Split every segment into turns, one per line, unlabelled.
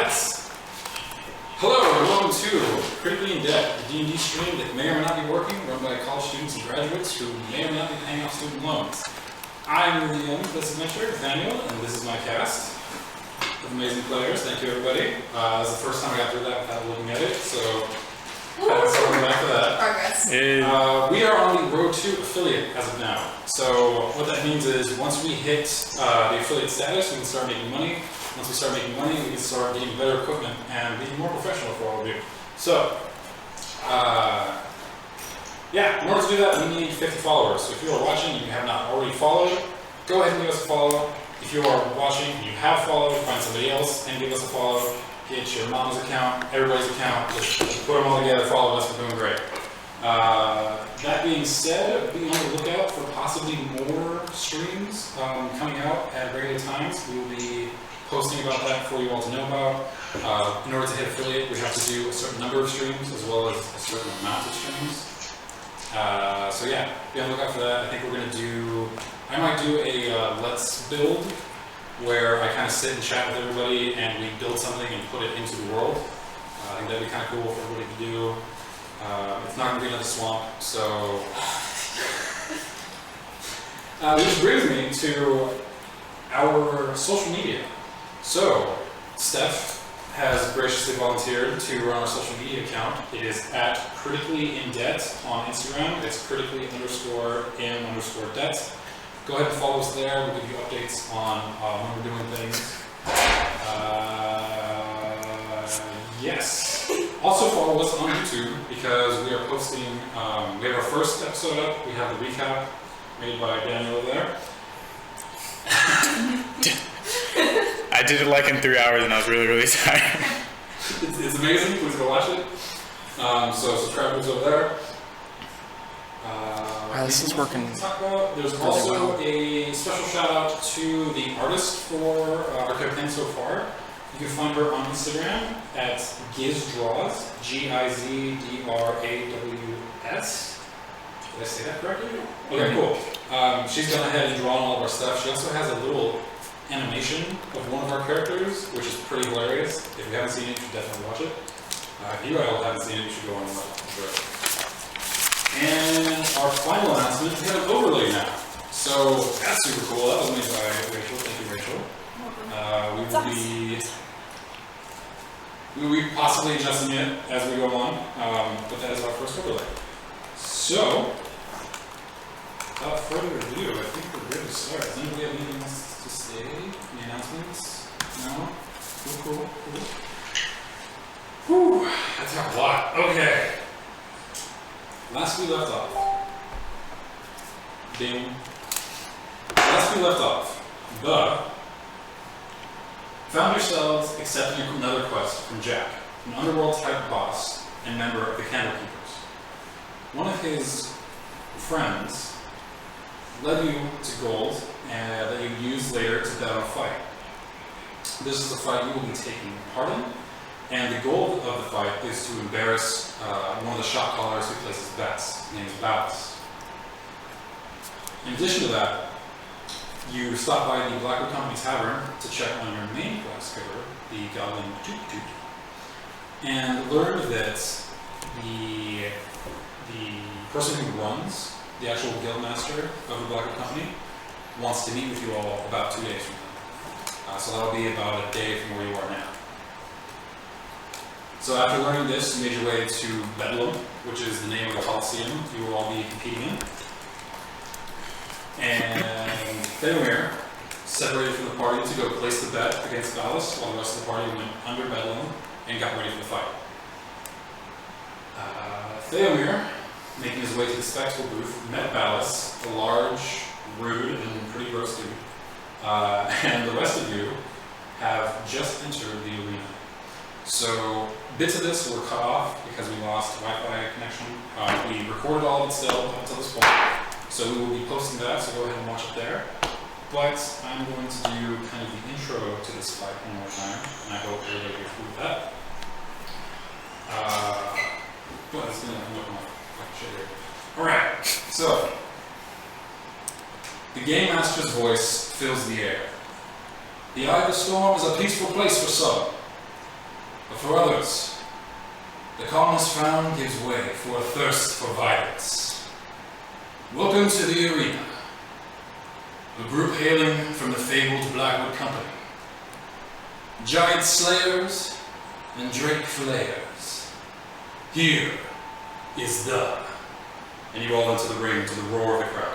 Alright. Hello and welcome to Critically in Debt, a D&D stream that may or may not be working, run by college students and graduates who may or may not be paying off student loans. I'm the owner of this adventure, Daniel, and this is my cast of amazing players. Thank you, everybody. This is the first time I got through that without looking at it, so welcome back for that.
Progress.
We are on the Road to Affiliate as of now. So what that means is once we hit the affiliate status, we can start making money. Once we start making money, we can start getting better equipment and being more professional for all of you. So, yeah, in order to do that, we need 50 followers. So if you are watching and you have not already followed, go ahead and give us a follow. If you are watching and you have followed, find somebody else and give us a follow. Get your mom's account, everybody's account, just put them all together, follow us, we're doing great. That being said, be on the lookout for possibly more streams coming out at regular times. We will be posting about that for you all to know about. In order to hit affiliate, we have to do a certain number of streams as well as a certain amount of streams. So yeah, be on the lookout for that. I think we're going to do, I might do a let's build where I kind of sit and chat with everybody and we build something and put it into the world. I think that'd be kind of cool for everybody to do. It's not going to be another swamp, so... which brings me to our social media. So, Steph has graciously volunteered to run our social media account. It is at Critically in Debt on Instagram. It's critically_in_debt. Go ahead and follow us there. We'll give you updates on when we're doing things. Yes. Also follow us on YouTube because we are posting, we have our first episode up. We have the recap made by Daniel there.
I did it like in 3 hours and I was really, really tired.
It's amazing. Please go watch it. So subscribe to us over there.
This is working.
There's also a special shout out to the artist for our campaign so far. You can find her on Instagram at GizDraws, GIZDRAWS. Did I say that correctly? Okay, cool. She's gone ahead and drawn all of our stuff. She also has a little animation of one of our characters, which is pretty hilarious. If you haven't seen it, you should definitely watch it. If you all haven't seen it, you should go and watch it. And our final announcement, we have an overlay now. So that's super cool. That was made by Rachel. Thank you, Rachel. We will be possibly adjusting it as we go on, but that is our first overlay. So, without further ado, I think we're good to start. Does anybody have anything else to say? Any announcements? No? Cool. Whew, that's a lot. Okay. Last we left off. Ding. Last we left off. Found yourselves accepting another quest from Jack, an underworld-type boss and member of the Candlekeepers. One of his friends led you to gold that you use later to bet on a fight. This is a fight you will be taking part in, and the goal of the fight is to embarrass one of the shot callers who places bets. His name is Ballas. In addition to that, you stop by the Blackwood Company Tavern to check on your main quest giver, the Goblin Toot Toot, and learned that the person who runs, the actual guildmaster of the Blackwood Company, wants to meet with you all about 2 days from now. So that'll be about a day from where you are now. So after learning this, you made your way to Bedlam, which is the name of the Coliseum you will all be competing in. And Theomir separated from the party to go place the bet against Ballas, while the rest of the party went under Bedlam and got ready for the fight. Theomir, making his way to the spectacle booth, met Ballas, a large, rude, and pretty gross dude. And the rest of you have just entered the arena. So bits of this were cut off because we lost Wi-Fi connection. We recorded all of it still up until this point. So we will be posting that, so go ahead and watch it there. But I'm going to do kind of the intro to this fight one more time, and I hope everybody gets through with that. Well, it's going to look my shit here. Alright, so the Game Master's voice fills the air. The Eye of the Storm is a peaceful place for some. But for others, the calmness found gives way for a thirst for violence. Welcome to the arena, a group hailing from the fabled Blackwood Company. Giant slayers and drake flayers. Here is the... And you all enter the ring to the roar of the crowd.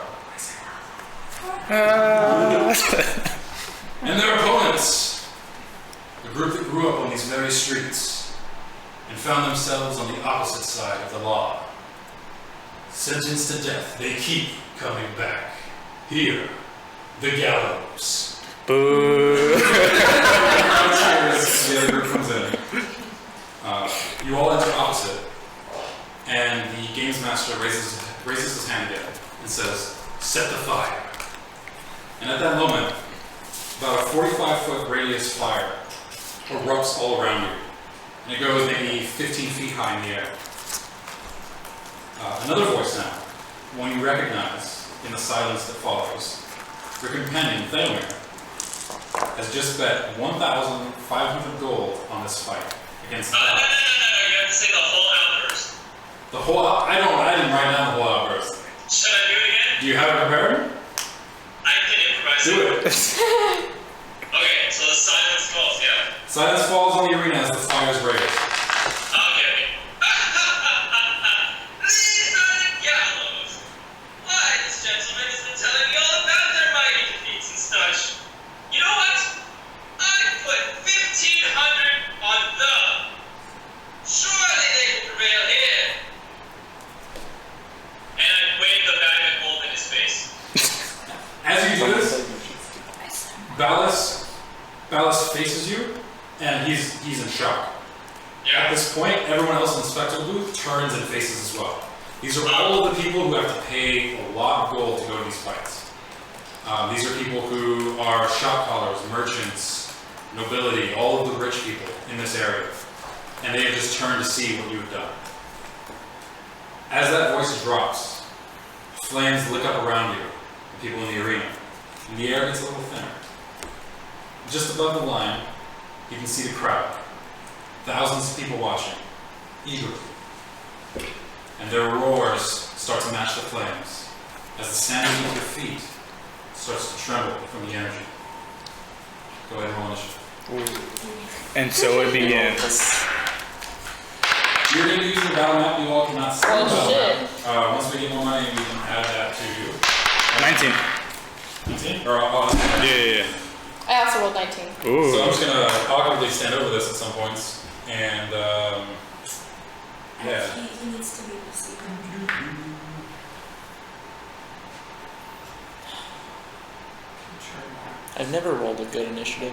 And their opponents, the group that grew up on these very streets and found themselves on the opposite side of the law. Sentenced to death, they keep coming back. Here, the Gallows.
Boo!
The other group comes in. You all enter opposite, and the games master raises his hand again and says, "Set the fire." And at that moment, about a 45-foot radius fire erupts all around you, and it goes maybe 15 feet high in the air. Another voice now, one you recognize in the silence that follows. Your companion, Theomir, has just bet 1,500 gold on this fight against the
No, you have to say the whole outburst.
The whole I didn't write down the whole outburst.
Should I do it again?
Do you have it prepared?
I can improvise.
Do it.
Okay, so the silence falls, yeah?
Silence falls on the arena as the fires rage.
Okay. These are the Gallows. Why, this gentleman has been telling me all about their mighty defeats and such. You know what? I put 1,500 on them. Surely they will prevail here. And I wave the bag of gold in his face.
As you do this, Ballas faces you, and he's in shock. At this point, everyone else in the spectacle booth turns and faces as well. These are all of the people who have to pay a lot of gold to go to these fights. These are people who are shop callers, merchants, nobility, all of the rich people in this area. And they have just turned to see what you have done. As that voice drops, flames lick up around you, the people in the arena, and the air gets a little thinner. Just above the line, you can see the crowd. Thousands of people watching, eagerly. And their roars start to match the flames, as the sand beneath your feet starts to tremble from the energy. Go ahead and roll initiative.
And so it begins.
You're going to be using the battle map. You all cannot see the
Oh,
battle
shit.
map. Once we get more money, we can add that to you.
19.
19? Or
Yeah.
I also rolled 19.
Ooh.
So I'm just going to awkwardly stand over this at some points. And, yeah.
He needs to be able to see them.
I've never rolled a good initiative.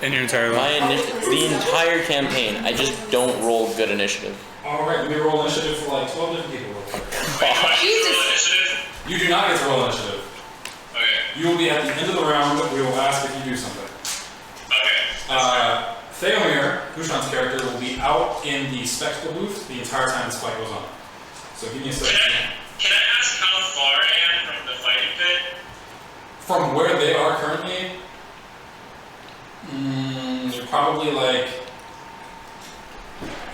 In your entire life?
The entire campaign, I just don't roll good initiative.
Alright, let me roll initiative for like 12 different people real quick.
Jesus.
Initiative?
You do not get to roll initiative.
Okay.
You will be at the end of the round. We will ask if you do something.
Okay.
Theomir, Kushan's character, will be out in the spectacle booth the entire time this fight goes on. So give me a second.
Can I ask how far I am from the fighting pit?
From where they are currently, you're probably like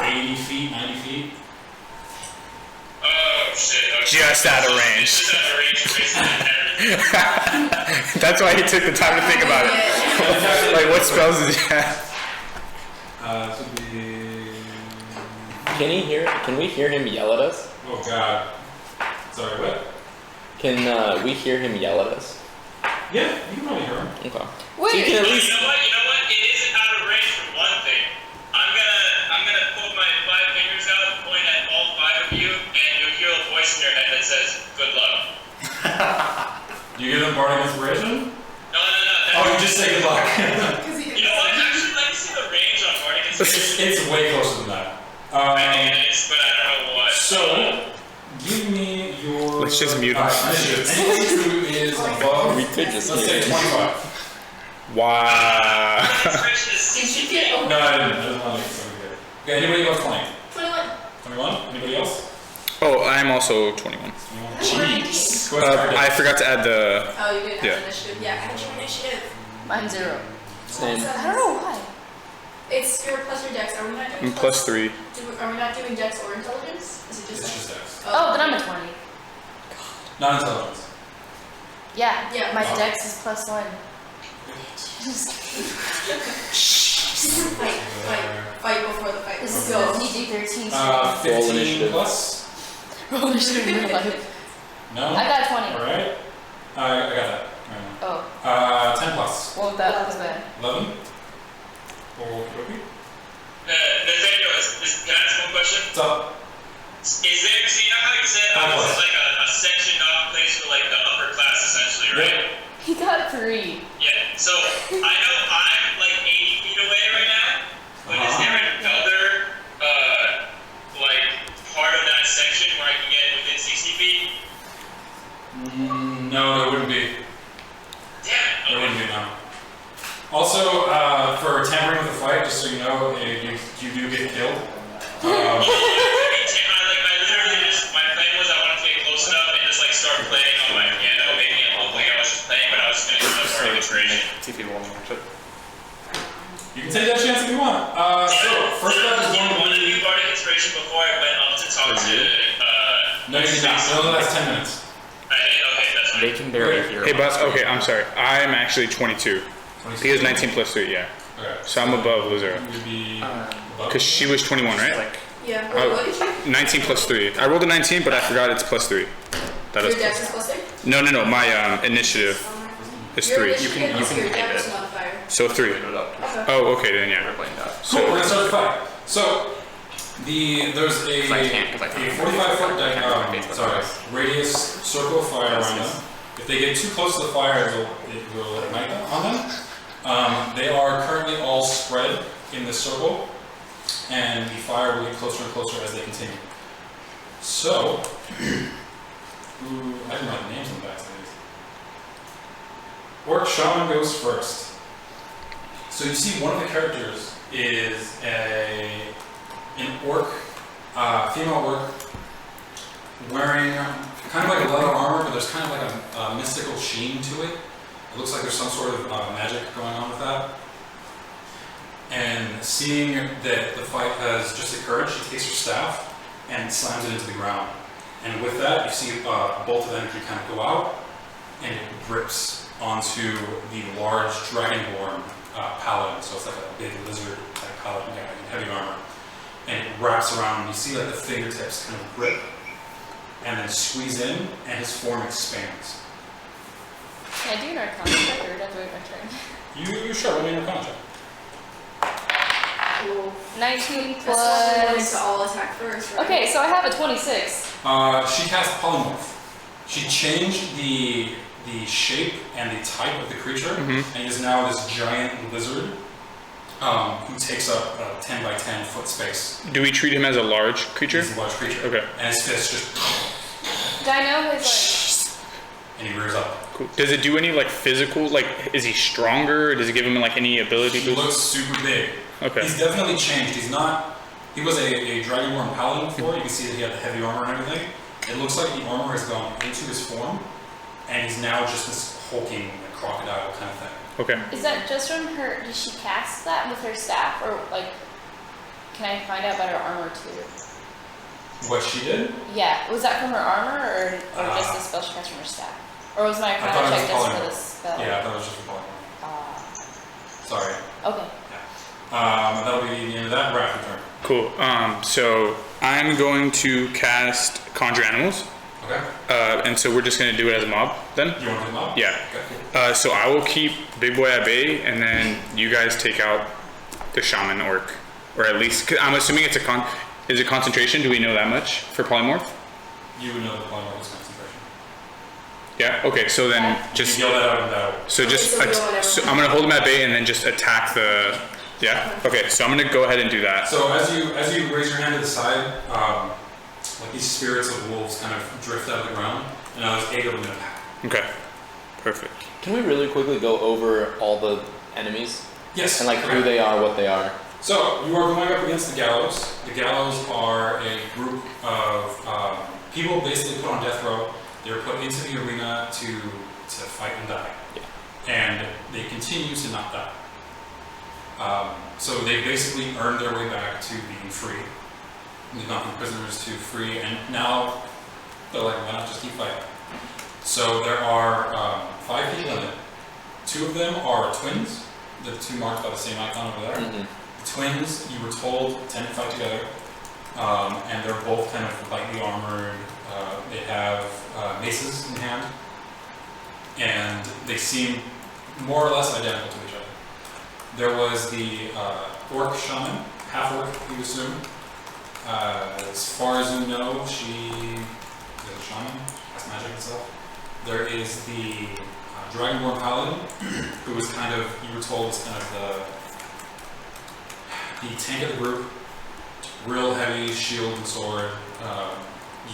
80 feet, 90 feet.
Oh shit. Okay.
Just out of range.
Just out of range, basically everything.
That's why he took the time to think about it. Like, what spells did he have?
This would be...
Can we hear him yell at us?
Oh god. Sorry, what?
Can we hear him yell at us?
Yeah, you can probably hear him.
Okay. So you
Wait.
can at
Well,
least.
you know what? It isn't out of range for one thing. I'm gonna put my 5 fingers out, point at all 5 of you, and you'll hear a voice in your head that says, "Good luck."
Do you give them bardic inspiration?
No.
Oh, you just say good luck.
You know what? I actually like to see the range on bardic inspiration.
It's way closer than that.
I think it is, but I don't know what.
So, give me your...
Let's just mute him.
Initiative. Anyone who is above...
We could just
Let's
hear
say
him.
25.
Wow.
Inspiration is 60 feet.
No, I didn't want to make something good. Okay, anybody above 20?
21.
21? Anybody else?
Oh, I'm also 21.
Jeez. Go ahead,
I forgot to add the...
Oh, you didn't
Yeah.
have initiative? Yeah, add your initiative.
Mine's 0.
Same.
I don't know why. It's your plus your dex. Are we not doing
I'm plus 3.
Are we not doing dex or intelligence? Is it just
It's
dex?
just Dex.
Oh, then I'm a 20.
Not intelligence.
Yeah.
Yeah.
My
Oh.
dex is +1.
Fight before the fight.
This is
Go.
a PG-13.
15
initiative.
plus?
Roll initiative in real life.
No?
I got 20.
Alright. I got that. Right
Oh,
now. 10 plus.
well, that was bad.
11? Okay.
Nathaniel, can I ask one question?
What's up?
Is there, so you know how you said this is like a sectioned off place for like the upper class essentially, right?
He got 3.
Yeah, so I know I'm like 80 feet away right now, but is there another like part of that section where I can get within 60 feet?
No, there wouldn't be.
Damn,
There
okay.
wouldn't be, no. Also, for tampering with the fight, just so you know, you do get killed.
I literally just, my plan was I wanted to get close enough and just like start playing on my piano, making it look like I was just playing, but I was just gonna do some inspiration.
TP wall actually.
You can take that chance if you want. So, first up is
I
one
wanted to do bardic inspiration before I went up to talk to,
No, you did not. It only lasts 10 minutes.
okay, that's fine.
They can barely hear.
Hey, but okay, I'm sorry. I'm actually 22. He is 19 plus 3, yeah.
Okay.
So I'm above Lizera.
You'd be above?
Because she was 21, right?
Yeah.
Oh.
What did you?
19 plus 3. I rolled a 19, but I forgot it's plus 3. That
Your
is
dex
plus.
is plus 3?
No, my initiative is
Your
3.
initiative is your
pay
dex
it.
modifier.
So 3.
It up.
Okay.
Oh, okay, then yeah.
Playing that.
Cool, we're gonna start the fight. So, there's a 45-foot radius circle of fire around them. If they get too close to the fire, it will ignite on them. They are currently all spread in this circle, and the fire will get closer and closer as they continue. So, I didn't write the names on the back of these. Orc Shaman goes first. So you see one of the characters is an orc, female orc, wearing kind of like a leather armor, but there's kind of like a mystical sheen to it. It looks like there's some sort of magic going on with that. And seeing that the fight has just occurred, she takes her staff and slams it into the ground. And with that, you see a bolt of energy kind of go out, and it grips onto the large dragonborn paladin. So it's like a big lizard type paladin guy in heavy armor. And it wraps around, and you see like the fingertips kind of grip, and then squeeze in, and his form expands.
Can I do an arcana check or do I have to wait my turn?
You sure, let me know contact.
19
Plus.
plus.
To all attack first, right?
Okay, so I have a 26.
She cast polymorph. She changed the shape and the type of the creature, and is now this giant lizard who takes up a 10 by 10 foot space.
Do we treat him as a large creature?
He's a large creature.
Okay.
And his fist just,
Do I know his
and he rears up.
Cool. Does it do any like physical, like is he stronger? Does it give him like any ability
He
boost?
looks super big.
Okay.
He's definitely changed. He was a dragonborn paladin before. You can see that he had the heavy armor and everything. It looks like the armor has gone into his form, and he's now just this hulking like, crocodile kind of thing.
Okay.
Is that just from her? Did she cast that with her staff, or like? Can I find out about her armor too?
What she did?
Yeah, was that from her armor, or just the spell she cast from her staff, or was my
I thought
arcana
it
check
was
just for
polymorph.
the spell?
Yeah, I thought it was just for polymorph. Sorry.
Okay.
That'll be the end of that rapid turn.
Cool. So I'm going to cast Conjure Animals,
Okay.
and so we're just gonna do it as a mob then.
Do you want to do them up?
Yeah.
Okay, cool.
So I will keep Big Boy at bay, and then you guys take out the Shaman Orc, or at least 'cause I'm assuming it's is it concentration? Do we know that much for polymorph?
You would know the polymorph is concentration.
Yeah. Okay. So then
Yeah.
just
You yell that out in battle.
so just
Okay, so we go whatever.
so I'm gonna hold him at bay and then just attack the. Yeah. Okay. So I'm gonna go ahead and do that.
So as you raise your hand to the side, like these spirits of wolves kind of drift out of the ground, and now there's 8 of them in a pack.
Okay. Perfect.
Can we really quickly go over all the enemies
Yes.
and like who they are, what they are?
So you are going up against the Gallows. The Gallows are a group of people basically put on death row. They're put into the arena to fight and die.
Yeah.
And they continue to not die. So they basically earned their way back to being free. They've gone from prisoners to free, and now they're like, why not just keep fighting? So there are 5 people in it. 2 of them are twins, the 2 marked by the same icon over there.
Mm-hmm.
The twins, you were told, tend to fight together, and they're both kind of lightly armored. They have maces in hand, and they seem more or less identical to each other. There was the orc shaman, half-orc, you assume. As far as you know, she is a shaman, has magic and stuff. There is the Dragonborn Paladin, who was kind of, you were told, was kind of the tank of the group. Real heavy shield and sword,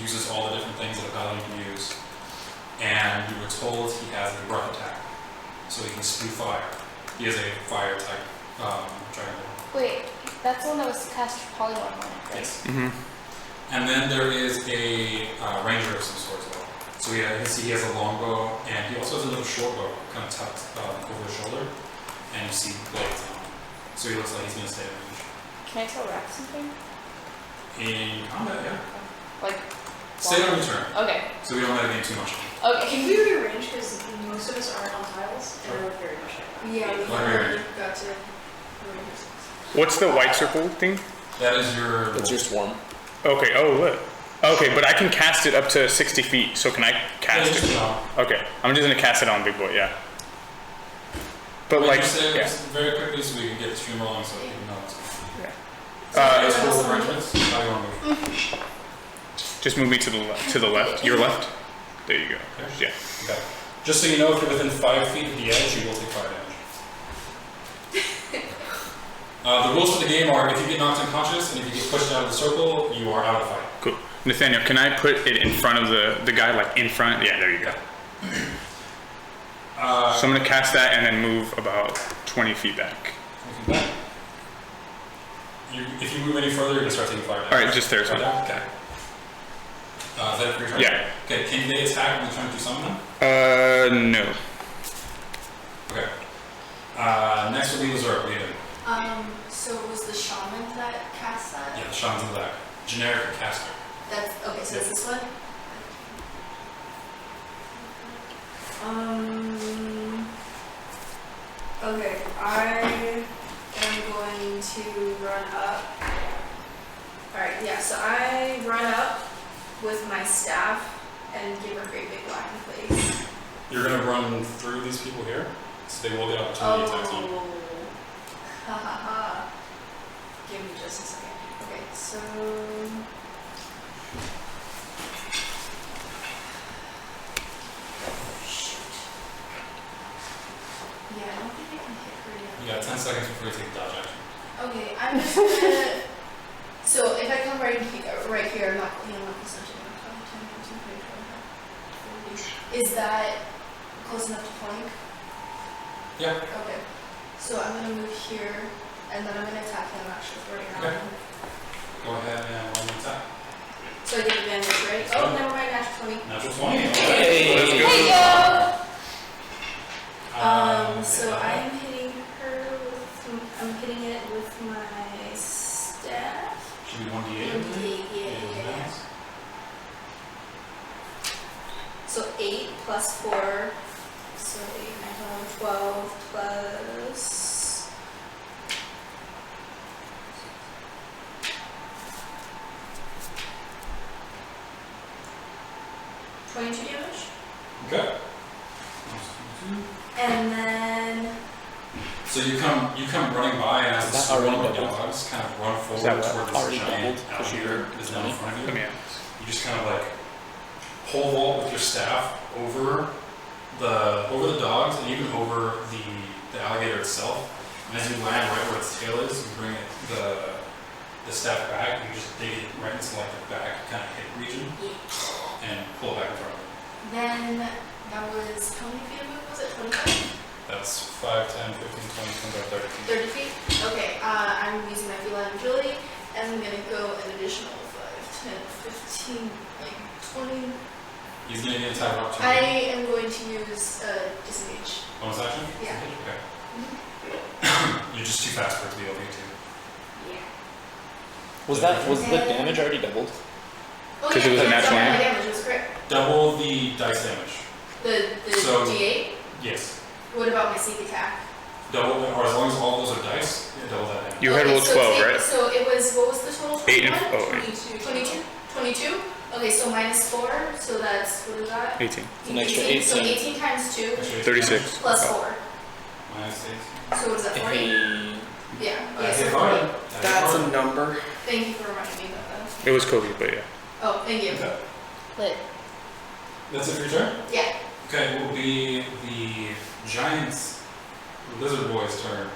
uses all the different things that a Paladin can use. And you were told he has a breath attack, so he can spew fire. He is a fire type Dragonborn.
Wait, that's the one that was cast polymorph on it, right?
Yes.
Mm-hmm.
And then there is a ranger of some sort as well. So he has a longbow, and he also has a little short bow, kind of tucked over his shoulder, and you see blades on him. So he looks like he's going to stay in range.
Can I tell Rex something?
In combat, yeah.
Like,
Stay on your turn,
okay.
so we don't let it be too much.
Okay.
Can we rearrange because most of us aren't on tiles and are very much like that. Yeah, we
Alright.
got to rearrange this.
What's the white circle thing?
That is your...
It's your swarm.
Okay, oh, look. Okay, but I can cast it up to 60 feet, so can I cast
Yeah, just
it?
no.
Okay, I'm just gonna cast it on Big Boy, yeah. But
Wait,
like,
just say
yeah.
very quickly so we can get the stream rolling so people know what's going on.
Uh,
Let's roll the arrangements. How do you want to move?
Just move me to the left, your left. There you go. Yeah.
Okay. Just so you know, if you're within 5 feet of the edge, you will take fire damage. The rules for the game are if you get knocked unconscious and if you get pushed out of the circle, you are out of the fight.
Cool. Nathaniel, can I put it in front of the guy, like in front? Yeah, there you go. So I'm gonna cast that and then move about 20 feet back.
If you move any further, you're going to start taking fire damage.
All right, just there.
Fire
So.
damage? Okay. Is that it for your turn?
Yeah.
Okay, can they attack when they're trying to do something?
No.
Okay. Next will be Lazura. What are you doing?
So it was the shaman that cast that?
Yeah, the shaman's in the back. Generic caster.
That's okay, so it's this one? Okay, I am going to run up. Alright, yeah, so I run up with my staff and give her a great big whack in the face.
You're going to run through these people here, so they will get opportunity attacks on you.
Ha ha ha. Give me just a second. Okay, so. Shoot. Yeah, I don't think I can hit her yet.
You got 10 seconds before you take the dodge action.
Okay, I'm just gonna. So if I come right here, I'm not close enough to 10, 15, 20, 25, 40. Is that close enough to flank?
Yeah.
Okay. So I'm gonna move here, and then I'm gonna attack him actually right now.
Okay. Go ahead and roll the attack.
So I get advantage, right? Oh, never mind, natural 20.
Natural 20.
Hey.
Let's go.
Hey, yo!
So I'm hitting her with, I'm hitting it with my staff.
Should be 1d8.
1d8, yeah. So 8 plus 4, so 8, 9, 12 plus 22 damage.
Okay.
And then
So you come running by, and as the
Is that already
swarm of
doubled?
dogs kind of run
Is that
forward
what?
toward
Already
this giant
doubled?
alligator that is now in front of
Let me
you.
ask.
You just kind of like pole vault with your staff over the dogs and even over the alligator itself. And as you land right where its tail is, you bring the staff back. You just dig it right into like the back kind of hip region and pull it back in front of you.
Then that was, how many feet of move was it? 25?
That's 5, 10, 15, 20, 25, 30 feet.
30 feet? Okay, I'm using my feline agility, and I'm gonna go an additional 5, 10, 15, like 20.
He's going to get an attack of
I
opportunity.
am going to use disengage.
Bonus action?
Yeah.
Okay. You just just too fast for it to be able to get to.
Yeah.
Was the damage already doubled?
Oh,
'Cause it was a nat
double
20.
my damage, it was crit.
Double the dice damage.
The
So-
D8?
Yes.
What about my sneak attack?
Double, or as long as all those are dice, yeah, double that damage.
You had rolled
so
12,
take-
right?
So it was, what was the total?
8 and
21?
8.
22? 22? Okay, so minus 4, so that's, what is that?
18.
It's an extra
18. So
18.
18 times 2
Actually,
36.
plus
Oh.
4.
Minus 8.
So what is that, 40?
Hey,
Yeah,
I
yeah, so
hit
40.
hard.
that's a number.
Thank you for reminding me about that.
It was Kobe, but yeah.
Oh, thank you.
Okay.
Lit.
That's it for your turn?
Yeah.
Okay, it will be the giant's lizard boy's turn.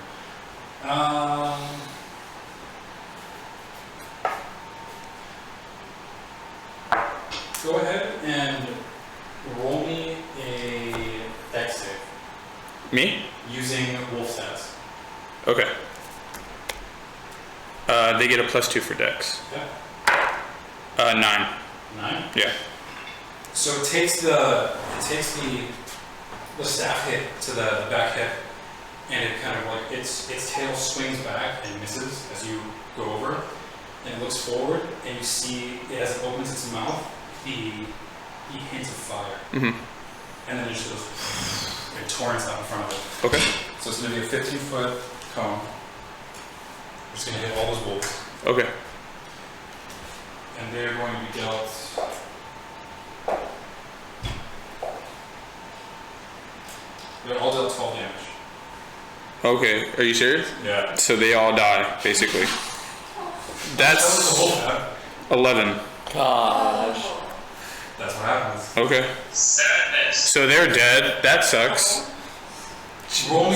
Go ahead and roll me a dex save
Me?
using wolf stats.
Okay. They get a +2 for dex.
Okay.
9.
9.
Yeah.
So it takes the staff hit to the back hip, and it kind of like its tail swings back and misses as you go over, and it looks forward, and you see it as it opens its mouth, the hints of fire,
Mm-hmm.
and then it just goes and torrents out in front of it.
Okay.
So it's going to be a 15-foot cone. We're just going to hit all those wolves,
Okay.
and they're going to be dealt. They're all dealt 12 damage.
Okay. Are you serious?
Yeah.
So they all die, basically.
That was the
That's
whole map.
11.
Gosh.
That's what happens.
Okay.
Sadness.
So they're dead. That sucks.
Roll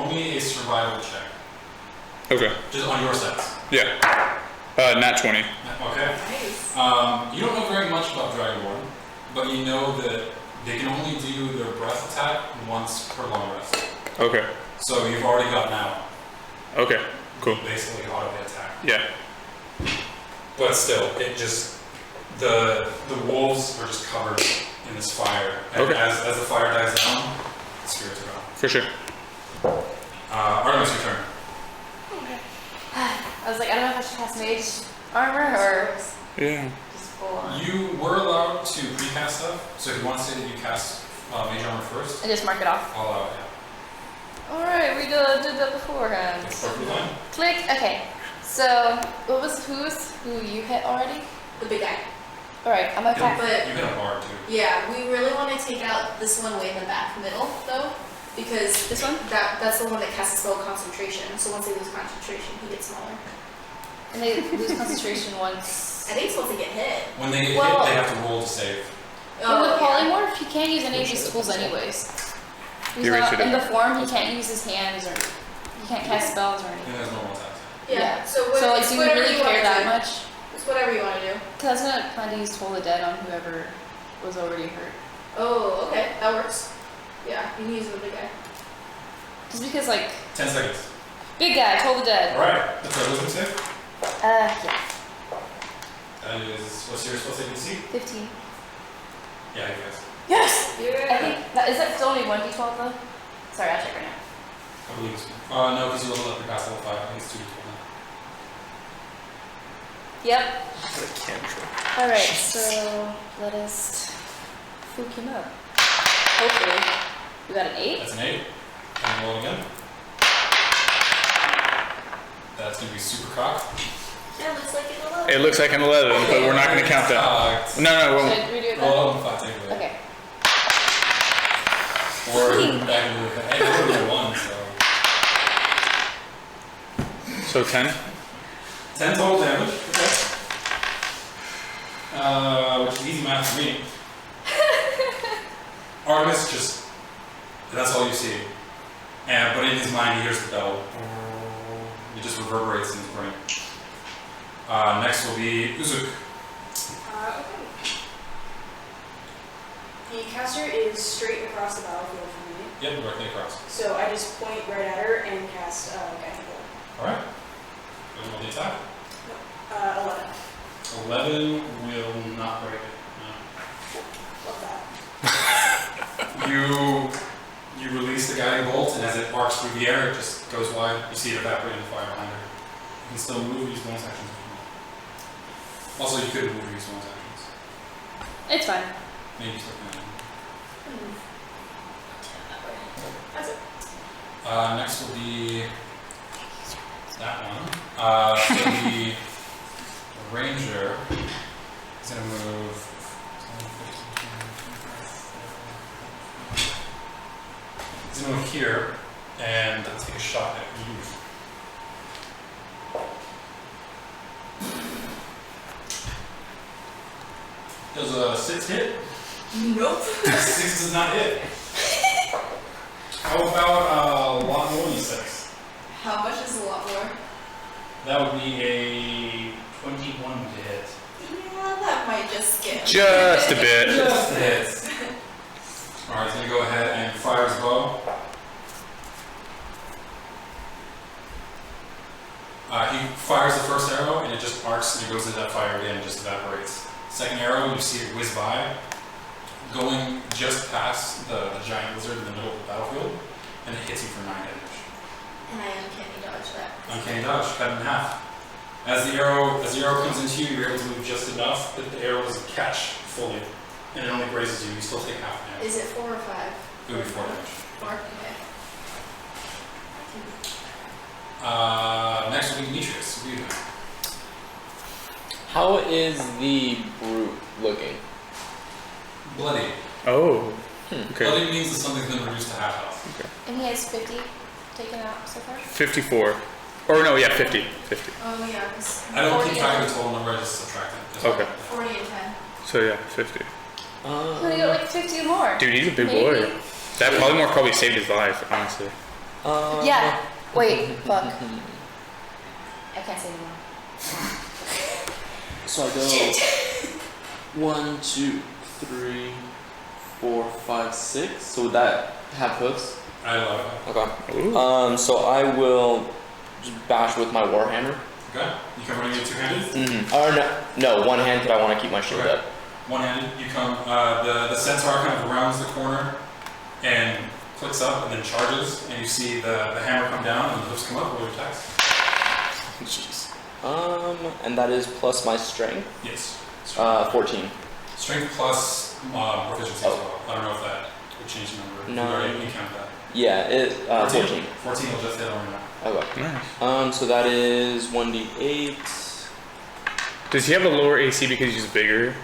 me a survival check.
Okay.
Just on your stats.
Yeah. Nat 20.
Okay.
Nice.
You don't know very much about Dragonborn, but you know that they can only do their breath attack once per long rest.
Okay.
So you've already got now.
Okay. Cool.
Basically auto attack.
Yeah.
But still, it just the wolves are just covered in this fire. And
Okay.
as the fire dies down, the spirits are gone.
For sure.
Artemis, your turn.
I was like, I don't know if I should cast mage armor or
Yeah.
just full on.
You were allowed to precast stuff, so if you want to say that you cast mage armor first,
And just mark it off.
I'll allow it. Yeah.
Alright, we did that beforehand.
That's perfectly fine.
Click. Okay. So, who you hit already?
The big guy.
Alright, I'm gonna
Yeah.
attack.
But
You hit a bar too.
yeah, we really want to take out this one way in the back middle though, because
This one?
that's the one that casts a spell concentration. So once they lose concentration, he gets smaller.
And they lose concentration once.
I think it's once they get hit.
When they get
Well-
hit, they have to roll to save.
Well, with
yeah.
polymorph, he can't use any of his tools anyways. He's
You
not,
erased it.
in the form, he can't use his hands or he can't cast spells or
He
anything.
has normal attacks.
Yeah.
Yeah.
So, what,
So like,
it's
do we
whatever
really
you wanna
care that
do.
much?
It's whatever you want to do.
Because I was gonna plan to use Toll the Dead on whoever was already hurt.
Oh, okay, that works. Yeah, you can use the big guy.
Just because like,
10 seconds.
big guy, Toll the Dead.
Alright, that's our wisdom save.
Yeah.
That is, what's your spell save DC?
15.
Yeah, you guys.
Yes! I
Yeah.
think that is that still only 1d12 though? Sorry, I'll check right now.
I believe it's. No, because you leveled up your past level 5. I think it's 2 to 12
Yep.
What a cantrip.
Alright, so let us spook him up. Hopefully. We got an 8?
That's an 8. And roll again. That's going to be super cocked.
Yeah, looks like an 11.
It looks like an 11, but we're not going to count that.
Cocked.
No, we
Should
won't.
we do it
Roll
then?
11 flat take away.
Okay.
Or back into the. Hey, that would be 1, so.
So 10?
10 total damage. Okay. Which is easy math for me. Artemis just. That's all you see. And, but in his mind, he hears the bell. It just reverberates in his brain. Next will be Uzuk.
Okay. The caster is straight across the battlefield from me,
Yep, directly across.
so I just point right at her and cast Guiding Bolt.
Alright. Roll the attack.
11.
11 will not break it.
Love that.
No. You You release the guiding bolt, and as it arcs through the air, it just goes wide. You see it evaporate in the fire behind her. You can still move, use bonus actions if you want. Also, you could move, use bonus actions.
It's fine.
Maybe still can.
That's it.
Next will be that one. So the ranger is going to move 10, 15, 20, 25, 30. He's going to move here and take a shot at you. Does a 6 hit?
Nope.
6 does not hit. How about a lot more than 6?
How much is a lot more?
That would be a 21 to hit.
Yeah, that might just skip.
Just a bit.
Just a hit. Alright, he's going to go ahead and fire his bow. He fires the first arrow and it just arcs and it goes into that fire again and just evaporates. Second arrow, you see it whiz by, going just past the giant lizard in the middle of the battlefield, and it hits you for 9 damage.
And I uncanny dodge that.
Uncanny dodge, cut in half. As the arrow comes into you, you're able to move just enough that the arrow doesn't catch fully, and it only grazes you. You still take half damage.
Is it 4 or 5?
It would be 4 damage.
4? Okay.
Next will be Demetrius. What do you do?
How is the brute looking?
Bloody.
Oh. Okay.
Bloody means that something's been reduced to half health.
And he has 50 taken out so far?
54. Or no, yeah, 50. 50.
Oh, yeah. It's
I don't
40
keep track of
and-
the total number, I just subtract it. That's
Okay.
40 and 10.
So yeah, 50.
I'm gonna go like 50 more.
Dude, he's a big
Maybe.
boy. That polymorph probably saved his life, honestly.
Yeah. Wait, fuck. I can't say anymore.
So I go 1, 2, 3, 4, 5, 6. So would that have hooves?
I love it.
Okay.
Ooh.
So I will just bash with my warhammer.
Okay. You come running in two-handed.
Mm-hmm. Or no, one hand, but I want to keep my shield
Okay.
up.
One-handed. You come. The centaur kind of rounds the corner and clicks up and then charges, and you see the hammer come down and the hooves come up. Roll your attacks.
Jeez. And that is plus my strength.
Yes.
14.
Strength plus proficiency as well. I don't know if that would change the number.
No.
You already counted that.
Yeah, 14.
14 will just hit on right now.
Okay.
Nice.
So that is 1d8.
Does he have a lower AC because he's bigger?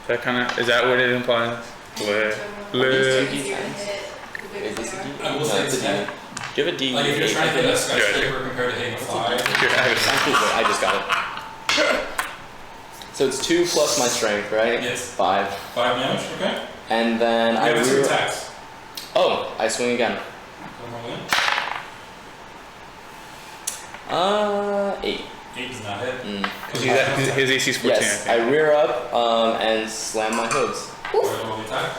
Is that what it implies?
It's
Le-
easier to hit the bigger
Is this a
they
d?
are.
I will say it's
a d. Do you have a d?
Like if you're trying to hit a skyscraper compared to hitting a fly.
Here, I have
I just got it. So it's 2 plus my strength, right?
Yes.
5.
5 damage. Okay.
And then
You
I
have 2
rear-
attacks.
Oh, I swing again.
One more in.
8.
8 does not hit.
Because his AC is 14,
Yes,
I
I
think.
rear up and slam my hooves.
Roll the attack.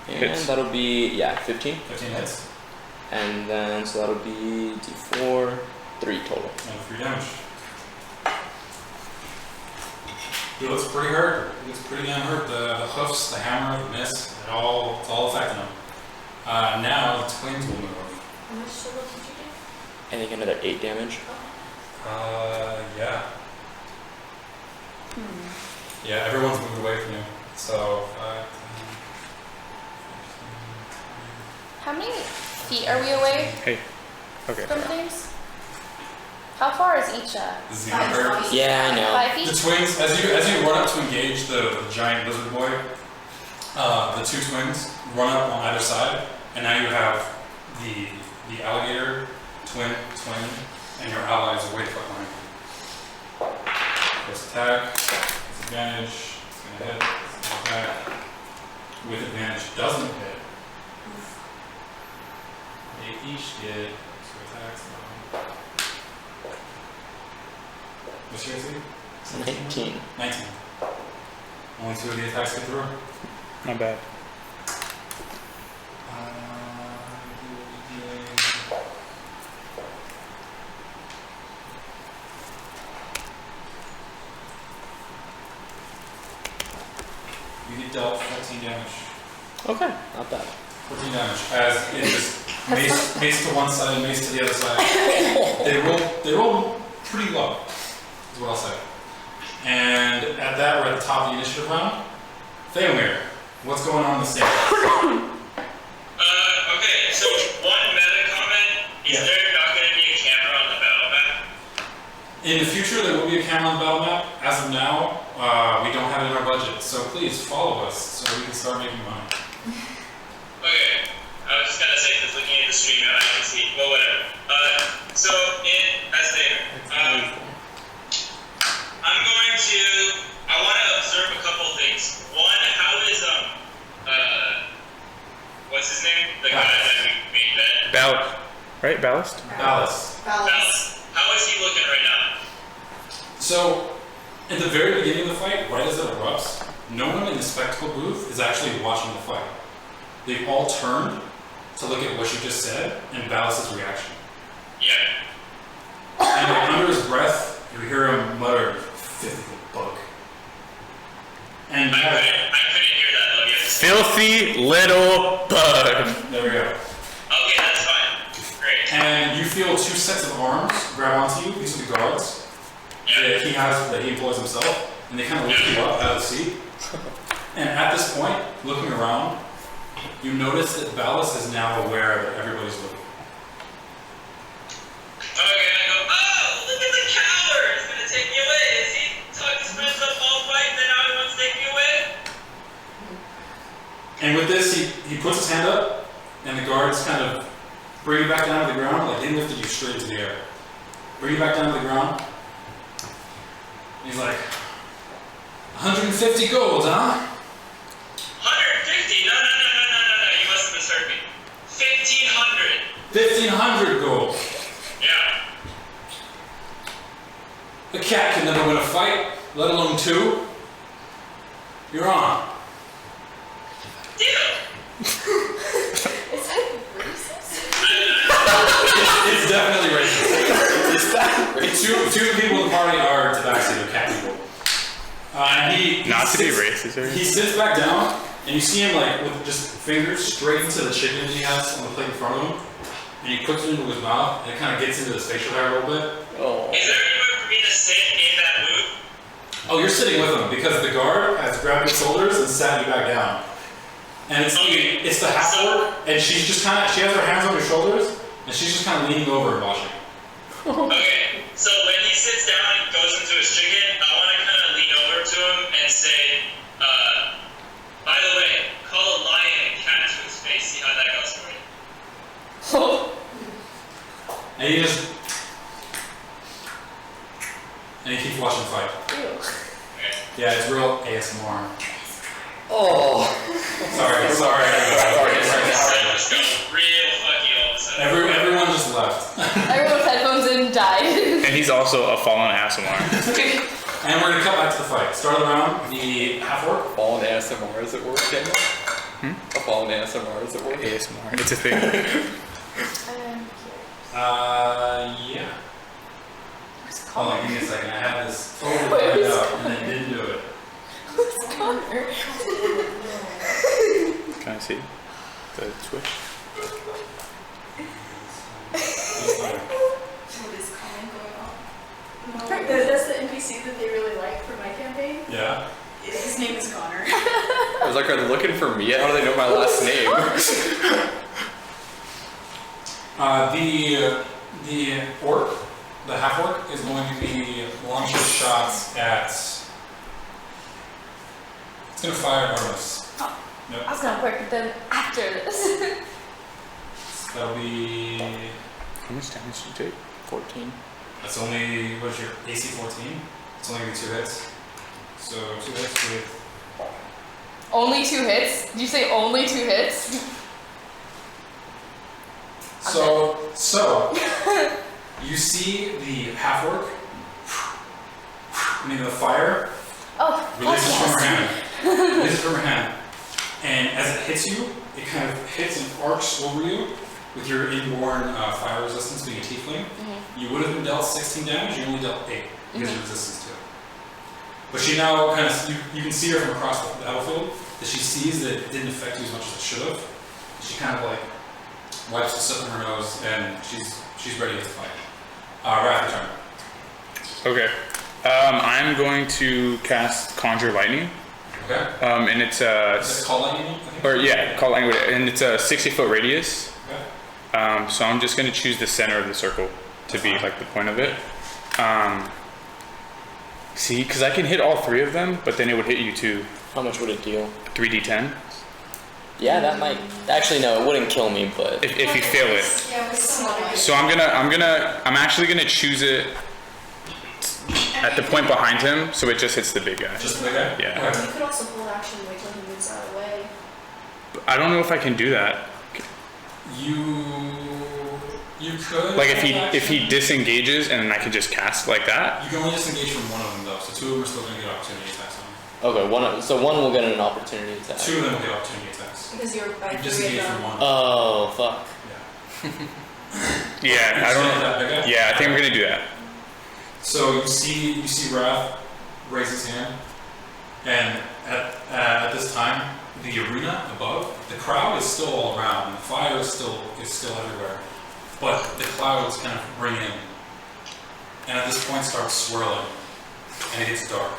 And
Hits.
that'll be, 15.
15 hits.
And then, so that'll be d4, 3 total.
And 3 damage. He looks pretty hurt. He looks pretty damn hurt. The hoofs, the hammer, the miss, it's all affecting him. Now the twins will move.
How much total did you do?
I think another 8 damage.
Yeah. Yeah, everyone's moved away from you. So, 5,
How many feet are we away
Hey. Okay.
from things? How far is each?
10. This is the
5
other.
feet.
Yeah, I know.
5
The
feet?
twins, as you run up to engage the giant lizard boy, the 2 twins run up on either side, and now you have the alligator, twin, and your allies way the fuck behind you. First attack, disadvantage, it's gonna hit, second attack, with advantage doesn't hit. They each did 2 attacks. What's your AC?
19.
19. Only 2 of the attacks get through.
Not bad.
You get dealt 14 damage.
Okay, not bad.
14 damage. As it just mace to one side, mace to the other side. They roll pretty low, is what I'll say. And at that, we're at the top of the initiative round. Theomir, what's going on in the stage?
Okay, so one meta comment. Is there not going to be a camera on the battle map?
In the future, there will be a camera on the battle map. As of now, we don't have it in our budget. So please follow us so we can start making money.
Okay, I was just going to say, because looking at the stream, I can see. Well, whatever. So, as Theomir, I'm going to. I want to observe a couple things. One, how is what's his name? The guy that we made bed.
Right? Ballast?
Ballas.
Ballas.
How is he looking right now?
So, in the very beginning of the fight, right as it erupts, no one in the spectacle booth is actually watching the fight. They've all turned to look at what you just said and Ballas' reaction.
Yeah.
And like, under his breath, you hear him mutter, "Filthy bug." And
I couldn't hear that though. Yes.
Filthy little bug.
there we go.
Okay, that's fine. Great.
And you feel two sets of arms grab onto you. These are the guards
Yeah.
that he employs himself, and they kind of lift you up out of the seat. And at this point, looking around, you notice that Ballas is now aware that everybody's looking.
Okay, I go, oh, look at the coward! He's gonna take me away. Is he talking his friends up all fight and then now he wants to take me away?
And with this, he puts his hand up, and the guards kind of bring you back down to the ground, like they lifted you straight into the air. Bring you back down to the ground. And he's like, 150 gold, huh?
150? No, you must have misheard me. 1,500.
1,500 gold.
Yeah.
A cat can never win a fight, let alone two. You're on.
Deal.
Is that racist?
It's definitely racist.
Is that racist?
Two people in the party are tabaxi, they're cat people. And he
Not to be
sits-
racist, or
He sits back down, and you see him like with just fingers straight into the chicken he has on the plate in front of him, and he puts it into his mouth, and it kind of gets into his facial hair a little bit.
Oh.
Is there anywhere for me to sit in that booth?
Oh, you're sitting with him because the guard has grabbed your shoulders and sat you back down. And it's the half orc, and she's just kind of, she has her hands on your shoulders, and she's just kind of leaning over and watching.
Okay, so when he sits down and goes into his chicken, I want to kind of lean over to him and say, by the way, call a lion and cat to his face, see how that goes for me.
And he just, and he keeps watching the fight.
Okay.
Yeah, it's real ASMR.
Oh.
Sorry.
This side just got real fucky all of a sudden.
Everyone just left.
Everyone with headphones in died.
and he's also a fallen ASMR.
And we're gonna cut back to the fight. Start of the round, the half orc.
Fallen ASMR is at work, Daniel? A fallen ASMR is at work?
ASMR. It's a thing.
Yeah.
Who's
Hold on,
Connor?
give me a second. I had this totally planned out and then didn't do it.
Who's Connor?
Can I see the Twitch?
What is comment going on?
That's the NPC that they really like for my campaign.
Yeah.
His name is Connor.
I was like, are they looking for me? How do they know my last name?
The orc, the half orc, is going to be launching shots at. It's gonna fire at Artemis.
Oh.
Yep.
I was gonna work with them after this.
That'll be.
How much damage did you take?
14.
That's only, what is your AC 14? It's only gonna be 2 hits. So 2 hits with.
Only 2 hits? Did you say only 2 hits?
So you see the half orc. I mean the fire
Oh,
releases from her
yes.
hand. Releases from her hand. And as it hits you, it kind of hits and arcs over you with your inborn fire resistance being a tiefling. You would have been dealt 16 damage, you only dealt 8 because of resistance to it. But she now kind of, you can see her from across the battlefield, that she sees that it didn't affect you as much as it should have. She kind of like wipes the soot from her nose, and she's ready to fight. Wrath, your turn.
Okay. I'm going to cast Conjure Lightning.
Okay.
And it's
Is it call lightning? I think?
or yeah, call lightning, and it's a 60-foot radius.
Okay.
So I'm just gonna choose the center of the circle to be like the point of it. See, because I can hit all 3 of them, but then it would hit you too.
How much would it deal?
3d10.
Yeah, that might. Actually, no, it wouldn't kill me, but.
If you fail it.
Yeah, with some
So I'm actually gonna choose it at the point behind him, so it just hits the big guy.
Just the big guy?
Yeah.
Okay.
You could also hold action and wait till he moves out of the way.
I don't know if I can do that.
You could.
Like if he disengages and then I can just cast like that.
You can only disengage from one of them though, so 2 of them are still going to get opportunity attacks on.
Okay, so one will get an opportunity attack.
2 of them will get opportunity attacks.
Because you're by
You
3
disengage
of
from
them.
one.
Oh, fuck.
Yeah.
Yeah, I
That
don't.
big guy?
Yeah, I think I'm gonna do that.
So you see Wrath raise his hand, and at this time, the arena above, the crowd is still all around, and the fire is still everywhere, but the clouds kind of bring in, and at this point starts swirling, and it gets dark.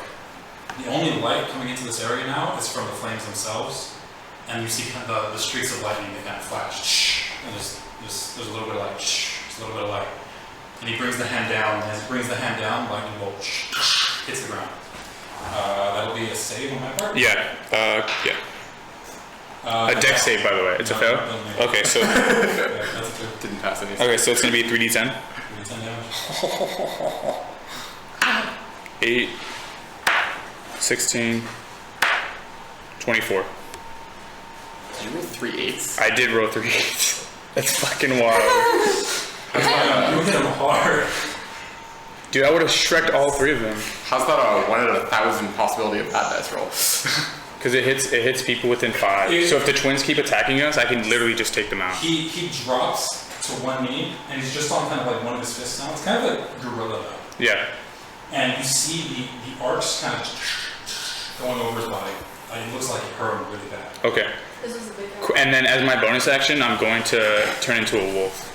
The only light coming into this area now is from the flames themselves, and you see kind of the streaks of lightning that kind of flash, and there's a little bit of light, just a little bit of light. And he brings the hand down, and as he brings the hand down, lightning bolt hits the ground. That'll be a save on my part.
Yeah. Yeah. A dex save, by the way. It's a fail. Okay, so
Yeah, that's a 2.
Didn't pass any.
okay, so it's gonna be 3d10.
10 damage.
8, 16, 24.
Did you roll 3 8s?
I did roll 3 8s. That's fucking wild.
You hit him hard.
Dude, I would have shreked all 3 of them.
How's that a 1 out of 1,000 possibility of bad dice roll?
Because it hits people within 5. So if the twins keep attacking us, I can literally just take them out.
He drops to one knee, and he's just on kind of like one of his fists now. It's kind of like gorilla though.
Yeah.
And you see the arcs kind of going over his body. Like, it looks like it hurt him really bad.
Okay.
This was a big
Cool. And then as my bonus action, I'm going to turn into a wolf.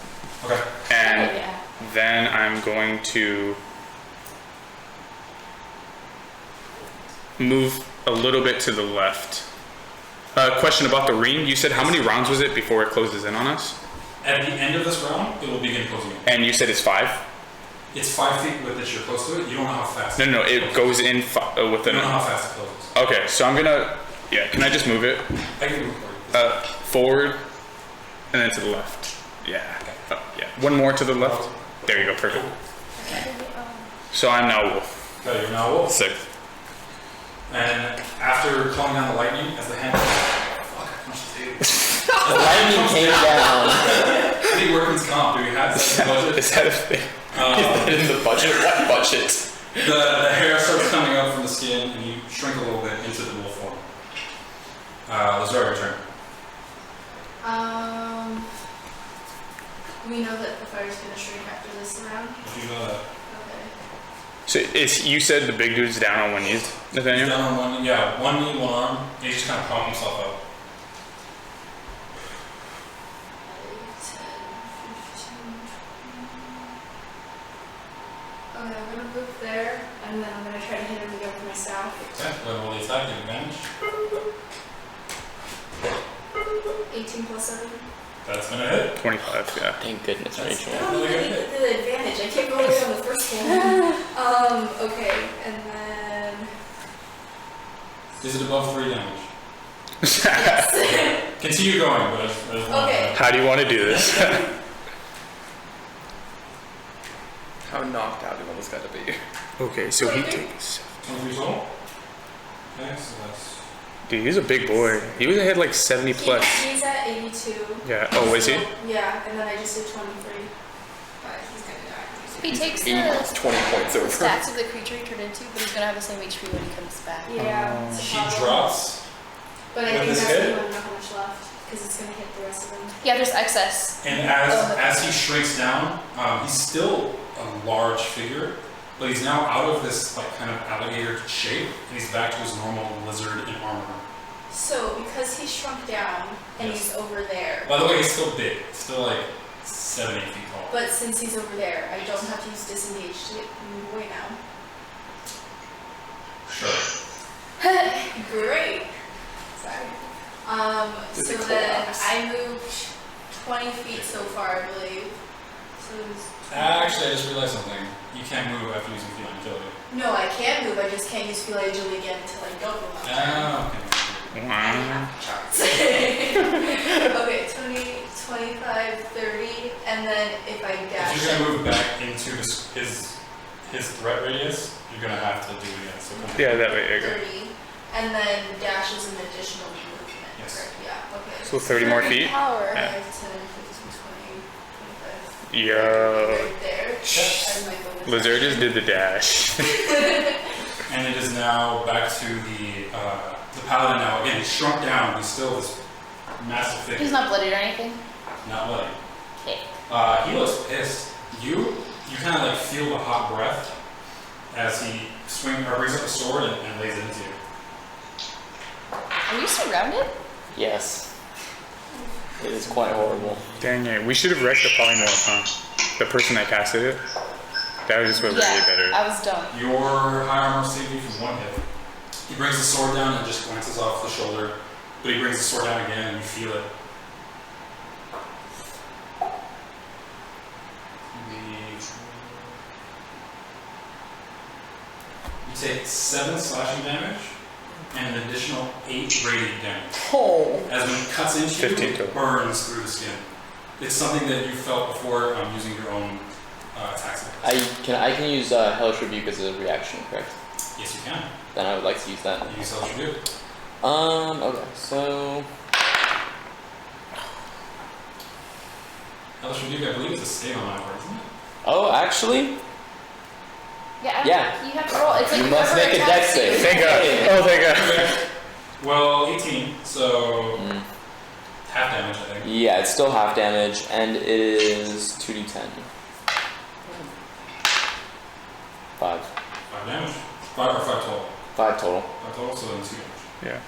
Okay.
And
Oh, yeah.
then I'm going to move a little bit to the left. Question about the ring. You said how many rounds was it before it closes in on us?
At the end of this round, it will begin closing in.
And you said it's 5?
It's 5 feet width that you're close to it. You don't know how fast.
No, it goes in
You don't
within.
know how fast it closes.
Okay, so I'm gonna. Yeah, can I just move it
I can move for you.
forward and then to the left? Yeah. Oh, yeah. One more to the left. There you go. Perfect. So I'm now a wolf.
Okay, you're now a wolf.
Sick.
And after calling down the lightning, as the hand. Fuck, I punched the table.
The lightning came down.
I think workman's comp. Do we have that in the budget?
Is that a thing?
In the budget? What budget?
The hair starts coming up from the skin, and you shrink a little bit into the wolf form. Lazar, your turn.
We know that the fire's gonna shrink after this round.
If you know that.
Okay.
So you said the big dude's down on one knee,
He's
Nathaniel?
down on one, yeah, one knee, one arm, and he's just kind of propping himself up.
5, 10, 15. Okay, I'm gonna move there, and then I'm gonna try to hit him again with my staff.
Okay, go ahead and roll the attack, get advantage.
18 plus 7.
That's gonna hit.
25, yeah.
Thank goodness,
That's-
Rachel.
I don't even need the advantage. I kept rolling on the first one. Okay, and then.
Is it above 3 damage?
Yes.
Continue going, but I just wanted
Okay.
How do you want to do this?
How knocked out do you want this guy to be?
Okay, so he takes.
23 total? Okay, so that's.
Dude, he's a big boy. He was ahead like 70 plus.
He's at 82.
Yeah. Oh, is he?
Yeah, and then I just did 23. But he's gonna die.
He takes
20 points
the
over.
stats of the creature he turned into, but he's gonna have the same HP when he comes back.
Yeah. it's a
She
problem.
drops.
But I
With
think
this
that's
hit?
the one not much left, because it's gonna hit the rest of them.
Yeah, there's excess.
And
Oh.
as he shrinks down, he's still a large figure, but he's now out of this like kind of alligator shape, and he's back to his normal lizard in armor.
So because he's shrunk down and
Yes.
he's over there,
By the way, he's still big. He's still like 7, 8 feet tall.
but since he's over there, I don't have to use disengage to move away now.
Sure.
Great. Sorry.
Did
So
it
then
collapse?
I moved 20 feet so far, I believe. So it was
Actually, I just realized something. You can't move after using feline agility.
no, I can move. I just can't use feline agility again until I don't move.
Ah, okay.
I
Wow.
have charts. Okay, 20, 25, 30, and then if I
If
dash.
you're gonna move back into his threat radius, you're gonna have to do it again. So come
Yeah, that way I go.
30, and then dash is an additional movement.
Yes.
Correct? Yeah. Okay.
So 30 more feet.
Power.
5, 10, 15, 20, 25.
Yo.
Right there. As my bonus
Lizard
action.
just did the dash.
And it is now back to the paladin now. Again, he's shrunk down. He's still this massive figure.
He's not bloodied or anything.
Not bloody.
Okay.
He looks pissed. You kind of like feel the hot breath as he brings up a sword and lays it into you.
Are you surrounded?
Yes. It is quite horrible.
Dang it. We should have wrecked the polymorph, huh? The person that casted it. That was just what really better.
I was dumb.
Your high armor saved you from one hit. He brings the sword down and just glances off the shoulder, but he brings the sword down again and you feel it. You take 7 slashing damage and an additional 8 radiant damage.
Oh.
As when it cuts into
15
you, it
total.
burns through the skin. It's something that you felt before using your own attacks.
I can use Hellish Rebuke as a reaction, correct?
Yes, you can.
Then I would like to use that.
You use Hellish Rebuke.
Okay, so
Hellish Rebuke, I believe, is a save on my part, isn't it?
oh, actually, Yeah.
You have to roll. It's like
you must
whoever
make a
attacks
dex save.
you.
Thank God. Oh, thank God.
Okay. Well, 18, so
Mm.
half damage, I think.
Yeah, it's still half damage, and it is 2d10. 5.
5 damage. 5 or 5 total.
5 total.
5 total, so then 2 damage.
Yeah.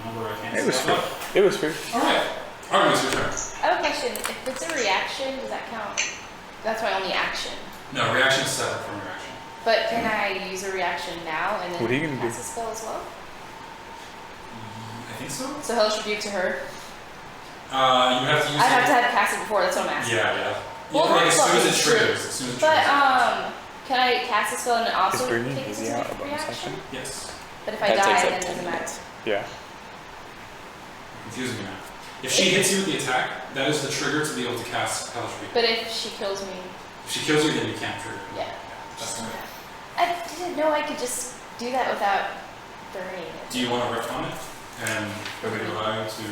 A number I can't
It was
see.
free. It was free.
Alright. Artemis, your turn.
I have a question. If it's a reaction, does that count? That's my only action.
No, reaction is separate from your action.
But can I use a reaction now and then
What are you gonna
cast
do?
a spell as well?
I think so.
So Hellish Rebuke to her.
You have to use
I'd have
it.
to have cast it before. That's what I'm asking.
Yeah.
Well,
Like, as
that's
soon as it
not true.
triggers. As soon as it
But
triggers.
can I cast a spell and also
Is bringing
take a
Izzy out a
specific
bonus
reaction?
action?
Yes.
But if I
That
die,
takes
then
up
it
10
doesn't matter.
minutes.
Yeah.
Confusing me now. If she hits you with the attack, that is the trigger to be able to cast Hellish Rebuke.
But if she kills me,
If she kills you, then you can't trigger.
yeah.
That's the way.
I didn't know I could just do that without burning it.
Do you want to rift on it? And go to your eye to.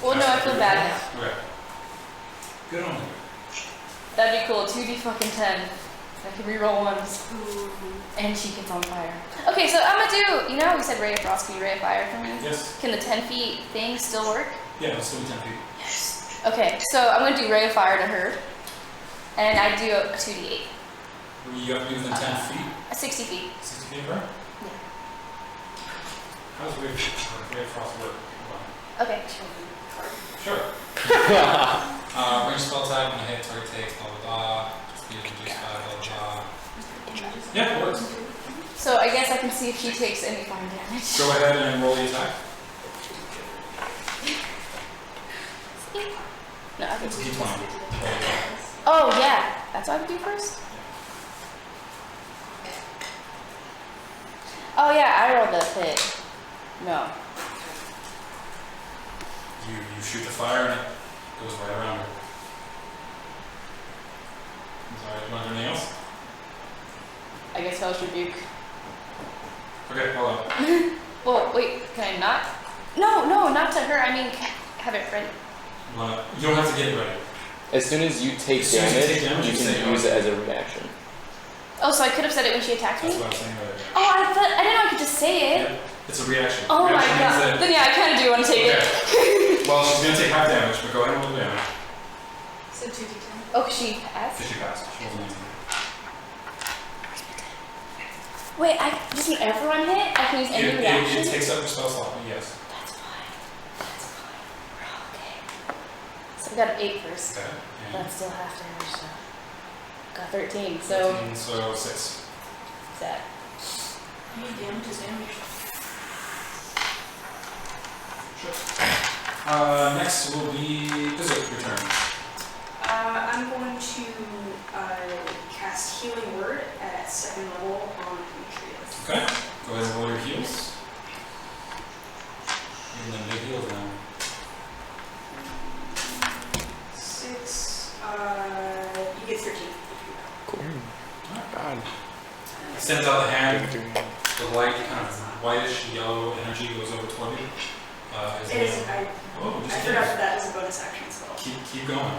Well, no,
cast
I
it
feel
for
bad
you? Okay. Good on you.
That'd be cool. 2d fucking 10. I can reroll ones.
Ooh.
And she gets on fire. Okay, so I'm gonna do, you know how we said Ray of Frost could be Ray of Fire for me?
Yes.
Can the 10 feet thing still work?
Yeah, it'll still be 10 feet.
Yes. Okay, so I'm gonna do Ray of Fire to her. And I do a 2d8.
You have to be within 10 feet.
60 feet.
60 feet, right?
Yeah.
How does Wave Frost work?
Okay.
Sure. Range spell type, when a hit, target takes, blah blah blah. Speed reduced by blah blah blah. Yeah, it works.
So I guess I can see if she takes any fire damage.
Go ahead and roll the attack.
No, I can
It's a
do
d20.
Oh, yeah. That's what I can do first? Oh, yeah, I rolled the hit. No.
You shoot the fire and it goes right around her. Sorry, you want to do anything else?
I guess Hellish Rebuke.
Okay, hold on.
Well, wait, can I not? No, not to her. I mean, have it ready.
You don't have to get it ready.
As soon as you take
As soon as you
damage,
take damage,
you
you
can
say,
use
oh.
it as a reaction.
Oh, so I could have said it when she attacked me?
That's what I was saying earlier.
Oh, I didn't know I could just say it.
Yeah, it's a reaction.
Oh my
Reaction means
god.
that-
Then yeah, I kind of do want to take it.
Okay. Well, she's gonna take half damage, but go ahead and roll the damage.
So 2d10.
Oh, she has?
Because she passed. She wasn't 19.
Wait, just whenever I'm hit, I can use any reaction?
It takes up your spell slot, but yes.
That's fine. We're all okay. So I got an 8 first.
Okay.
That's still half damage, so. Got 13, so.
13, so 6.
That.
How many damage is damage?
Sure. Next will be Blizzard, your turn.
I'm going to cast Healing Word at 2nd level on Demetrius.
Okay. Go ahead and roll your heals. And then make heals now.
6, you get 13.
Cool. God.
Extends out the hand. The light, kind of whitish yellow energy goes over toward you.
It is, I
just
forgot that was a bonus action spell.
keep going.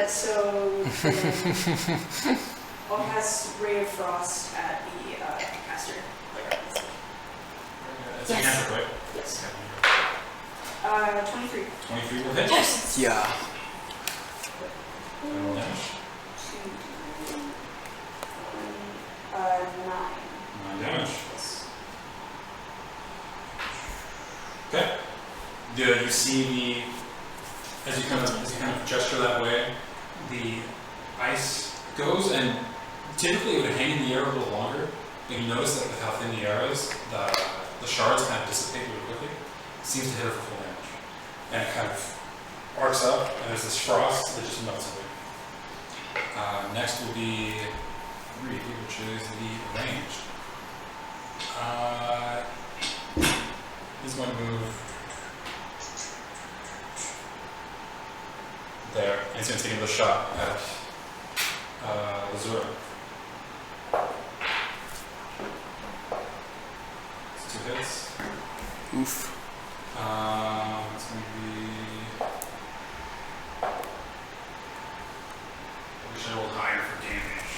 So I'll cast Ray of Frost at the caster.
It's a cantrip, right?
Yes.
Okay.
23.
23 will hit.
Yes!
Yeah.
Roll damage.
9.
9 damage.
Yes.
Okay. You see as you kind of gesture that way, the ice goes, and typically it would hang in the air a little longer. But you notice that with how thin the air is, the shards kind of dissipate really quickly. It seems to hit her for full damage, and it kind of arcs up, and there's this frost that just melts away. Next will be Reed, which is the ranged. He's going to move there, and he's going to take another shot at Lazura. It's 2 hits.
Oof.
It's going to be. I wish I rolled higher for damage.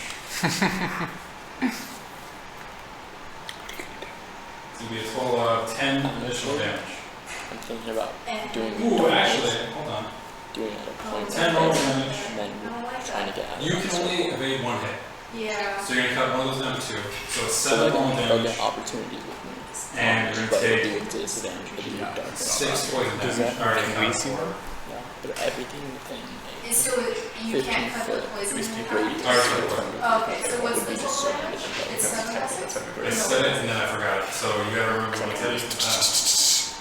It's going to be a total of 10 additional damage.
I'm thinking about doing
Ooh, actually, hold on.
doing it at a point
10 roll damage.
and then
I don't like
trying
that.
to get out
You
of
can
it.
only evade 1 hit.
Yeah.
So you're going to cut one of those down to 2. So it's
So
7 roll
they'll
damage.
get opportunities with me.
And you're
but
gonna
it'll
take
be with disadvantage for the dark.
6 poison
Does
damage.
that
Alright,
can we see
four.
Yeah, but everything within
And so you
15
can't cut the
foot
poison in half?
radius.
Alright,
of
so-
Oh, okay, so what's
would
the
be just
total
so
damage?
much.
It's 7 plus 6?
I said it and then I forgot it. So you gotta remember what I tell you.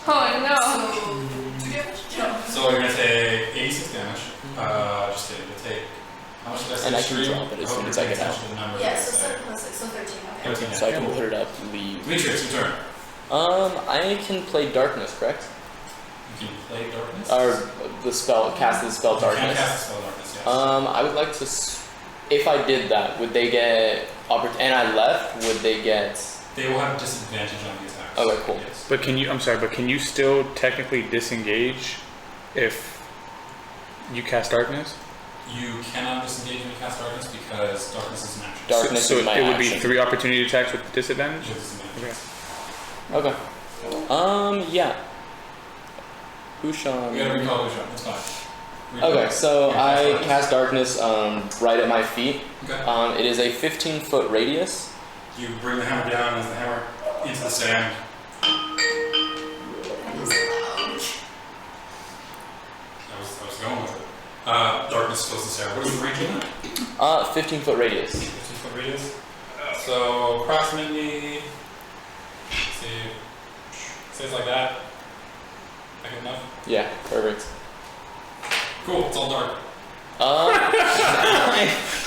Oh no!
So, 2 damage? No.
So you're gonna take 86 damage. Just kidding. You'll take. How much did I say?
And I can
Stream?
drop it as
hope
soon as
you're
I get
paying
out.
attention to the numbers
Yeah,
that I
so
say.
7 plus 6, so 13, okay.
13,
So I can
cool.
put it up, leave.
Demetrius, your turn.
I can play darkness, correct?
You can play darkness.
Or the spell, cast the spell
You can
darkness.
cast the spell darkness, yes.
I would like to. If I did that, would they get and I left? Would they get?
They will have disadvantage on the attacks.
Okay, cool.
Yes.
But can you still technically disengage if you cast darkness?
You cannot disengage when you cast darkness because darkness is an action.
Darkness
so
is my
it would
action.
be 3 opportunity attacks with disadvantage?
With disadvantage.
Okay.
Okay. Yeah. Ushan.
You gotta recall Echion, that's fine. Recall.
Okay, so
Yeah,
I
darkness.
cast darkness right at my feet.
Okay.
It is a 15-foot radius.
You bring the hammer down as the hammer into the sand.
That is loud.
I was going with it. Darkness fills this area. What is the range on that?
15-foot radius.
15-foot radius. So approximately, let's see, say it's like that. That good enough?
Yeah, perfect.
Cool, it's all dark.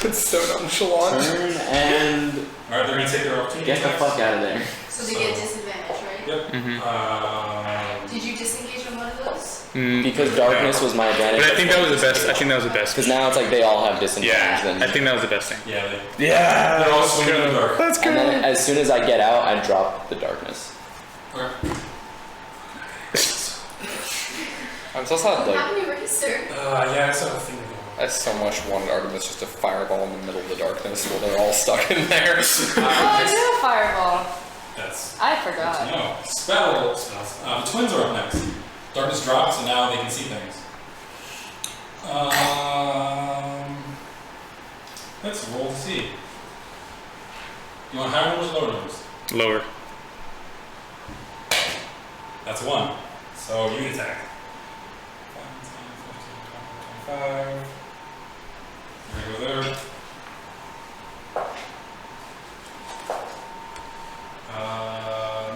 It's so nonchalant.
Turn and
Alright, they're gonna take their opportunity
get the
attacks.
fuck out of there.
So they get disadvantage, right?
Yep.
Mm-hmm.
Did you disengage on one of those?
Because darkness was my advantage.
But I think that was the best. I think that was the best.
Because now it's like they all have disadvantage.
Yeah,
and,
I think that was the best thing.
Yeah,
Yeah,
they're all swimming in the dark.
Let's
and then as soon as I get out, I drop the darkness.
Okay.
I'm so sad,
What
like,
happened to Eraser?
Yeah, I saw a thing going.
I so much wanted Artemis just to fireball in the middle of the darkness while they're all stuck in there.
Oh, I do have fireball.
That's
I
good to
forgot.
know. Spells. The twins are up next. Darkness drops, and now they can see things. Let's roll to see. You want higher numbers or lower numbers?
Lower.
That's a 1. So you attack. 5, 10, 15, 20, 25. We're gonna go there.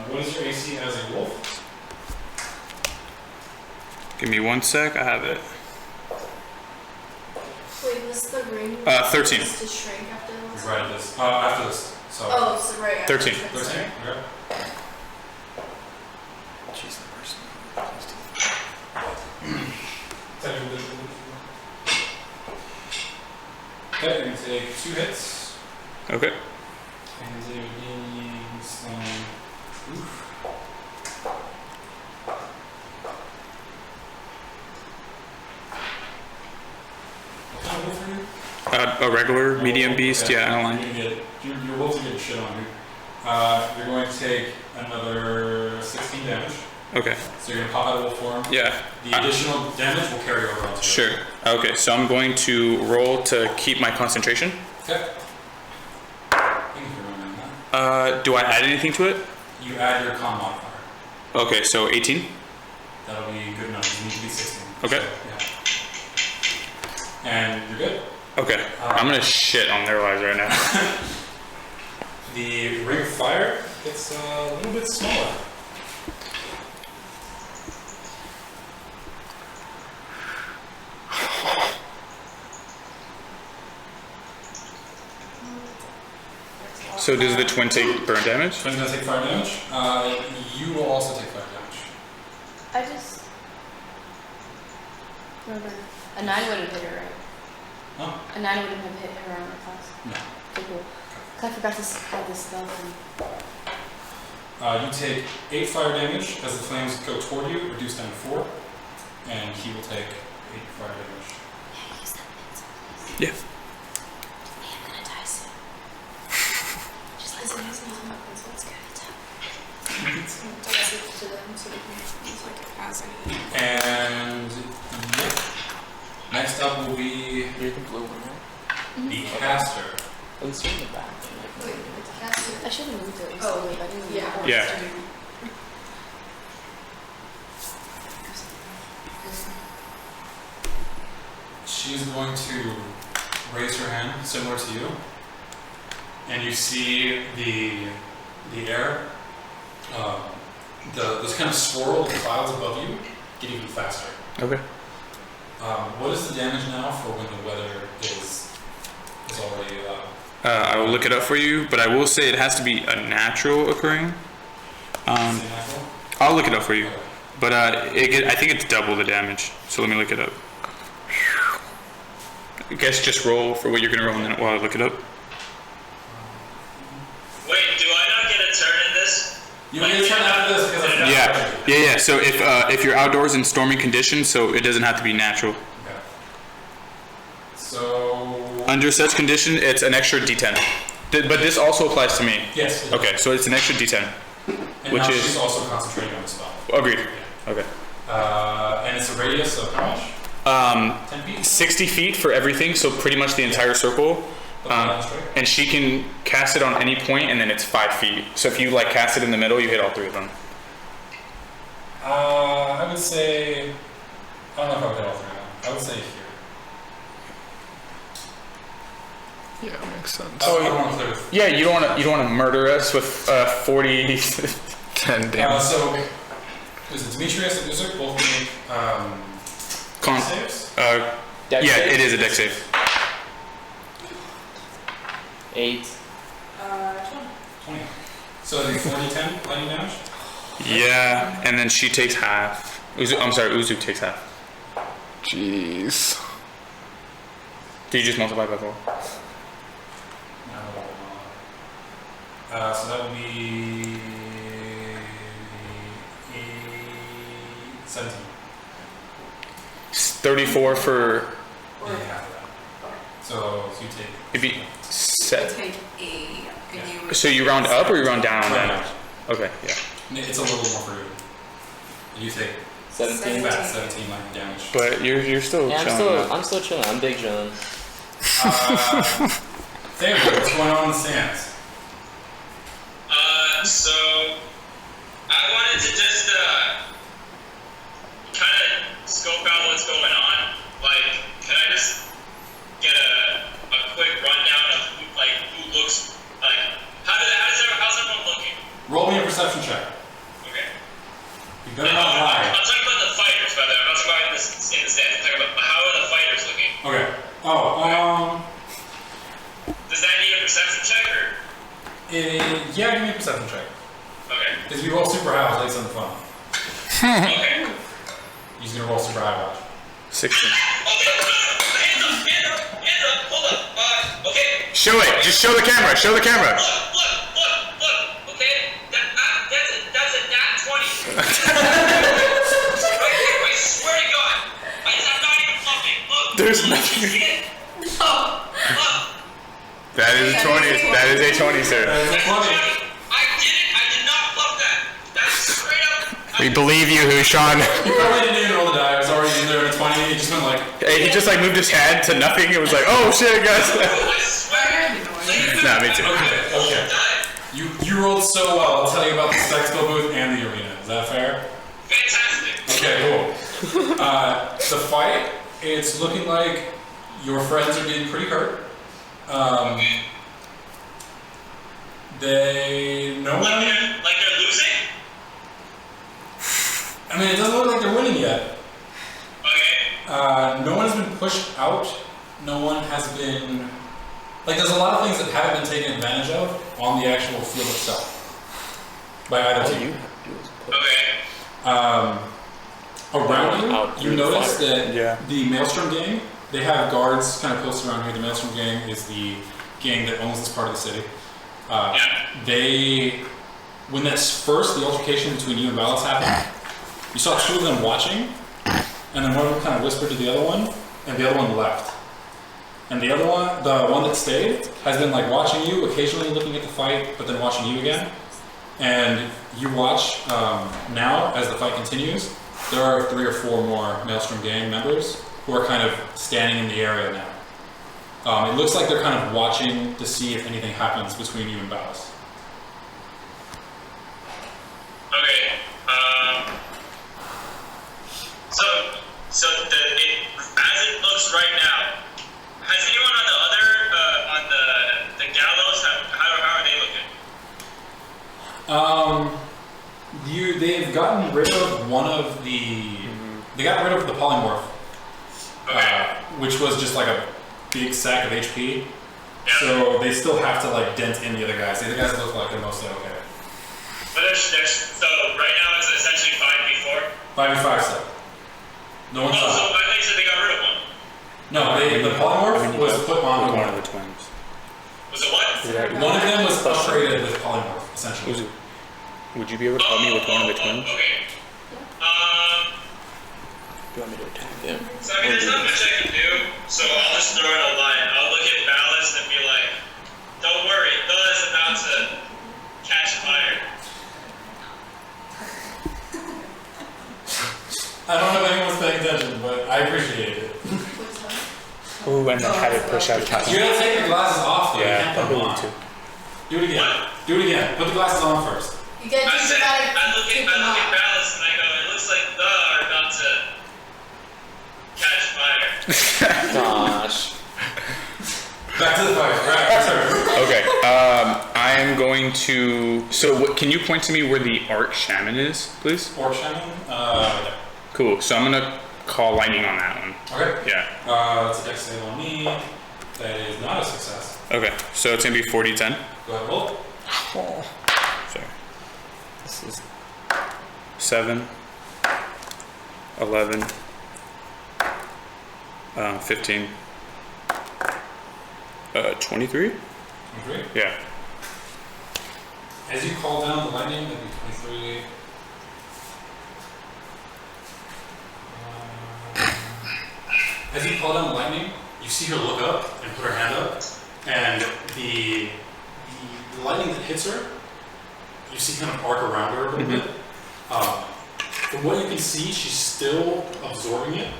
What is your AC as a wolf?
Give me 1 sec. I have it.
Wait, was the ring
13.
supposed to shrink after this?
Right at this. After this. So.
Oh, so right after
13.
this.
13. Okay.
She's the person.
Okay, you're gonna take 2 hits.
Okay.
And they're being slam. Oof. What kind of wolf are you?
A regular medium beast.
Okay.
Yeah, I don't like.
Your wolves are getting shit on you. You're going to take another 16 damage.
Okay.
So you're gonna pop out of wolf form.
Yeah.
The additional damage will carry over onto
Sure. Okay, so I'm going to roll to keep my concentration.
Okay. Thank you for remembering that.
Do I add anything to it?
You add your con modifier.
Okay, so 18.
That'll be good enough. You need to be 16.
Okay.
So, yeah. And you're good.
Okay. I'm gonna shit on their lives right now.
The ring of fire gets a little bit smaller.
So does the twin take burn damage?
Twin's gonna take fire damage. You will also take fire damage.
I just remember a 9 wouldn't hit her, right?
Huh?
A 9 wouldn't have hit her armor class.
No.
Okay, cool. 'Cause I forgot to add this spell thing.
You take 8 fire damage as the flames go toward you, reduced down to 4, and he will take 8 fire damage.
Yeah, use that pencil, please.
Yeah.
I'm gonna die soon. Just listen, use my pencil. It's good. It's up.
Toss it to them so they can use like it as any.
And yeah. Next up will be
You're the blue one, right?
the caster.
At least you're in the back.
Wait, it's cast it.
I should have moved it
Oh,
recently, but I didn't.
yeah.
Yeah.
She's going to raise her hand, similar to you, and you see the air, this kind of swirl of clouds above you get even faster.
Okay.
What is the damage now for when the weather is already?
I will look it up for you, but I will say it has to be a natural occurring.
Is it natural?
I'll look it up for you,
Okay.
but I think it's double the damage. So let me look it up. I guess just roll for what you're gonna roll, and then while I look it up.
Wait, do I not get a turn in this?
You get a turn after this because of
Yeah. So if you're outdoors in stormy conditions, so it doesn't have to be natural.
Okay. So.
Under such condition, it's an extra D10. But this also applies to me.
Yes. it does.
Okay, so it's an extra D10.
And
which
now
is-
she's also concentrating on the spell.
Agreed.
Yeah.
Okay.
And it's a radius of how much? 10 feet.
60 feet for everything, so pretty much the entire circle.
That's right.
And she can cast it on any point, and then it's 5 feet. So if you like cast it in the middle, you hit all 3 of them.
I would say. I don't know if I would hit all 3 of them. I would say here.
Yeah, makes sense.
Oh, you don't want to clear.
Yeah, you don't want to murder us with 40.
10 damage.
So, is it Demetrius and Usyk both make saves?
Dex
Yeah,
save?
it is a dex save.
8.
20. So it'd be 40, 10 lightning damage?
Yeah, and then she takes half. Uzu takes half.
Jeez.
Did you just multiply by 4?
No. So that would be 17.
34 for.
Yeah, half of that. So you take.
It'd be set.
Take a. And you
So you round up or you round down on
Round
damage? Okay, yeah.
It's a little more for you. You take
17.
fat 17 lightning damage.
But you're still
Yeah,
chilling.
I'm still chilling. I'm big chilling.
Theomir, what's going on in the stands?
So I wanted to just kind of scope out what's going on. Like, can I just get a quick rundown of who looks like how's everyone looking?
Roll me a perception check.
Okay.
You better not lie.
I'm talking about the fighters, by the way. I'm not talking about in the stands. I'm talking about how are the fighters looking.
Okay. Oh,
Does that need a perception check or?
yeah, give me a perception check.
Okay.
Because if you roll super high, I'll tell you something fun.
Okay.
He's gonna roll super high, watch.
16.
Hands up, hold up. Okay.
Show it. Just show the camera. Show the camera.
Look. Okay. That's a nat 20. Right there. I swear to God. I'm not even bluffing. Look.
There's
Look.
nothing.
You see it? Look.
That is a 20. That is a 20, sir.
That's a 20.
I did not bluff that. That's straight up.
We believe you, Sean.
He probably didn't even roll the die. It was already in there at 20. He just went like.
He just like moved his head to nothing. It was like, oh shit, guys.
I swear.
Nah, me too.
Okay. You rolled so well. I'll tell you about the spectacle booth and the arena. Is that fair?
Fantastic.
Okay, cool. The fight, it's looking like your friends are getting pretty hurt. No one.
Like they're losing?
I mean, it doesn't look like they're winning yet.
Okay.
No one has been pushed out. No one has been. Like, there's a lot of things that haven't been taken advantage of on the actual field itself by either team.
Okay.
Around you notice that
Yeah.
the Maelstrom gang, they have guards kind of posted around here. The Maelstrom gang is the gang that owns this part of the city. When that's first, the altercation between you and Ballas happened, you saw two of them watching, and then one of them kind of whispered to the other one, and the other one left. And the other one, the one that stayed, has been like watching you, occasionally looking at the fight, but then watching you again. And you watch now, as the fight continues, there are 3 or 4 more Maelstrom gang members who are kind of standing in the area now. It looks like they're kind of watching to see if anything happens between you and Ballas.
Okay. So as it looks right now, has anyone on the other on the Gallows? How are they looking?
They've gotten rid of one of the. They got rid of the polymorph, which was just like a big sack of HP.
Yeah.
So they still have to like dent in the other guys. The other guys look like they're mostly okay.
But so right now it's essentially 5v4.
5v5 still. No one's
So
stopped.
I think so they got rid of one.
No, the polymorph was put on
One
one.
of the twins.
Was it what?
One of them was upgraded with polymorph, essentially.
Would you be able to help me with one of the twins?
Okay.
Do you want me to attack him?
So I mean, there's not much I can do, so I'll just throw in a line. I'll look at Ballas and be like, "Don't worry, Bella's about to catch fire."
I don't know if anyone's paying attention, but I appreciate it.
Ooh, and then have it push out.
You gotta take your glasses off though. You
Yeah,
can't put
I'll
them
do
on.
it too.
Do it again. Do it again. Put the glasses on first.
You gotta
I
think
said,
about it.
I look
Take
at
them off.
Ballas and I go, "It looks like the are about to catch fire."
Gosh.
Back to the fight. Right. Sorry.
Okay. I am going to. So, can you point to me where the Arch Shaman is, please?
Orc Shaman. There.
Cool. So I'm gonna call lightning on that one.
Okay.
Yeah.
That's a dex save on me. That is not a success.
Okay. So it's gonna be 40-10.
Go ahead, roll.
Sorry.
This is
7, 11, 15, 23.
23.
Yeah.
As you call down the lightning, that'd be 23. As you call down the lightning, you see her look up and put her hand up, and the lightning that hits her, you see kind of arc around her a little bit. From what you can see, she's still absorbing it,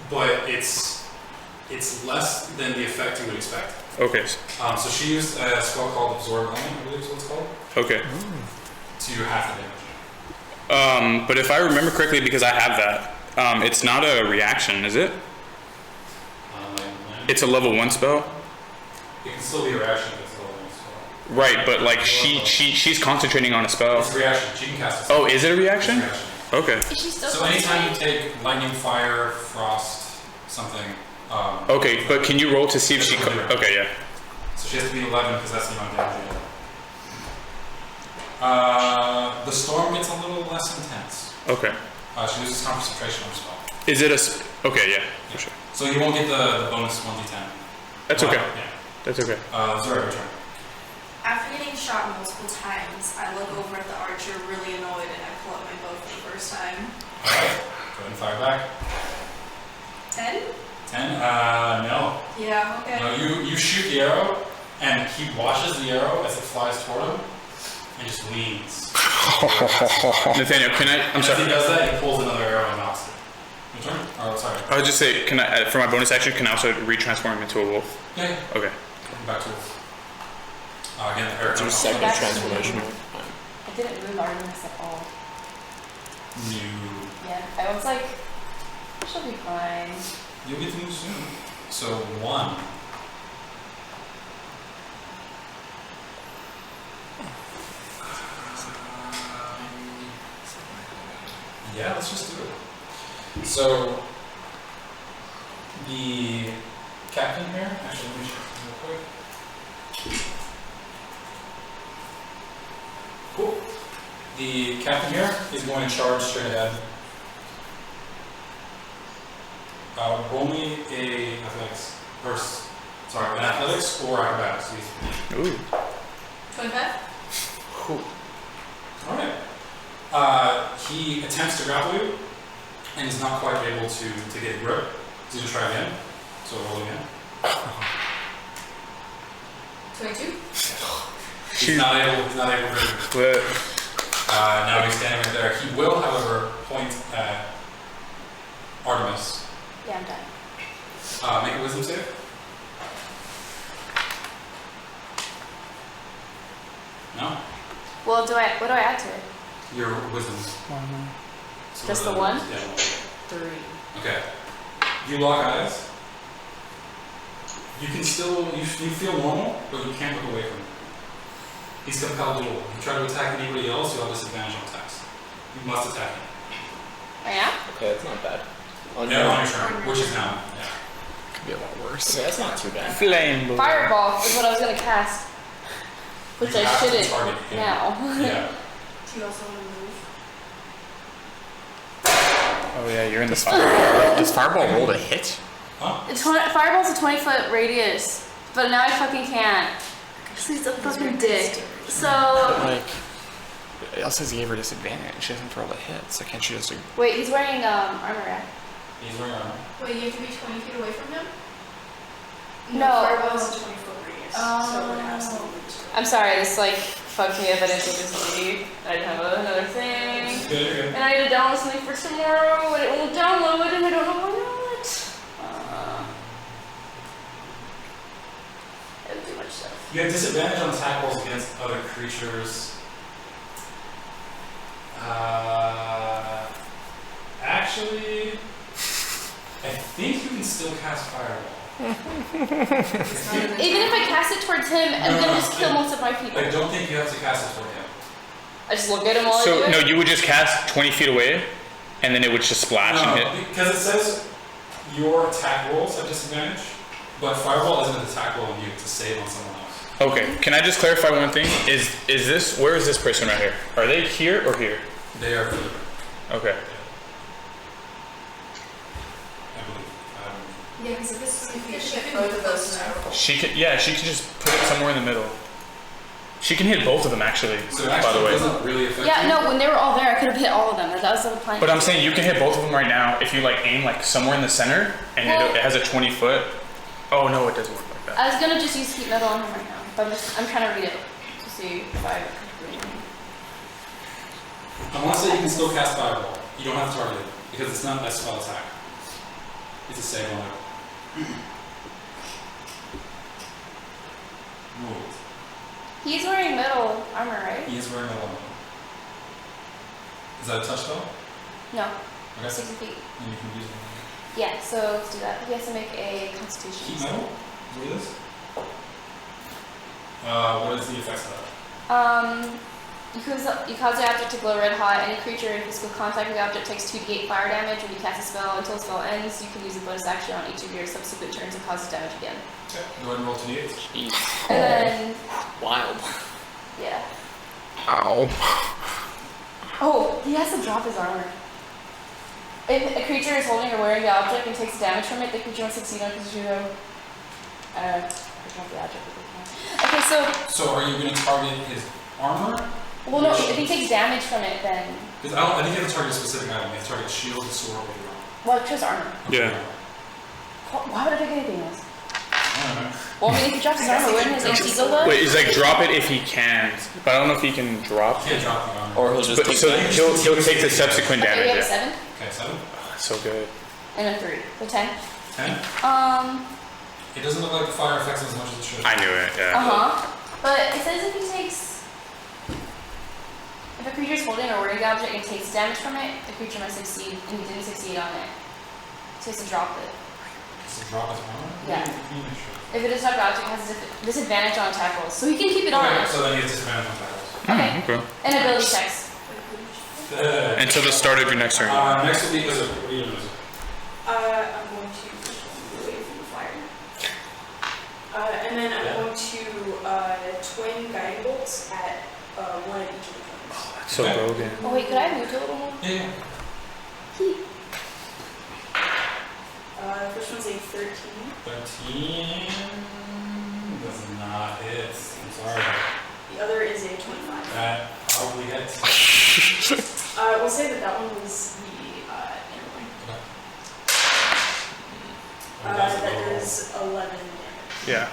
but it's less than the effect you would expect.
Okay.
So she used a spell called Absorb Element, I believe is what it's called,
Okay.
to half the damage.
But if I remember correctly, because I have that, it's not a reaction, is it? It's a level 1 spell.
It can still be a reaction if it's a level 1 spell.
Right, but like she's concentrating on a spell.
It's a reaction. She can cast a spell.
Oh, is it a reaction?
It's a reaction.
Okay.
Is she still
So anytime you take lightning, fire, frost, something.
Okay, but can you roll to see if she? Okay, yeah.
So she has to be 11 because that's the amount of damage. The storm gets a little less intense.
Okay.
She loses concentration on her spell.
Is it a? Okay, yeah, for sure.
So you won't get the bonus 1d10.
That's okay.
Yeah.
That's okay.
Zora, your turn.
After getting shot multiple times, I look over at the archer really annoyed and I pull out my bow for the first time.
Alright, go ahead and fire back.
10?
10? No.
Yeah, okay.
No, you shoot the arrow, and he watches the arrow as it flies toward him, and just leans.
Nathaniel, can I? I'm
As
sorry.
he does that, he pulls another arrow and knocks it. Your turn? Oh, sorry.
I would just say, can I? For my bonus action, can I also retransform him into a wolf?
Yeah.
Okay.
Back to wolf. Again, the arrow.
It's your second
That's
transformation.
I didn't move Artemis at all.
New.
Yeah, I was like, she'll be fine.
You'll get to move soon. So 1. Yeah, let's just do it. So the captain here, actually let me check real quick. Cool. The captain here is going to charge straight ahead. Roll me an athletics or acrobatics.
Ooh.
25?
Alright. He attempts to grapple you and is not quite able to get a grip. He's going to try again. So roll again.
22?
He's not able to grip.
What?
Now he's standing right there. He will, however, point at Artemis.
Yeah, I'm done.
Make a wisdom save. No?
Well, what do I add to it?
Your wisdom. So
Just the one?
Yeah.
3.
Okay. You lock eyes. You can still, you feel normal, but you can't look away from him. He's compelled to roll. If you try to attack anybody else, you'll have disadvantage on attacks. You must attack him.
I am?
Okay, that's not bad.
On your turn, which is now. Yeah.
Could be a lot worse. Okay, that's not too bad.
Flame.
Fireball is what I was gonna cast. Which
You
I
have to
shouldn't
target him.
now.
Yeah.
Do you also want to move?
Oh yeah, you're in the fire.
Does Fireball roll to hit?
Huh?
Fireball's a 20-foot radius, but now I fucking can't. Cause he's a fucking dick. So
Like, it also says he gave her disadvantage. She doesn't roll to hit, so can't she just do...
wait, he's wearing armor rack.
He's wearing armor.
Wait, you have to be 20 feet away from him?
No.
Fireball is a 20-foot radius, so it would have some movement to it.
I'm sorry, this like fucked me up. I didn't think this would be. I didn't have another thing.
Good, good.
And I need to download something for tomorrow, but it won't download, and I don't know why not. I have too much stuff.
You have disadvantage on attack rolls against other creatures. Actually, I think you can still cast Fireball.
Even if I cast it towards him, I'm
No,
gonna
no,
just kill most of my people.
I don't think you have to cast it toward him.
I just look at him while I do
So
it.
no, you would just cast 20 feet away, and then it would just splash and
No,
hit.
because it says your attack rolls have disadvantage, but Fireball isn't an attack roll on you, it's a save on someone else.
Okay, can I just clarify one thing? Is this, where is this person right here? Are they here or here?
They are further,
Okay.
I believe.
Yeah, because if this is
You should get both of those now.
She could just put it somewhere in the middle. She can hit both of them actually,
So it
by
actually
the way.
doesn't really affect
Yeah,
you.
no, when they were all there, I could have hit all of them. That was the plan.
But I'm saying you can hit both of them right now if you like aim like somewhere in the center and
Well-
it has a 20 foot. Oh no, it doesn't work like that.
I was gonna just use heat metal on him right now, but I'm trying to read it to see if I.
I want to say you can still cast Fireball. You don't have to target it, because it's not a spell attack. It's a save on it. ruled.
He's wearing metal armor, right?
He is wearing a helmet. Is that a touch spell?
No,
Okay.
60 feet.
And you can use it.
Yeah, so let's do that. He has to make a constitution.
Heat metal? Is what it is? What is the effects of that?
You cause the object to glow red hot. Any creature in physical contact with the object takes 2d8 fire damage. When you cast a spell until the spell ends, you can use a bonus action on each of your subsequent turns and cause damage again.
Okay. Go ahead and roll 2d8.
Jeez.
And then,
Wild.
yeah.
Ow.
Oh, he has to drop his armor. If a creature is holding or wearing the object and takes damage from it, the creature must succeed on constitution. Drop the object. Okay,
So are you going to target his armor?
well, no, if he takes damage from it, then.
Because I think you have to target a specific item. You have to target shield, sword, or your armor.
Well, just armor.
Yeah.
Why would I pick anything else?
I don't know.
Well, I mean, if he drops his armor, wouldn't his AC go low?
Wait, it's like drop it if he can, but I don't know if he can drop.
You can't drop the armor.
Or he'll just
But
take
so
damage.
he'll take the subsequent
Okay, we
damage.
have a
Yeah.
7
Okay, 7.
Oh, that's so good.
and a 3. So 10.
10. It doesn't look like the fire affects him as much as it should.
I knew it. Yeah.
But it says if he takes. If a creature is holding or wearing the object and takes damage from it, the creature must succeed, and he didn't succeed on it. So he has to drop it.
Does it drop his armor?
Yeah.
Can you make sure?
If it is not the object, it has a disadvantage on attack rolls. So he can keep it on.
Okay, so then he has disadvantage on battles.
Okay.
Okay.
And ability checks.
Until the start of your next turn.
Next will be Lizard. What are you doing, Lizard?
I'm going to push one away from the fire. And then I'm going to twin guiding bolts at one of each of the corners.
So broken.
Oh wait, could I move to a little more?
Yeah.
First one's a 13.
13 does not hit. I'm sorry.
The other is a 25.
That probably hits.
We'll say that one was the inner one. That is 11 damage.
Yeah.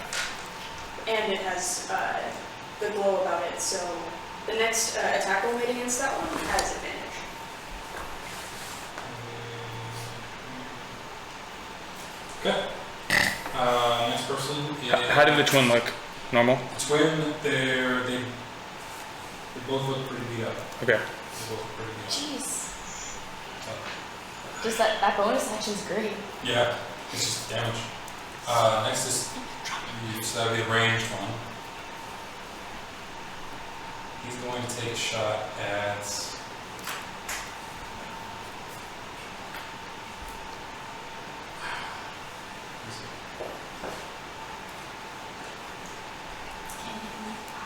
And it has the glow about it, so the next attack roll made against that one has advantage.
Okay. Next person is...
How did the twin look? Normal?
Twin, they both look pretty beat up.
Okay.
They both look pretty beat up.
Jeez. Just that bonus action's great.
Yeah, it's just damage. Next is you, so that would be the ranged one. He's going to take a shot at...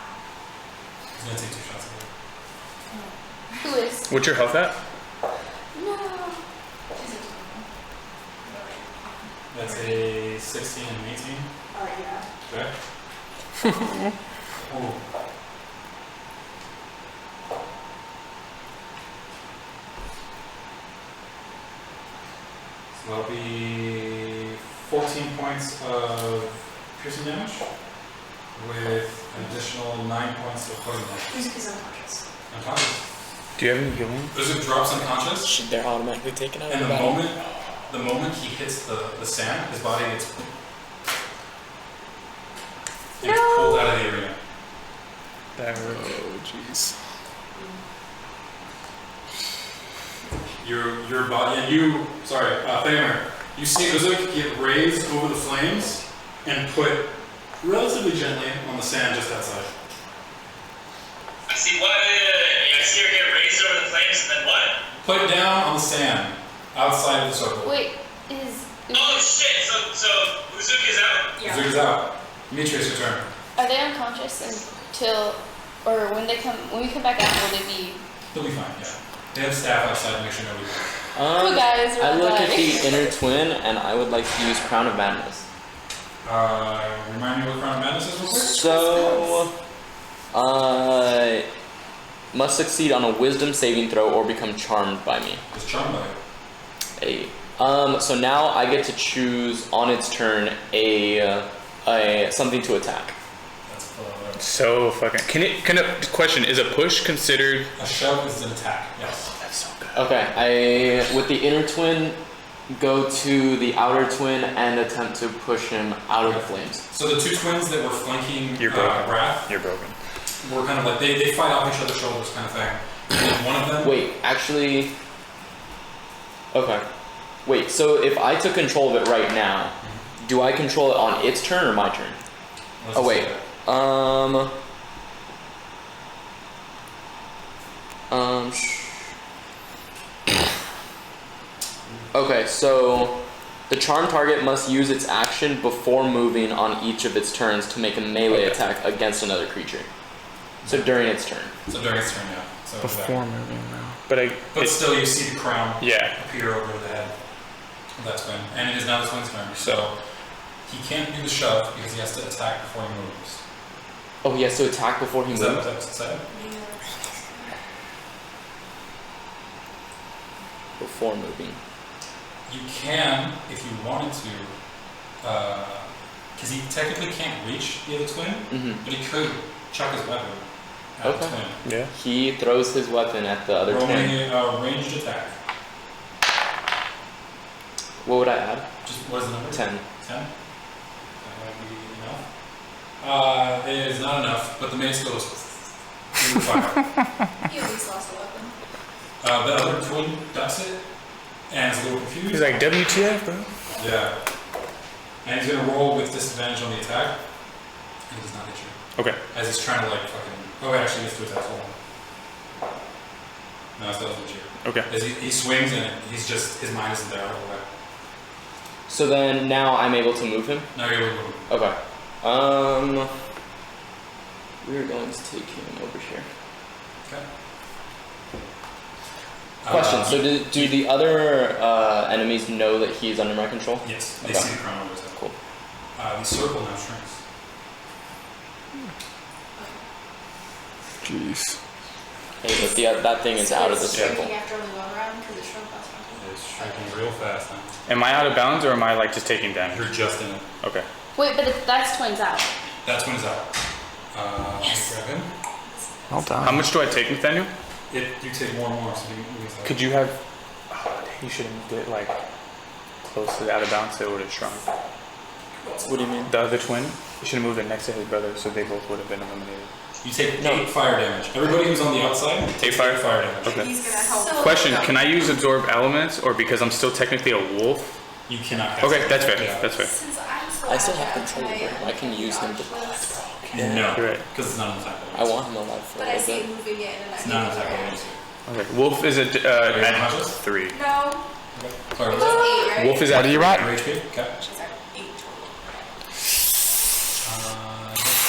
He's going to take 2 shots at it.
Who is?
What's your health at?
No.
That's a 16 and an 18.
Yeah.
Okay. Oh. So that'll be 14 points of piercing damage with an additional 9 points of poison damage.
Music is unconscious.
Unconscious.
Do you have any healing?
As it drops unconscious,
They're automatically taken out
and
of
the
the battle.
moment he hits the sand, his body gets
No.
pulled out of the arena.
That hurt.
Oh, jeez.
Your body, and you, sorry, Theomir, you see Uzook get raised over the flames and put relatively gently on the sand just outside.
I see what? I see her get raised over the flames and then what?
Put down on the sand outside of the circle.
Wait, is
Oh shit! So Uzuki is out.
Yeah.
Uzook is out. Demetrius, your turn.
are they unconscious until, or when we come back out, will they be?
They'll be fine, yeah. They have staff outside to make sure nobody dies.
Cool guys, we're
I look
not
at
dying.
the inner twin and I would like to use Crown of Madness.
Remind me what Crown of Madness is real quick?
So, must succeed on a Wisdom saving throw or become charmed by me.
It's charmed by it.
So now I get to choose on its turn a something to attack.
That's whatever.
So fucking. Question: is a push considered?
A shove is an attack, yes.
That's so good.
Okay, with the inner twin, go to the outer twin and attempt to push him out of the flames.
So the two twins that were flanking
You're broken.
Wrath
You're broken.
were kind of like, they fight off each other's shoulders kind of thing. And then one of them...
Wait, actually... Okay. Wait, so if I took control of it right now, do I control it on its turn or my turn?
Let's
Oh, wait.
see that.
Okay, so the charm target must use its action before moving on each of its turns to make a melee
Okay.
attack against another creature. So during its turn.
So during its turn, yeah. So
Before moving now. But
But still, you see the crown
yeah.
appear over the head of that twin. And it is now the twin's turn. So he can't do the shove because he has to attack before he moves.
Oh, he has to attack before he
Is
moves?
that what it said?
Before moving.
You can, if you wanted to, because he technically can't reach the other twin,
Mm-hmm.
but he could chuck his weapon at the
Okay.
twin.
Yeah.
He throws his weapon at the other
Roll
twin.
me a ranged attack.
What would I add?
Just what is the number?
10.
10? That might be enough. It is not enough, but the mace goes in the fire.
He at least lost a weapon.
The other twin ducks it and is a little confused.
He's like, WTF, bro?
Yeah. And he's gonna roll with disadvantage on the attack. And he does not hit you.
Okay.
As he's trying to like fucking. Oh, actually, he gets to attack. Hold on. No, it still doesn't hit you.
Okay.
As he swings and he's just, his mind isn't there all the way.
So then now I'm able to move him?
Now you're able to move.
Okay. We're going to take him over here.
Okay.
Question, so do the other enemies know that he's under my control?
Yes, they
Okay.
see the crown over his head.
Cool.
The circle now shrinks.
Jeez.
Hey, but that thing is out of the circle.
Shrinking after only one round because it shrunk last round.
It's shrinking real fast now.
Am I out of bounds or am I like just taking damage?
You're just in it.
Okay.
Wait, but that's twins out.
That's when it's out.
Yes.
Grab him.
Well done.
How much do I take, Nathaniel?
You take more and more, so you
Could you have? Oh, you should have moved it like close to the out of bounds, so it would have shrunk.
What do you mean?
The other twin, you should have moved it next to his brother, so they both would have been eliminated.
You take 8 fire damage. Everybody who's on the outside takes 8 fire damage.
Okay.
He's gonna help.
So-
Question: can I use absorb elements, or because I'm still technically a wolf?
You cannot cast
Okay,
it.
that's fair.
Yeah.
That's fair.
Since I'm so
I still have
agile,
control
can
over him. I can use him to.
No,
You're right.
because it's not an attack.
I want him alive for a
But I
little
see
bit.
it moving it and
It's
I
not an
think
attack.
it's
Okay. Wolf is at
how much is it?
3.
No,
Okay. Sorry,
it's
what's that?
8, right?
Wolf is
What
at
are you at?
Your HP? Okay.
She's at 8 total.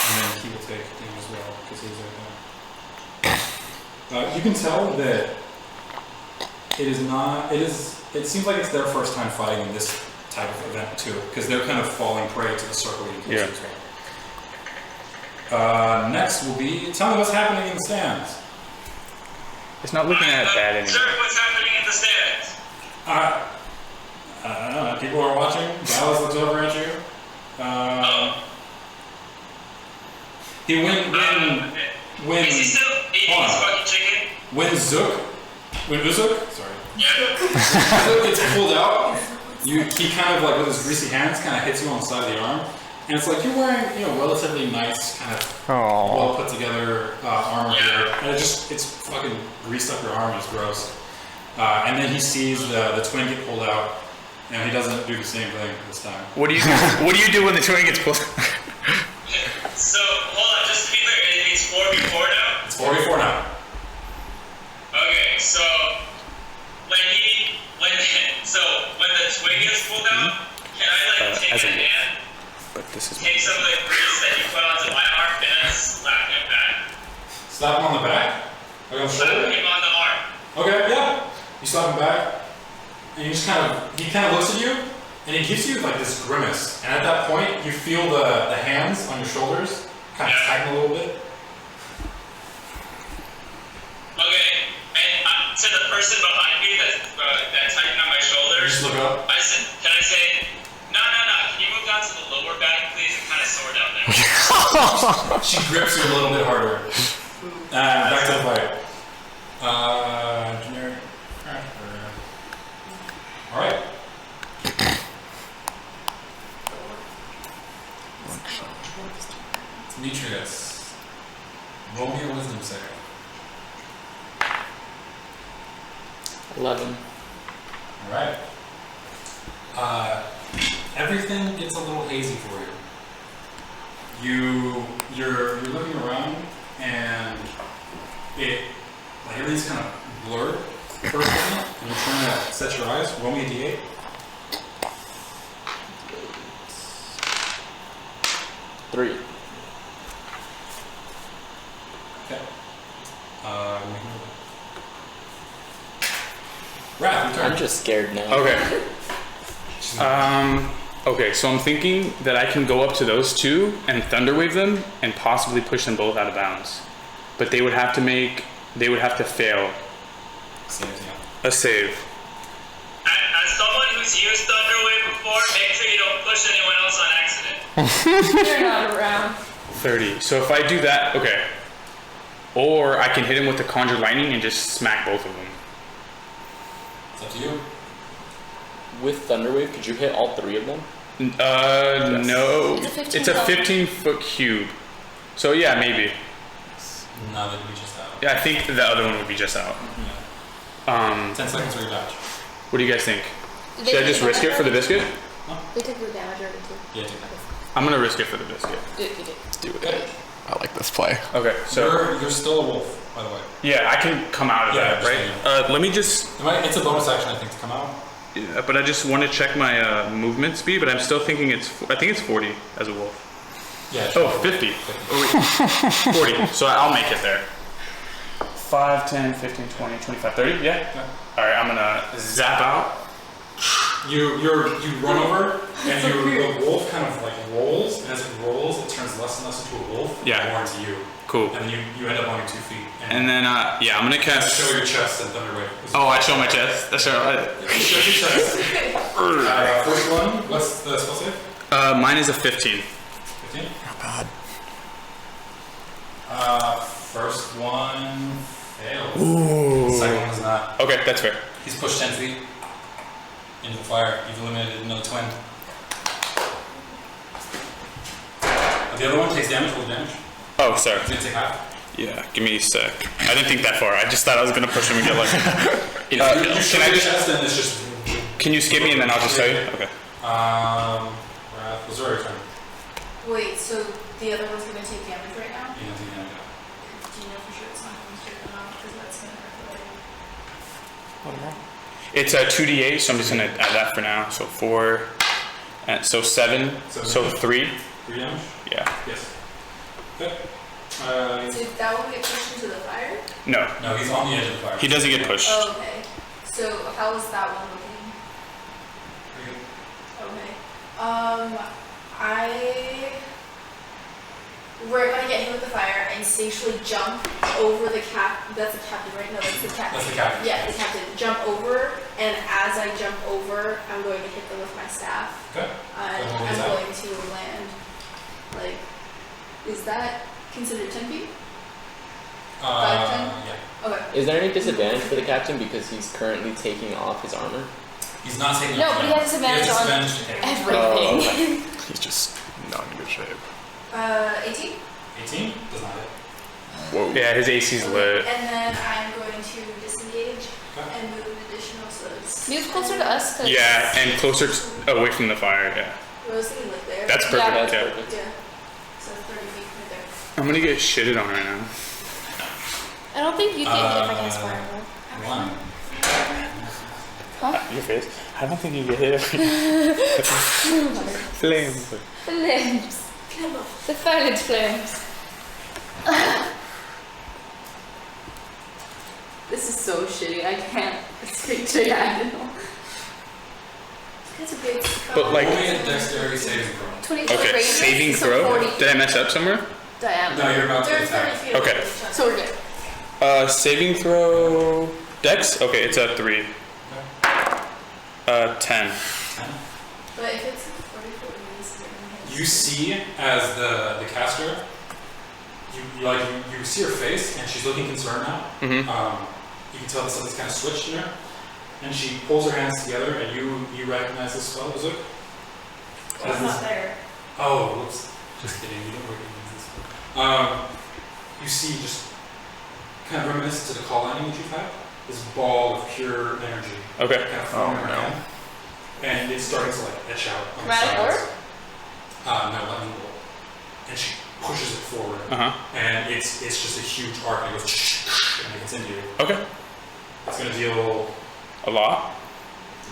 And then he will take damage as well, because he's right there. You can tell that it is not, it seems like it's their first time fighting in this type of event too, because they're kind of falling prey to the circle you can
Yeah.
see as well. Next will be, tell me what's happening in the stands.
It's not looking that bad anymore.
Sir, what's happening in the stands?
I don't know, people are watching, Ballas looks over at you. He
Is he still eating
hold
his
on.
fucking chicken?
When Uzuk, sorry.
Yeah.
Uzuk gets pulled out, he kind of like with his greasy hands kind of hits you on the side of the arm. And it's like you're wearing, relatively nice, kind of
Oh.
well put together armor here. And it's fucking greased up your arm, it's gross. And then he sees the twin get pulled out, and he doesn't do the same thing this time.
What do you do? What do you do when the twin gets pulled?
So, hold on, just to be clear, it's 4v4 now?
It's 4v4 now.
Okay, so when the twin gets pulled out, can I take
as
a
a wolf.
hand,
But this is.
take some of the grease that you put onto my arm, and then slap him back?
Slap him on the back? Like on the
Slap
shoulder?
him on the arm.
Okay, yeah. You slap him back, and he kind of looks at you, and he gives you like this grimace. And at that point, you feel the hands on your shoulders kind of tighten a little bit.
Okay, and to the person behind me that tightened on my
You
shoulders,
just look up.
can I say, no, can you move down to the lower back, please? It's kind of sore down there.
She grips you a little bit harder. Back to the fight. Generic. Alright. Demetrius, roll me a wisdom save.
11.
Alright. Everything gets a little hazy for you. You're looking around and everything's kind of blurred for a second, and you're trying to set your eyes. Roll me a d8.
3.
Okay. Wrath, your turn.
I'm just scared now.
Okay. Okay, so I'm thinking that I can go up to those two and thunderwave them and possibly push them both out of bounds. But they would have to fail a save.
As someone who's used Thunderwave before, make sure you don't push anyone else on accident.
They're not around.
30. So if I do that, okay. Or I can hit him with the Conjure Lightning and just smack both of them.
It's up to you.
With Thunderwave, could you hit all 3 of them?
No.
It's a 15
15-foot cube. So yeah, maybe.
No, that'd be just out.
Yeah, I think the other one would be just out.
Yeah. 10 seconds for your dodge.
What do you guys think?
Did
Should I
they
just
take
risk it for the biscuit?
They took the damage already too.
Yeah, take that.
I'm gonna risk it for the biscuit.
Do it, you did.
Let's do it. I like this play.
Okay, so
You're still a wolf, by the way.
yeah, I can come out of
Yeah,
that,
just
right? Let me just.
It's a bonus action, I think, to come out.
Yeah, but I just want to check my movement speed, but I'm still thinking I think it's 40 as a wolf.
Yeah.
Oh, 50. Oh, wait. 40. So I'll make it there. 5, 10, 15, 20, 25, 30. Yeah. All right, I'm gonna zap out.
You run over, and the wolf kind of like rolls, and as it rolls, it turns less and less into a wolf.
Yeah.
And more into you.
Cool.
And then you end up on your 2 feet.
And then yeah, I'm gonna cast.
Show your chest and Thunderwave.
Oh, I show my chest. That's right.
Show your chest. First one. What's the spell save?
Mine is a 15.
15.
God.
First one failed.
Ooh.
The second one is not.
Okay, that's fair.
He's pushed 10 feet into the fire. You've eliminated another twin. The other one takes damage. Roll damage.
Oh, sorry.
He's gonna take half.
Yeah, give me a sec. I didn't think that far. I just thought I was gonna push him and get like.
You show
Can I
your
just?
chest, and it's just.
Can you skip me and then I'll just tell you? Okay.
Wrath. Was your turn?
Wait, so the other one's gonna take damage right now?
You don't take damage.
Do you know for sure it's not going to straight them out? Because that's gonna hurt later.
It's a 2d8, so I'm just gonna add that for now. So 4, and so 7, so 3.
3 damage?
Yeah.
Yes. Good.
Did that one get pushed into the fire?
No,
No, he's on the edge of the fire.
he doesn't get pushed.
Oh, okay. So how was that one looking?
Pretty good.
Okay. We're gonna get hit with the fire and safely jump over the that's the captain, right? No, that's the captain.
That's the captain.
Yeah, the captain. Jump over, and as I jump over, I'm going to hit them with my staff.
Okay.
And
what
I'm
is that?
going to land. Like, is that considered 10 feet? 5, 10?
Yeah.
Okay.
Is there any disadvantage for the captain because he's currently taking off his armor?
He's not taking
No,
off
but he
damage.
has disadvantage
He has
on
disadvantage to hit.
everything.
okay.
He's just not in good shape.
18?
18? Does not hit.
Whoa.
Yeah, his AC's lit.
And then I'm going to disengage
Okay.
and move an additional, so it's...
Move closer to us. 'Cause
Yeah, and closer away from the fire. Yeah,
I was thinking like there.
that's perfect.
Yeah.
That's
Yeah.
perfect.
Yeah. So 30 feet right there.
I'm gonna get shitted on right now.
I don't think you can hit if I cast fireball.
1.
Your face. I don't think you get hit. Flame.
Flames. The violent flames.
This is so shitty. I can't speak diagonal.
That's a big...
But, like-
Roll me a dexterity saving throw.
20 foot
Okay,
radius,
saving
so
throw.
40
Did I mess up somewhere?
diameter.
No, you're about to
They're 30
attack.
feet
Okay.
away from each other.
So we're good.
Saving throw. Dex. Okay, it's a 3. 10.
10.
But if it's a 40-foot radius, they're gonna hit.
You see as the caster, you see her face and she's looking concerned now.
Mhm.
You can tell that something's kind of switched in her, and she pulls her hands together, and you recognize this spell. Was it?
Well, it's not there.
Oh, whoops. Just kidding. You don't recognize this spell. You see just kind of reminiscent to the call lightning that you've had. This ball of pure energy.
Okay.
Kind of forming in her hand. And it's starting to like etch out on the
Chromatic
sides.
orb?
No, lightning bolt. And she pushes it forward.
Uh-huh.
And it's just a huge arc and it goes and it gets into you.
Okay.
It's gonna deal
A lot?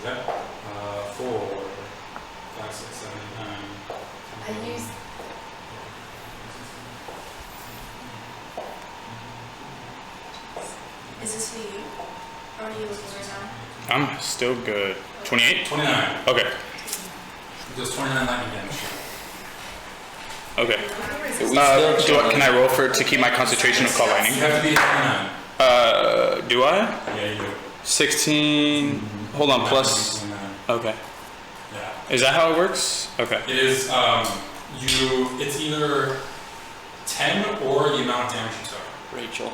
4, 5, 6, 7, 8, 9.
I use.
Is this for you? Or are you looking right now?
I'm still good. 28?
29.
Okay.
It does 29 lightning damage.
Okay.
We
Can I roll to keep my concentration of call
You
lightning?
have to be at 29.
Do I?
Yeah, you do.
16. Hold on, plus.
29.
Okay.
Yeah.
Is that how it works? Okay.
It is, it's either 10 or the amount of damage you took.
Rachel.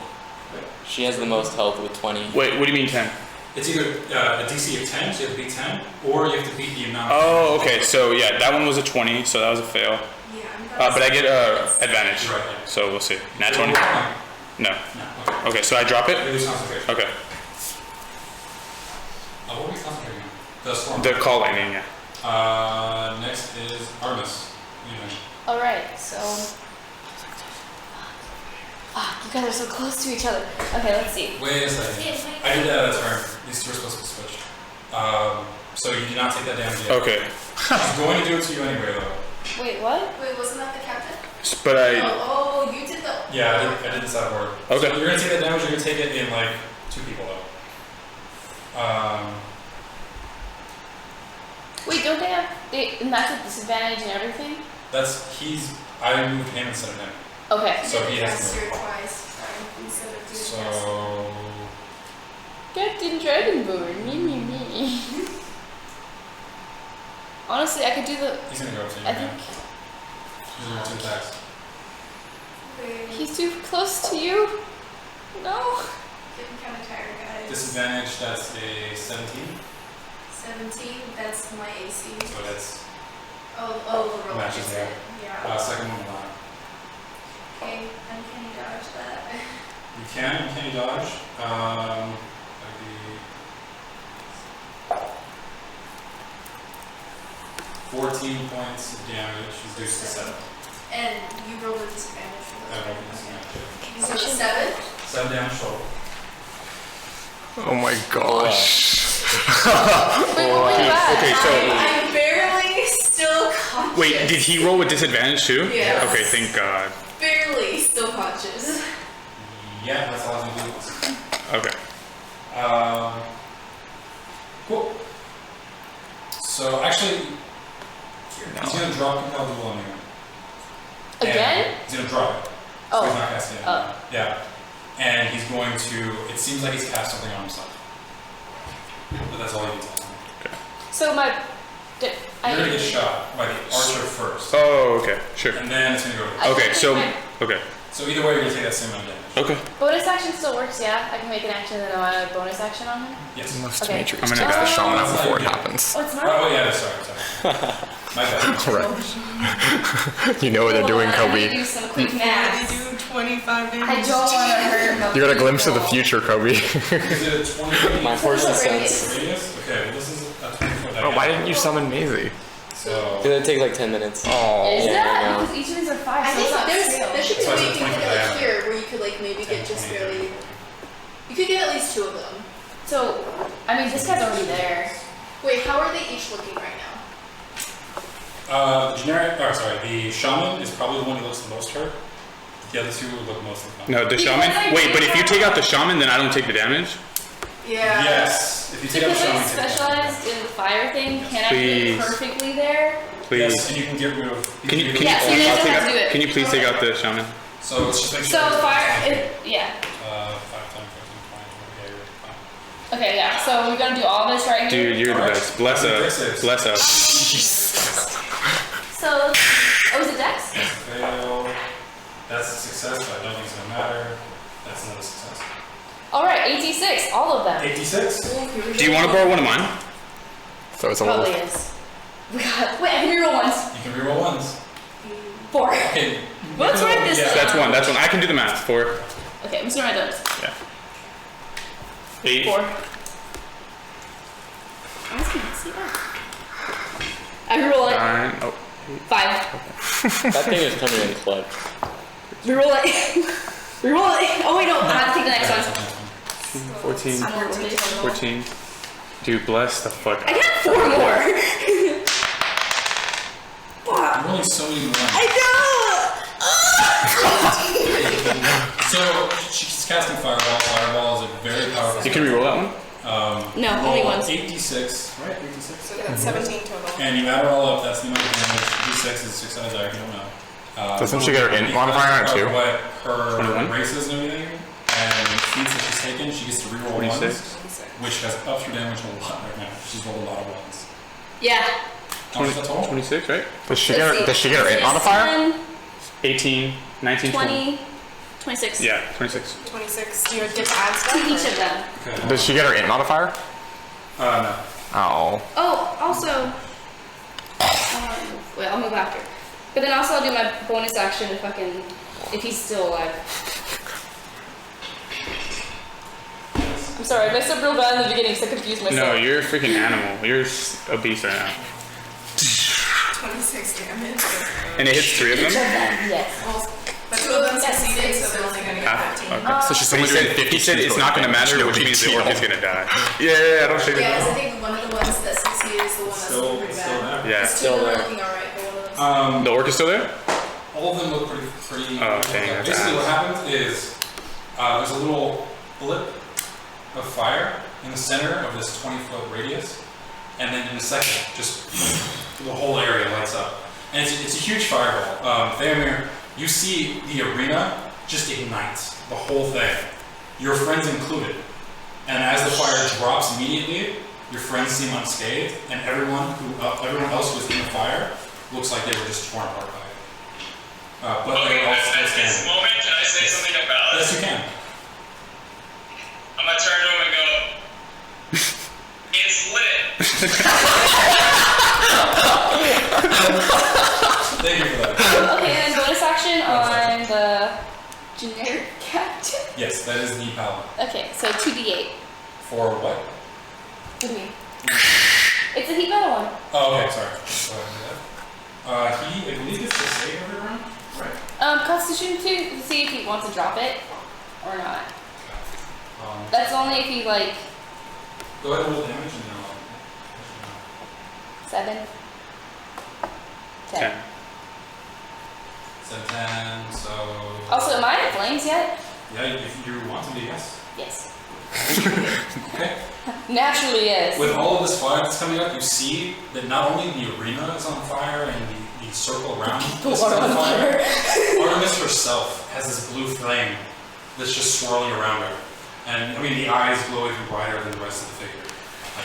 She has the most health with 20.
Wait, what do you mean 10?
It's either a DC of 10, so you have to beat 10, or you have to beat the amount.
Oh, okay. So yeah, that one was a 20, so that was a fail.
Yeah, I'm
But I get advantage.
Right, yeah.
So we'll see. Nat 20?
No.
No.
No. Okay.
Okay, so I drop
You
it?
lose concentration.
Okay.
What were we concentrating on? The storm.
The call lightning, yeah.
Next is Artemis.
Alright, so. Fuck, you guys are so close to each other. Okay, let's see.
Wait a second. I did that at a turn. These two are supposed to be switched. So you did not take that damage yet.
Okay.
She's going to do it to you anyway, though.
Wait, what?
Wait, wasn't that the captain?
But
Oh, you did the.
Yeah, I did this out of order.
Okay.
So you're gonna take that damage. You're gonna take it in like 2 people though.
Wait, don't they have. And that's a disadvantage and everything?
I moved him instead of him.
Okay.
So he has
Caster
to move.
twice. Sorry, instead of doing
So
Captain Dragonborn, me. Honestly, I could do the.
he's gonna go up to you.
I
again.
think
He's gonna do 2 attacks.
Wait,
he's too close to you. No.
getting kind of tired, guys.
Disadvantage. That's a 17.
17. That's my AC.
So that's
Oh, the roll
Matches
is
there.
it. Yeah.
second one line.
Okay, and can you dodge that?
You can you dodge? That'd be 14 points of damage, reduced to 7.
And you rolled a disadvantage for
I
that.
rolled a disadvantage.
So 7?
7 damage total.
Oh my gosh.
Wait, what were you at?
Okay, so
I'm barely still conscious.
wait, did he roll with disadvantage too?
Yes.
Okay, thank God.
Barely still conscious.
Yeah, that's all I was gonna do.
Okay.
Cool. So actually, he's gonna drop Compel Duel on you.
Again?
And he's gonna drop it. So
Oh.
he's not casting it.
Oh.
Yeah. And he's going to, it seems like he's cast something on himself. But that's all he can tell me.
So my.
You're gonna get shot by the archer first.
Oh, okay, sure.
And then it's gonna go to
Okay, so okay,
So either way, you're gonna take that same amount of damage.
okay.
Bonus action still works, yeah? I can make an action and then a bonus action on him?
Yes.
Must
Okay.
make sure
I'm
you
gonna
take the
die.
shaman out
Oh,
before it
yeah.
happens.
Oh, it's not?
Oh yeah, sorry. My bad.
Right. You know what they're doing,
I need to
Kobe.
do some quick math.
do 25 damage.
I don't want to hurt him.
You got a glimpse of the future, Kobe.
Is it a 20
My fortune sense.
radius? Okay, well this is a 20-foot
Oh, why didn't you summon Maisie?
So,
It'll take like 10 minutes.
Oh.
Is
Yeah,
that?
I know.
Because each of these are 5,
I
so
think
it's not
there
scale.
should be
So
a
it's
way
a
you can
20
get it like
diameter.
here, where you could like maybe get just
20.
barely. You could get at least 2 of them.
So, I mean, this guy's already there.
Wait, how are they each looking right now?
the shaman is probably the one who looks the most hurt. The other 2 look mostly fine.
No, the shaman. Wait, but if you take out the shaman, then I don't take the damage.
Yeah.
Yes, if you take out the
Because
shaman,
I'm
you take the
specialized in the fire thing, can I
Please.
be perfectly there?
Please.
Yes, and you can get rid of.
Can you
Yeah, so you guys
I'll
don't
take
have to
out-
do it.
Can you please take out the shaman?
So let's just make sure.
So
it's-
fire, yeah.
5, 10, 15, 20. Yeah, you're fine.
Okay, yeah. So we're gonna do all this right here.
Dude, you're the best. Bless us. Bless us.
So, oh, is it Dex?
That's a fail. That's a success, but I don't think it's gonna matter. That's another success.
All right, 86, all of them.
86.
Do you want to borrow one of mine?
So it's a
Probably
little.
is. We got. Wait, I can reroll once.
You can reroll ones.
4.
Okay,
Let's write this down.
That's one. I can do the math. 4.
Okay, I'm just gonna write those.
Yeah. 8.
4. I must be see that. I reroll it.
9. Oh.
5.
That thing is coming in clutch.
Reroll it. Reroll it. Oh wait, no. I have to take the next one.
14. 14. Dude, bless the fuck.
I got 4 more.
I'm rolling so many ones.
I
So she's casting Fireball. Fireball is a very powerful.
You can reroll that one?
No,
roll
only once.
8d6, right? 8d6.
So that's 17 total.
And you add it all up, that's the amount of damage. D6 is 6 sided die, if you don't know.
Doesn't she get her int modifier on it too?
What her
21?
races and everything, and feats that she's taken, she gets to reroll
26.
ones, which has up through damage a lot right now. She's rolled a lot of ones.
Yeah.
How much is that total?
26, right?
Does she get her int modifier?
18, 19,
20, 26.
Yeah, 26.
26. Do you get to add stuff?
To each of them.
Okay.
Does she get her int modifier?
No.
Oh.
Oh, also. Wait, I'll move after. But then also I'll do my bonus action if he's still alive. I'm sorry, I messed up real bad in the beginning because I confused myself.
No, you're a freaking animal. You're a beast right now.
26 damage.
And it hits 3 of them?
Yes.
But 2 of them succeeded, so they're only going to get 15.
Okay.
So she's
But he
only doing
said,
50
he said it's not going to matter, which means the orc is going to die. Yeah, I don't think
Yeah, 'cause I think one of the ones that succeeded is the one that's looking pretty
Still
bad.
there.
Yeah.
Two
Still
of them
there.
are looking alright, but one of them's
The orc is still there?
All of them look pretty.
Oh, dang, that's
Basically,
ass.
what happened is there's a little blip of fire in the center of this 20-foot radius, and then in a second, just the whole area lights up. And it's a huge fireball. Theomir, you see the arena just ignites the whole thing, your friends included. And as the fire drops immediately, your friends seem unscathed, and everyone else who was in the fire looks like they were just torn apart by it. But
Okay,
they're all
at
still
this
standing.
moment, can I say something to Ballas?
Yes, you can.
I'm gonna turn to him and go, it's lit.
Thank you for that.
Okay, and then bonus action on the generic captain.
Yes, that is the paladin.
Okay, so 2d8.
For what?
What do you mean? It's a heat metal one.
Oh, okay, sorry. Go ahead and do that. I believe it's the save every round, right?
Constitution 2 to see if he wants to drop it or not. That's only if he
Go ahead and roll damage and then I'll.
7. 10.
10.
So 10, so.
Also, am I in flames yet?
Yeah, if you want to be, yes.
Yes.
Okay.
Naturally, yes.
With all of this fire that's coming up, you see that not only the arena is on fire and the circle around this is on fire, Artemis herself has this blue flame that's just swirling around her. And I mean, the eyes glow even brighter than the rest of the figure.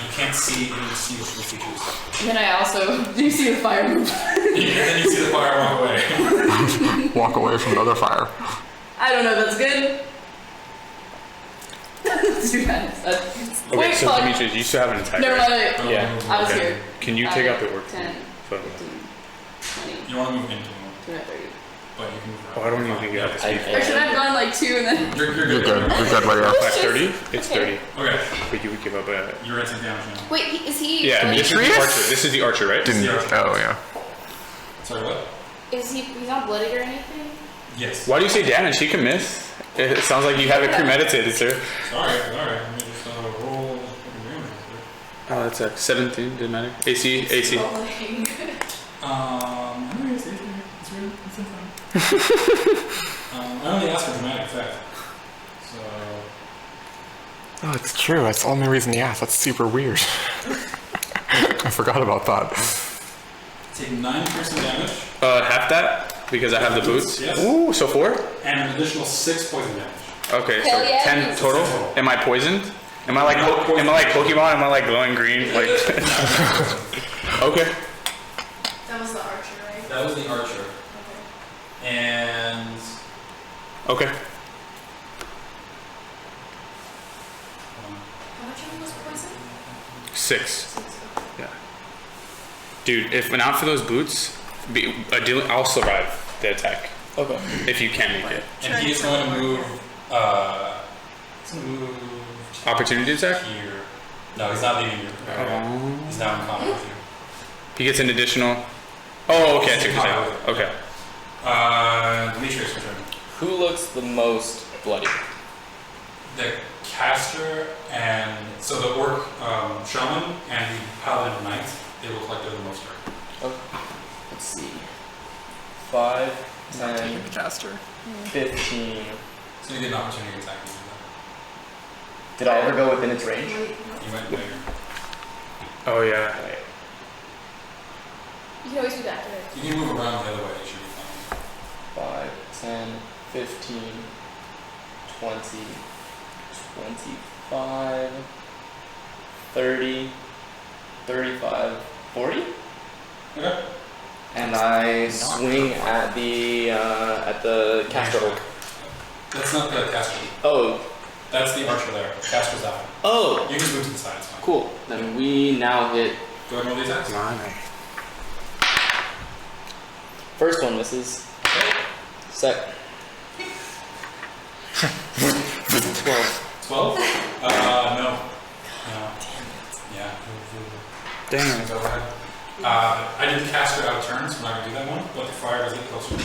You can't see any distinguishable features.
And then I also do see the fire move.
And then you see the fire walk away.
Walk away from the other fire.
I don't know if that's good. Too bad.
Okay,
Wait,
so
fuck.
Demetrius, you still have an attack.
Never
right?
mind.
Yeah.
I was
Okay.
here.
Can you take out the orc?
10,
So-
15, 20,
You want to move into them,
30.
but you can move
Oh, I don't even think you have to speak.
Or should I have gone like 2 and then?
You're
You're
good.
good. You're good where you're at.
30? It's
Okay.
30.
Okay,
But you would give up a.
you're at some damage now.
Wait, is he?
Yeah,
bloody?
this is the archer. This is the archer, right?
Didn't. Oh yeah.
Sorry, what?
Is he? He's not bloodied or anything?
Yes.
Why do you say damage? He can miss. It sounds like you have it premeditated, sir.
Sorry, let me just roll damage.
Oh, that's a 17. Didn't matter. AC.
I don't know, it's weird. It's fine. I only asked for dramatic effect. So.
Oh, it's true. That's the only reason he asked. That's super weird. I forgot about that.
Take 9 piercing damage.
Half that because I have the boots.
Yes.
Ooh, so 4.
And an additional 6 poison damage.
Okay, so
Hell yeah.
10 total. Am I poisoned? Am I like Pokemon? Am I like glowing green? Like. Okay.
That was the archer, right?
That was the archer.
Okay.
And.
Okay.
How much of it was poison?
6. Yeah. Dude, if not for those boots, I'll survive the attack.
Okay.
if you can't make it.
And he's going to move. He's going to move
Opportunity attack?
here. No, he's not leaving you. He's now in combat with you.
He gets an additional. Oh, okay. I see what you're saying. Okay.
Demetrius, your turn.
Who looks the most bloody?
The caster and so the orc shaman and the paladin knight, they look like they're the most hurt.
Okay. Let's see. 5, 10,
the caster.
15.
So you get an opportunity attack.
Did I ever go within its range?
Wait,
You went bigger.
Oh yeah.
Okay.
You can always do that.
You can move around the other way. It should be fine.
5, 10, 15, 20, 25, 30, 35, 40?
Okay.
And I swing at the caster orc.
That's not the caster.
Oh,
That's the archer there. The caster's out.
oh,
You can move to the side. It's fine.
cool. Then we now hit.
Go ahead and roll the attacks.
First one misses. Second. 12.
12? No. No. Yeah.
Damn.
Go ahead. I did the caster out of turn, so I'm not going to do that one, but the fire does get closer.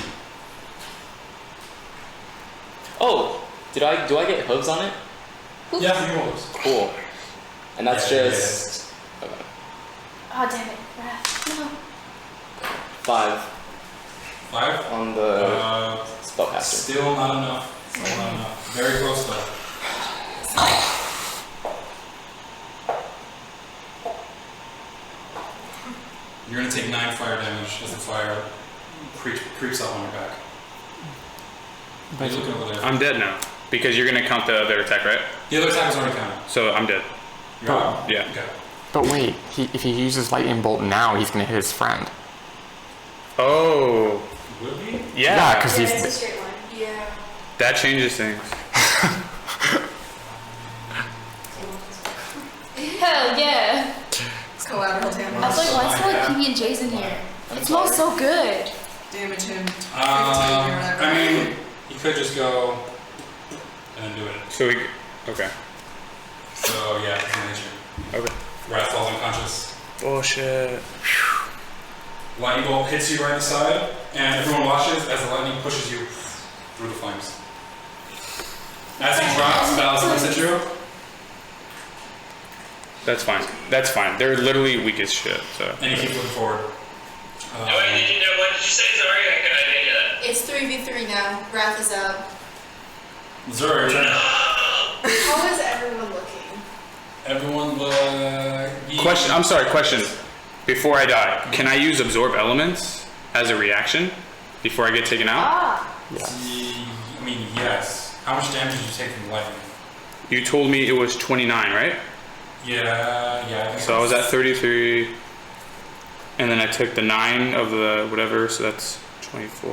Oh, do I get hooves on it?
Yeah, you can roll those.
Cool. And that's
Yeah,
just okay.
Oh, damn it. Wrath. No.
5
5?
on the
Uh,
spellcaster.
Still not enough. Still not enough. Very close though. You're gonna take 9 fire damage as the fire creeps up on your back. You're looking over there.
I'm dead now because you're gonna count the other attack, right?
The other attack is already counted.
So I'm dead.
You're out?
Yeah.
Okay.
But wait, if he uses lightning bolt now, he's gonna hit his friend.
Oh.
Would be?
Yeah, 'cause
Yeah,
he's-
it's a straight line. Yeah.
That changes things.
Hell yeah.
It's collateral damage.
I was like, why is there like PB&J's in here? It smells so good.
Damage him. 15 or
I
whatever.
mean, you could just go and then do it.
So we. Okay.
So yeah, it's an issue.
Okay.
Wrath falls unconscious.
Bullshit.
Lightning bolt hits you right in the side, and everyone watches as the lightning pushes you through the flames. As he drops, Ballas looks at you.
That's fine. That's fine. They're literally weak as shit. So.
And you keep looking forward.
What did you say? Sorry, I didn't hear that.
It's 3v3 now. Wrath is up.
Zora, your turn.
How is everyone looking?
Everyone
Question. I'm sorry. Question. Before I die, can I use absorb elements as a reaction before I get taken out?
Ah.
I mean, yes. How much damage did you take from the lightning?
You told me it was 29, right?
Yeah. I think
So I was at 33, and then I took the 9 of the whatever, so that's 24.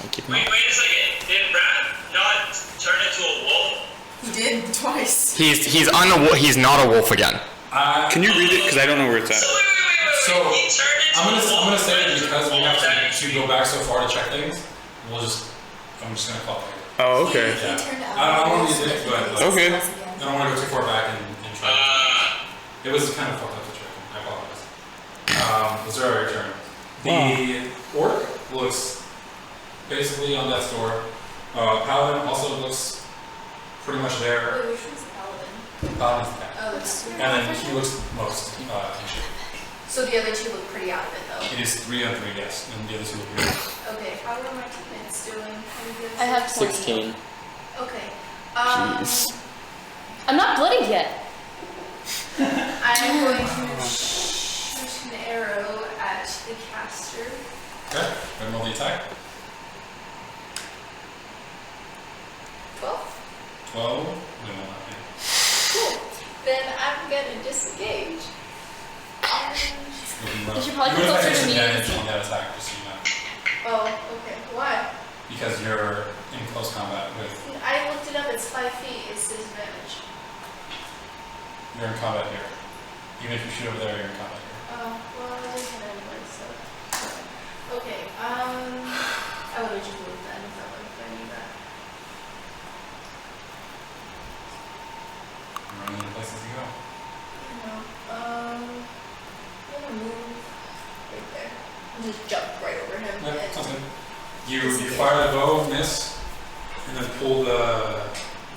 I'm keeping
Wait a second. Did Wrath not turn into a wolf?
He did twice.
He's not a wolf again.
Can you read it? Because I don't know where it's at.
So wait.
So,
He turned into
I'm
a wolf.
gonna say that because we have
Okay.
to go back so far to check things. I'm just gonna call it.
Oh, okay.
Yeah.
He turned out.
I don't want to use it, but like,
Okay.
I don't want to go too far back and try. It was kind of fucked up situation. I apologize. Zero, your turn. The orc looks basically on death's door. Paladin also looks pretty much there.
Wait, which one's the paladin?
Paladin's the cat.
Oh, that's
And then he looks most in shape.
So the other two look pretty out of it though.
It is 3 on 3, yes, and the other two look weird.
Okay, how are my teammates doing? How you doing?
I have 20.
16.
Okay.
Jeez.
I'm not bloodied yet.
I'm going to shoot an arrow at the caster.
Okay, then roll the attack.
12.
12. No, not yet.
Cool. Then I'm gonna disengage. And
You should probably
You're
come
gonna
closer
take
to
some
me.
damage on that attack, just so you know.
oh, okay. Why?
Because you're in close combat with.
I looked it up. It's 5 feet. It's disadvantage.
You're in combat here. Even if you shoot over there, you're in combat here.
Oh, well, I didn't hit anyway, so. Okay. just jump right over him.
Yeah,
and
sounds good. You fire the bow, miss, and then pull the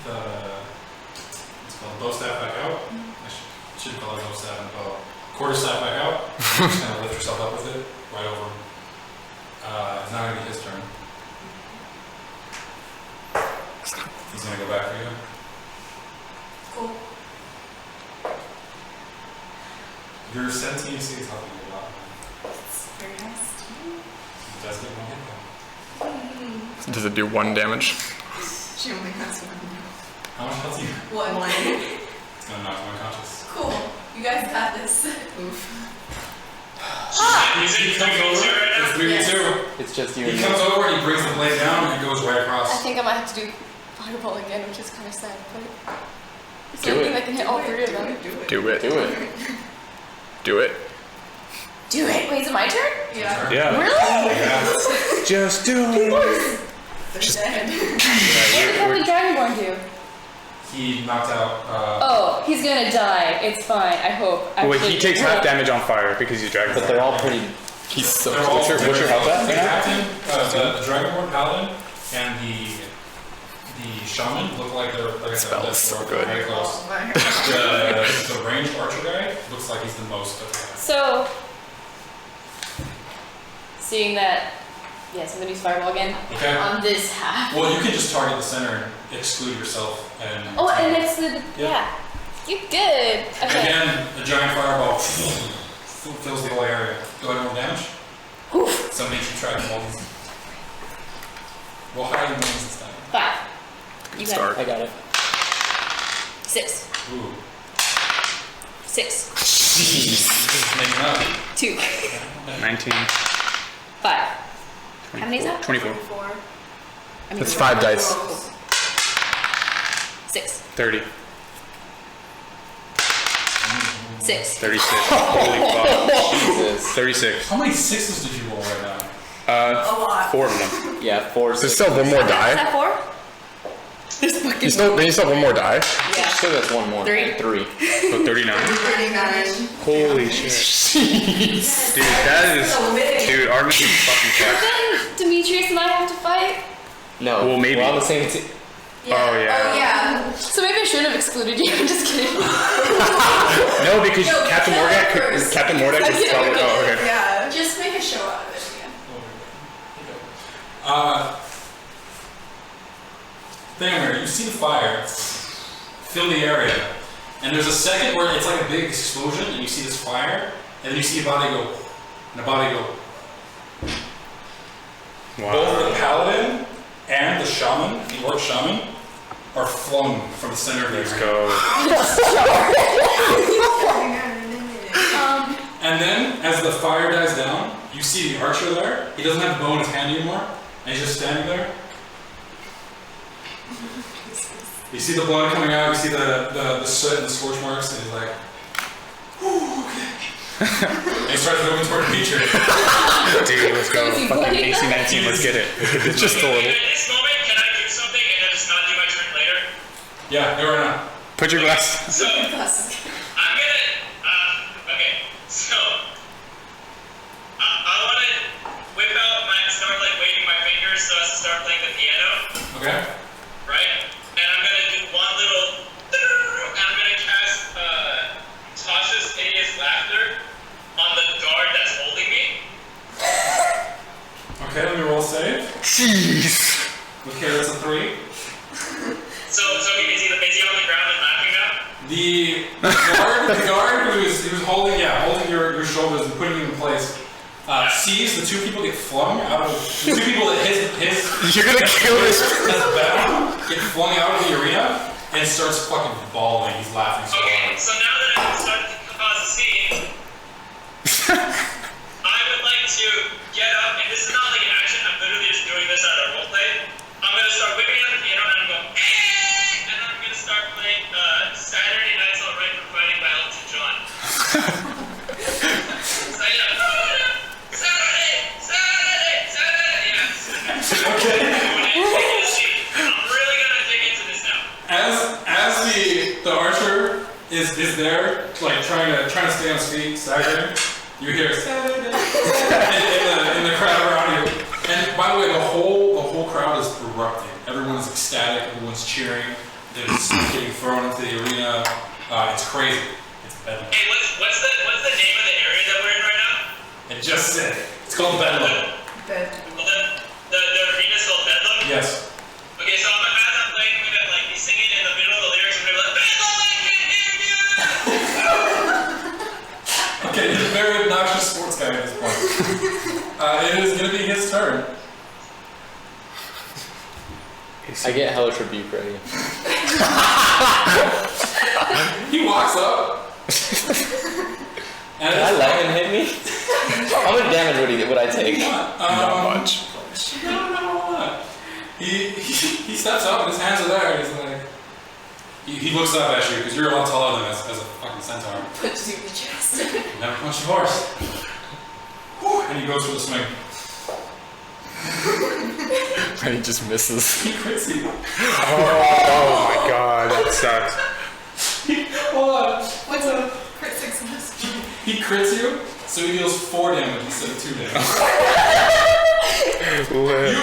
what's it called, bow staff back out. I should call it bow staff and bow. Quarter staff back out. Just kind of lift yourself up with it, right over him. It's not going to be his turn. He's going to go back for you.
Cool.
Your 17 AC is helping you a lot.
That's very nice.
It does get one hit point.
Does it do 1 damage?
She only has one.
How much health do you?
One.
It's going to knock you unconscious.
Cool. You guys got this.
Oof.
He comes over. It's 3v2.
It's just you
He
and
comes over and he brings the blade down and it goes right
I
across.
think I might have to do fireball again, which is kind of sad, but it's the
Do
only
it.
thing that can hit all three of them.
Do it.
do it.
Do it.
Do it. Wait, is it my turn?
Yeah.
Yeah.
Really?
Yeah.
Just do it.
They're dead.
What did the Dragonborn do?
He knocked out.
Oh, he's gonna die. It's fine. I hope.
Wait,
Actually,
he takes half damage on fire because he's dragon.
But they're all pretty.
He's so
They're all
What's your health at
The
right now?
captain, the Dragonborn Paladin, and the shaman look like they're like I said,
Spell is so
they're
good.
very close.
Oh my god.
The ranged archer guy looks like he's the most of them.
So, seeing that, yes, I'm gonna use fireball again
Okay.
on this half.
Well, you can just target the center and exclude yourself and.
Oh, and it's the yeah. You good?
And
Okay.
again, the giant fireball fills the whole area. Go ahead and roll damage. Somebody keep track of all these. Roll higher than ones this time.
5. You got
Start.
I got it.
it. 6.
Ooh.
6.
Jeez. Making up.
2.
19.
5. How many is that?
24.
4.
I mean,
That's 5 dice.
6.
30.
6.
36. Holy fuck.
Jesus.
36.
How many sixes did you roll right now?
A lot.
4 of them.
Yeah, 4.
There's still 1 more
Is
die.
that 4?
You still have 1 more die.
Yeah.
Still has 1 more.
3.
3.
So 39.
39.
Holy shit. Dude, that is.
So big.
Dude, Artemis is fucking fucked.
Then Demetrius and I have to fight.
No.
Well, maybe.
We're on the same team.
Yeah.
Oh, yeah.
Oh, yeah.
So maybe I shouldn't have excluded you. I'm just kidding.
No, because
No,
Captain
kill
Mordak
him
could.
first.
Captain Mordak could
Okay,
probably.
okay.
Oh, okay.
Yeah.
Just make a show out of it again.
Theomir, you see the fire fill the area, and there's a second where it's like a big explosion, and you see this fire, and then you see a body go, and a body go. Both the
Wow.
paladin and the shaman, the orc shaman, are flung from the center of the
Let's
arena.
go.
And then, as the fire dies down, you see the archer there. He doesn't have the bow in his hand anymore, and he's just standing there. You see the blood coming out, you see the soot and the scorch marks, and he's like, "Ooh, okay." And he starts moving toward Demetrius.
Dude, let's go.
So is he
Fucking
bloody?
AC 19, let's get it.
It's just a little.
At this moment, can I do something and then just not do my turn later?
Yeah, go right now.
Put your glass.
So, I'm gonna, okay, so, I wanna whip out start like waving my fingers so as to start playing the piano,
Okay?
right? And I'm gonna do one little, and I'm gonna cast, Tasha's Hideous Laughter on the guard that's holding me.
Okay, let me roll save.
Jeez.
Okay, that's a 3.
So is he on the ground and laughing now?
The guard who's holding your shoulders and putting you in place, sees the 2 people get flung out of the 2 people that his
You're gonna kill this.
that's bound get flung out of the arena and starts fucking bawling. He's laughing so
Okay,
hard.
so now that I've started to cause a scene, I would like to get up, and this is not like an action, I'm literally just doing this out of roleplay. I'm gonna start whipping out the piano and I'm going, eh! And I'm gonna start playing Saturday Night's Alright for Fighting by Elton John. So yeah, Saturday, yeah.
Okay.
I'm really gonna dig into this now.
As the archer is there, like trying to stay on his feet, staggering, you hear Saturday, and Everyone is ecstatic. Everyone's cheering. There's getting thrown into the arena. It's crazy. It's Bedlam.
Hey, what's the name of the area that we're in right now?
It just said it's called Bedlam.
Bed.
Well, the arena's called Bedlam?
Yes.
Okay, so as I'm playing, we're gonna like be singing in the middle of the lyrics, and we're like, Bedlam, I can hear you!
Okay, he's a very obnoxious sports guy at this point. It is going to be his turn.
I get hellish rebuke ready.
He walks up. And
Can I let him hit me? How much damage would I take?
Not much.
No. He steps up and his hands are there. And he's like, he looks up at you because you're a lot taller than as a fucking centaur.
Punches you in the chest.
Never punched a horse. Whew, and he goes for the swing.
And he just misses.
He crits you.
Oh my god, that sucks.
Hold on.
What's a crit success?
He crits you, so he deals 4 damage instead of 2 damage.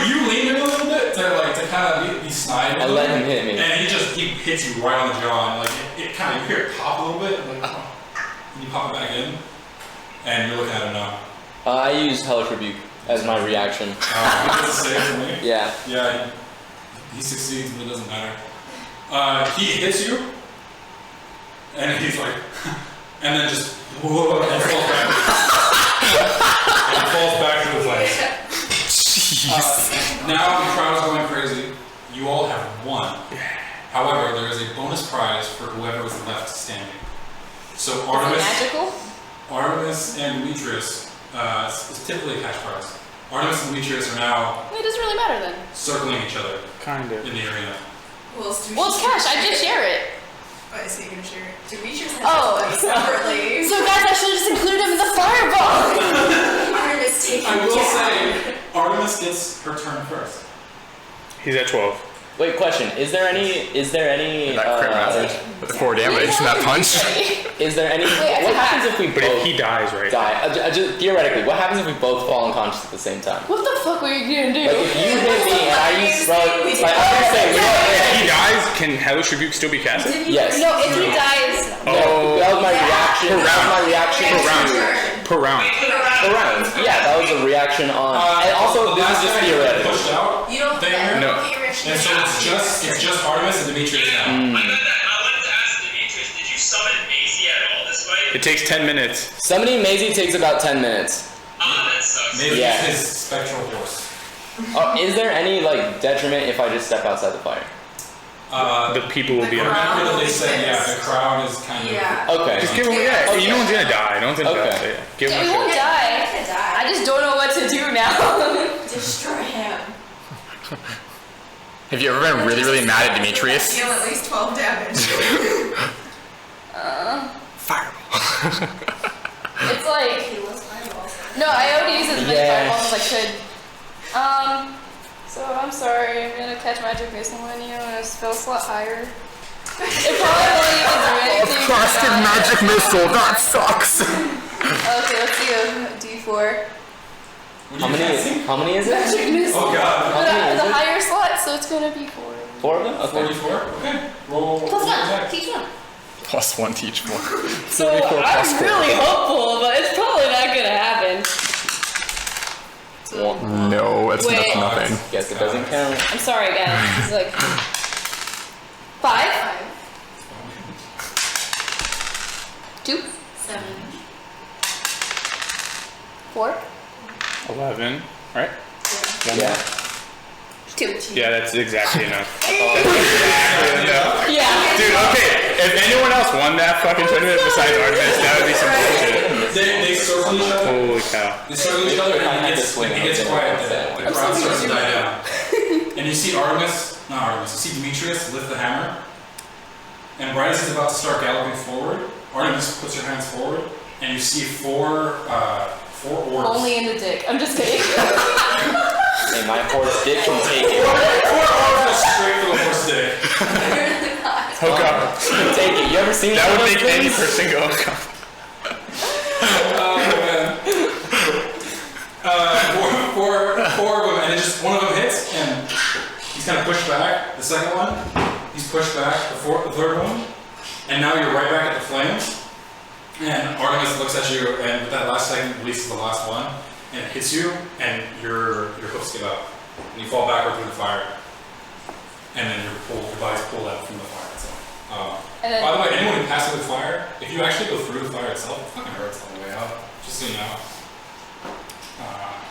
You lean in a little bit to kind of be snide.
I let him hit me.
And he hits you right on the jaw, and like it kind of, you hear it pop a little bit, and like, and you pop it back in, and you're looking at him now.
I use hellish rebuke as my reaction.
He does a save for me.
Yeah.
Yeah, he succeeds, but it doesn't matter. He hits you, and he's like, and then just whoa, and falls back. And falls back to the place. Now the crowd is going crazy. You all have won. However, there is a bonus prize for whoever is left standing. So
Is it magical?
Artemis and Demetrius, it's typically a cash prize. Artemis and Demetrius are now
It doesn't really matter then.
circling each other
Kind of.
in the arena.
Well, it's
cash. I just share it.
I see you're gonna share it. Demetrius has
Oh.
money separately.
So guys, I should have just included him in the fireball.
Artemis taking
I will
down.
say, Artemis gets her turn first.
He's at 12.
Wait, question. Is there any
That crit matters. With the 4 damage and that punch.
is there any
Wait,
what happens if we
But
both
if he dies, right?
die? Just theoretically, what happens if we both fall unconscious at the same time?
What the fuck were you gonna do?
Like if you hit me and I use spell, like I'm gonna say,
If he dies, can Hellish Rebuke still be casted?
yes.
No, if he dies,
No, that was my reaction. That was my reaction
Per round.
to
Per round.
the round. Yeah, that was a reaction on. And also,
the
this is
last
just
guy you
theoretical.
pushed out,
You don't
Theomir,
No.
and so it's just Artemis and Demetrius now.
I wanted to ask Demetrius, did you summon Maisie at all this fight?
It takes 10 minutes.
Summoning Maisie takes about 10 minutes.
Ah, that sucks.
Maybe
Yeah.
it's his spectral horse.
Is there any like detriment if I just step outside the fire?
The people will be
The
out.
crowd.
Remember that they said, yeah, the crowd is kind of.
Yeah.
Okay.
Just give him, yeah.
Okay.
No one's gonna die. No one's gonna
Okay.
die. So, yeah. Give him
he
a
won't
shot.
die.
could die.
I just don't know what to do now.
Destroy him.
Have you ever been really, really mad at Demetrius?
Deal at least 12 damage.
Fireball.
It's like
He loves fireballs.
no, I already used as many
Yeah.
fireballs as I could. So I'm sorry. I'm gonna catch magic missile on you and a spell slot higher. It probably won't even do anything.
Plastic magic missile, that sucks.
Okay, let's see a D4.
How many is it?
Magic missile.
Oh god.
How many is
The
it?
higher slot, so it's gonna be 4.
4 of them? Okay.
44? Okay. Roll.
Plus
roll
1.
attack.
Teach 1.
Plus 1 to each one.
So
34 plus
I'm
4.
really hopeful, but it's probably not gonna happen.
No, it's
Wait.
nothing.
Guess it doesn't count.
I'm sorry, guys. It's like 5, 2,
7.
4,
11. Right?
Yeah.
2.
Yeah, that's exactly enough. Exactly enough.
Yeah.
Dude, okay. If anyone else won that fucking tournament besides Artemis, that would be some bullshit.
They circle each other.
Holy cow.
They circle each other,
If I
and
had
it
to
gets,
swing,
it
I
gets
would
quiet.
say
The
that.
crowd starts to die down. And you see you see Demetrius lift the hammer. And right as he's about to start galloping forward, Artemis puts her hands forward, and you see four orbs.
Only in the dick. I'm just kidding.
Hey, my horse dick can take it.
Four orbs go straight for the horse dick.
Hook up.
Take it. You ever seen
That would
one of
make
those
any
things?
person go hook up.
Oh man. Four of them, and it just one of them hits, and he's kind of pushed back. The second one, he's pushed back. The third one, and now you're right back at the flames. And Artemis looks at you, and with that last second, releases the last one, and it hits you, and your hoofs get up, and you fall backward through the fire, and then your body's pulled out from the fire itself. By the way, anyone who passes with fire, if you actually go through the fire itself, it fucking hurts on the way out. Just so you know.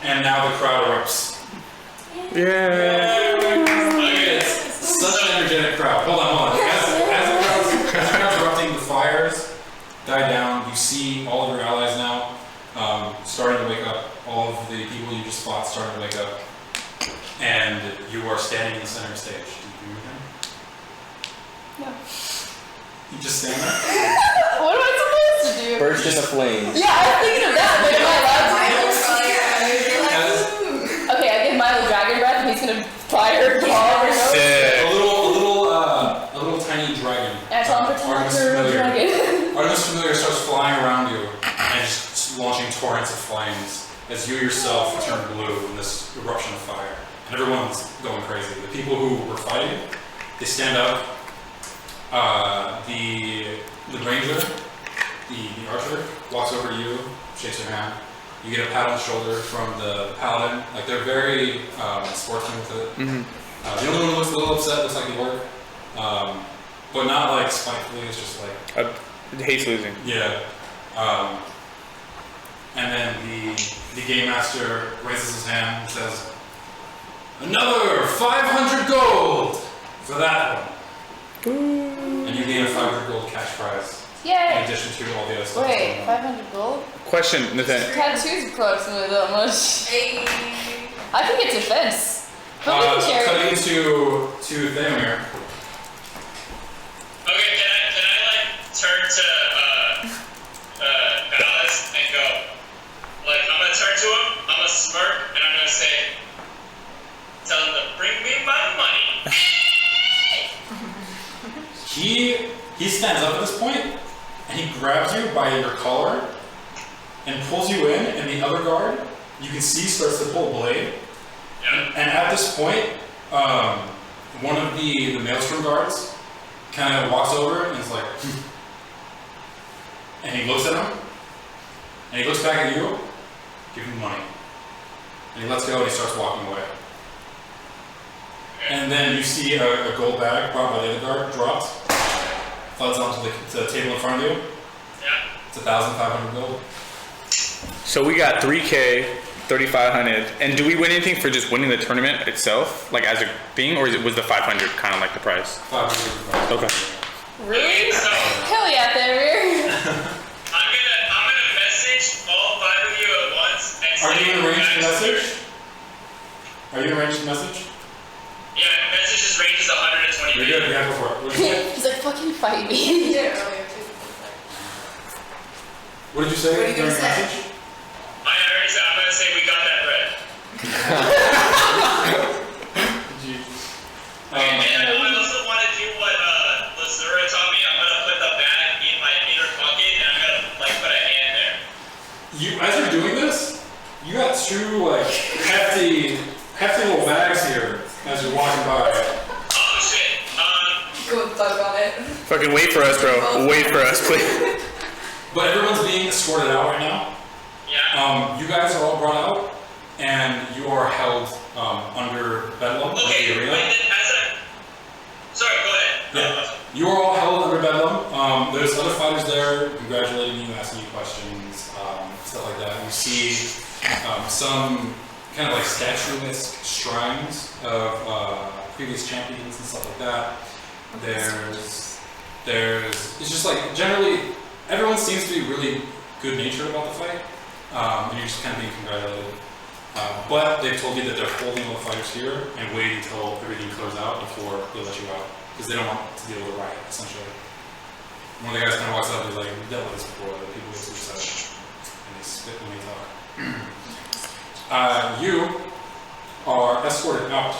And now the crowd erupts.
Yeah.
It's such an energetic crowd. Hold on. As the crowd's erupting, the fires die down. You see all of your allies now starting to wake up. All of the people you just fought starting to wake up. And you are standing in the center of the stage. Do you agree with him?
No.
You just stand there?
What am I supposed to do?
Burst into flames.
Yeah, I was thinking of that, but am I allowed to? Okay, I give Milo dragon breath and he's gonna fire a ball or no?
A little tiny dragon.
And I tell him pretend like you're a dragon.
Artemis Familiar starts flying around you and just launching torrents of flames as you yourself turn blue in this eruption of fire. And everyone's going crazy. The people who were fighting, they stand up. The ranger, the archer, walks over to you, shakes your hand. You get a pat on the shoulder from the paladin. Like, they're very sportsman with it. The only one who looks a little upset looks like the orc. But not like spitefully, it's just like...
hates losing.
Yeah. And then the game master raises his hand and says, "Another 500 gold for that one." And you gain a 500 gold cash prize.
Yay!
In addition to all the other stuff.
Wait, 500 gold?
Question, Nathan.
Tattoos approximately that much.
Hey.
I can get defense. But we can share
Cutting
it.
to Theomir.
Okay, can I like turn to Ballas and go, like, I'm gonna turn to him, I'm gonna smirk, and I'm gonna say, tell him to bring me my money.
He stands up at this point, and he grabs you by your collar and pulls you in, and the other guard, you can see, starts to pull a blade.
Yeah.
And at this point, one of the Maelstrom guards kind of walks over and is like, and he looks at him, and he looks back at you, give him money. And he lets go and he starts walking away. And then you see a gold bag brought by the other guard dropped, floods onto the table in front of you.
Yeah.
It's 1,500 gold.
So we got 3K, 3,500, and do we win anything for just winning the tournament itself, like as a thing, or was the 500 kind of like the prize?
500.
Okay.
Really?
So,
Hell yeah, Theomir.
I'm gonna message all 5 of you at once and
Are
say,
you in range to
guys-
message? Are you in range to message?
Yeah, message's range is 120
You're
feet.
good, yeah, go for it. What did you say?
He's like, fucking fight me.
Yeah, earlier too.
What did you say?
What are you gonna
during
say?
message?
I already said, I'm gonna say we got that bread. And I also want to do what Lazura taught me. I'm gonna put the bag in my inner pocket and I'm gonna like put a hand there.
As you're doing this, you got two like hefty little bags here as you're walking by.
Oh shit.
Go thug on it.
Fucking wait for us, bro. Wait for us, please.
But everyone's being escorted out right now.
Yeah.
You guys are all brought out, and you are held under Bedlam
Okay.
in the arena.
Wait. Sorry. Go ahead.
Yeah. You are all held under Bedlam. There's other fighters there congratulating you, asking you questions, stuff like that. You see some kind of like statuesque shrines of previous champions and stuff like that. It's just like generally everyone seems to be really good natured about the fight, and you're just kind of being congratulated. But they've told you that they're holding all the fighters here and waiting until everything clears out before they let you out, because they don't want to deal with a riot, essentially. One of the guys kind of walks up and is like, "We've dealt with this before, the people get too excited," and they spit when they talk. You are escorted out.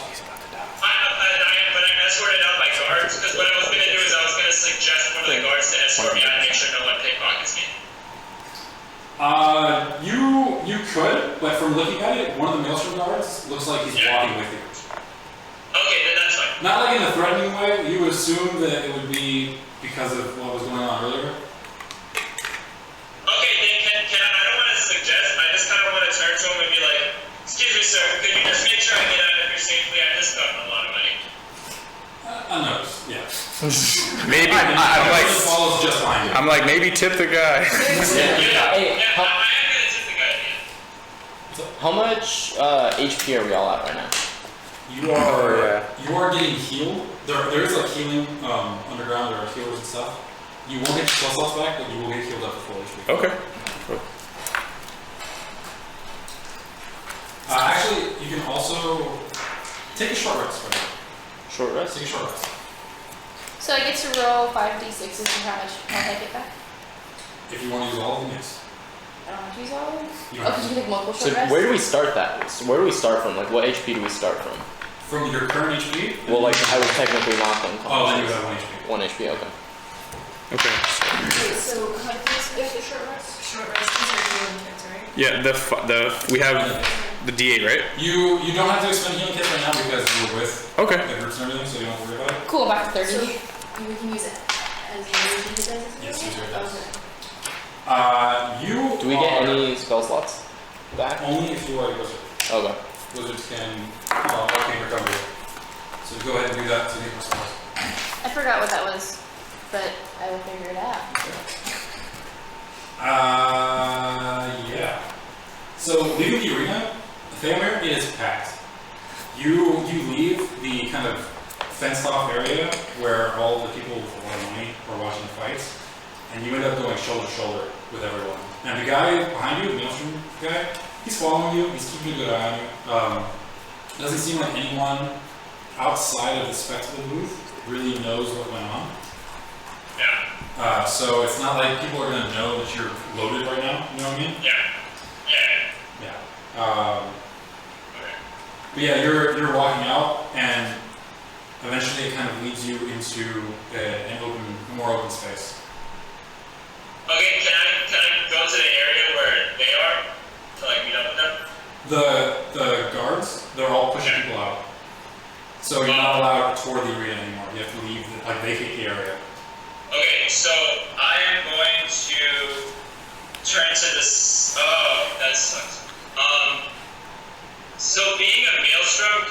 But I'm escorted out by guards because what I was gonna do is I was gonna suggest one of the guards to escort me out and make sure no one pickpockets me.
You could, but from looking at it, one of the Maelstrom guards looks like he's
Yeah.
walking with you.
Okay, then that's
Not like in a threatening way. You would assume that it would be because of what was going on earlier.
Okay, then can I don't want to suggest, I just kind of want to turn to him and be like, excuse me, sir, could you just make sure I get out of here safely? I just got a lot of money.
Unnoticed, yeah.
Maybe
follows just behind you.
I'm like, maybe tip the guy.
Hey,
I am going to tip the guy again.
how much HP are we all at right now?
You are getting healed. There is like healing underground. There are healers and stuff. You won't get your plus loss back, but you will get healed up to full HP.
Okay. Cool.
Actually, you can also take a short rest. Right now.
Short rest?
Take a short rest.
So I get to roll 5d6s and how much health I get back?
If you want to use all of them, yes.
I don't want to use all of them?
You
Oh,
don't
because
have
you can take multiple
So
short rests?
where do we start that? So where do we start from? Like what HP do we start from?
From your current HP?
Well, like I was technically not unconscious.
Oh, then you have 1 HP.
1 HP, okay.
Okay.
Wait, so how do you get the short rest? Short rest, these are healing kits, right?
Yeah, we have the D8, right?
You don't have to expend healing kits right now because you're with
Okay.
the groups and everything, so you don't have to worry about it.
Cool, back to 30.
So we can use it as you use it.
Yes, use it as.
Okay.
You
Do we get any spell slots back?
only if you are a wizard.
Okay.
Wizards can arcane recovery. So go ahead and do that to get more spells.
I forgot what that was, but I will figure it out.
Yeah. So leaving the arena, Theomir, it is packed. You leave the kind of fenced off area where all the people with a lot of money are watching the fights, and you end up going shoulder to shoulder with everyone. And the guy behind you, the Maelstrom guy, he's following you, he's keeping a good eye on you. Doesn't seem like anyone outside of the spectacle booth really knows what went on.
Yeah.
So it's not like people are gonna know that you're loaded right now, you know what I mean?
Yeah. Okay.
But yeah, you're walking out, and eventually it kind of leads you into a more open space.
Okay, can I go to the area where they are to like meet up with them?
The guards, they're all pushing people out. So you're not allowed toward the arena anymore. You have to leave, vacate the area.
Okay, so I am going to turn to this. Oh, that sucks. So being a Maelstrom,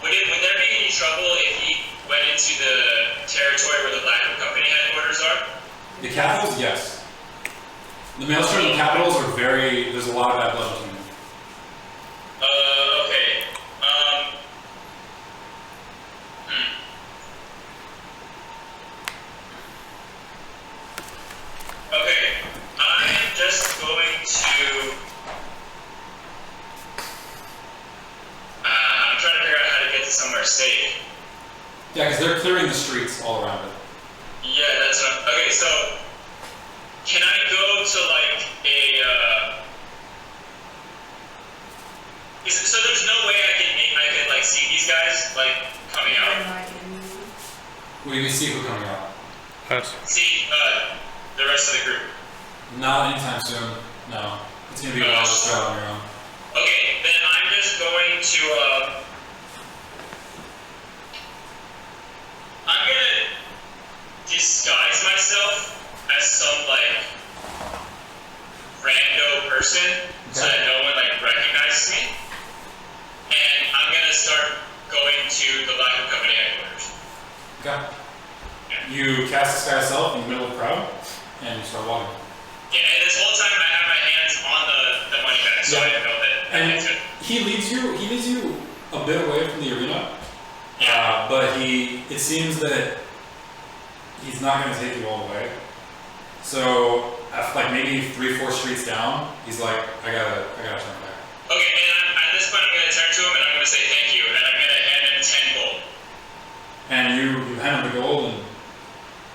would there be any trouble if he went into the territory where the Black Company headquarters are?
The capitals, yes. The Maelstrom and the capitals are there's a lot of bad blood between them.
Okay. Okay, I'm just going to. I'm trying to figure out how to get to somewhere safe.
Yeah, because they're clearing the streets all around it.
Yeah, that's what okay, so can I go to like so there's no way I can like see these guys like coming out?
What do you see who coming out?
Us.
See the rest of the group.
Not anytime soon. No. It's gonna be a while to try on your own.
Okay, then I'm just going to I'm gonna disguise myself as some like rando person so that no one like recognizes me, and I'm gonna start going to the Black Company headquarters.
Okay. You cast disguise yourself in the middle of the crowd, and you start walking.
Yeah, and this whole time I have my hands on the money bag, so I didn't know that.
And he leads you a bit away from the arena, but it seems that he's not going to take you all the way. So, like maybe 3-4 streets down, he's like, I gotta turn back.
Okay, and at this point I'm gonna turn to him and I'm gonna say thank you, and I'm gonna hand him 10 gold.
And you hand him the gold, and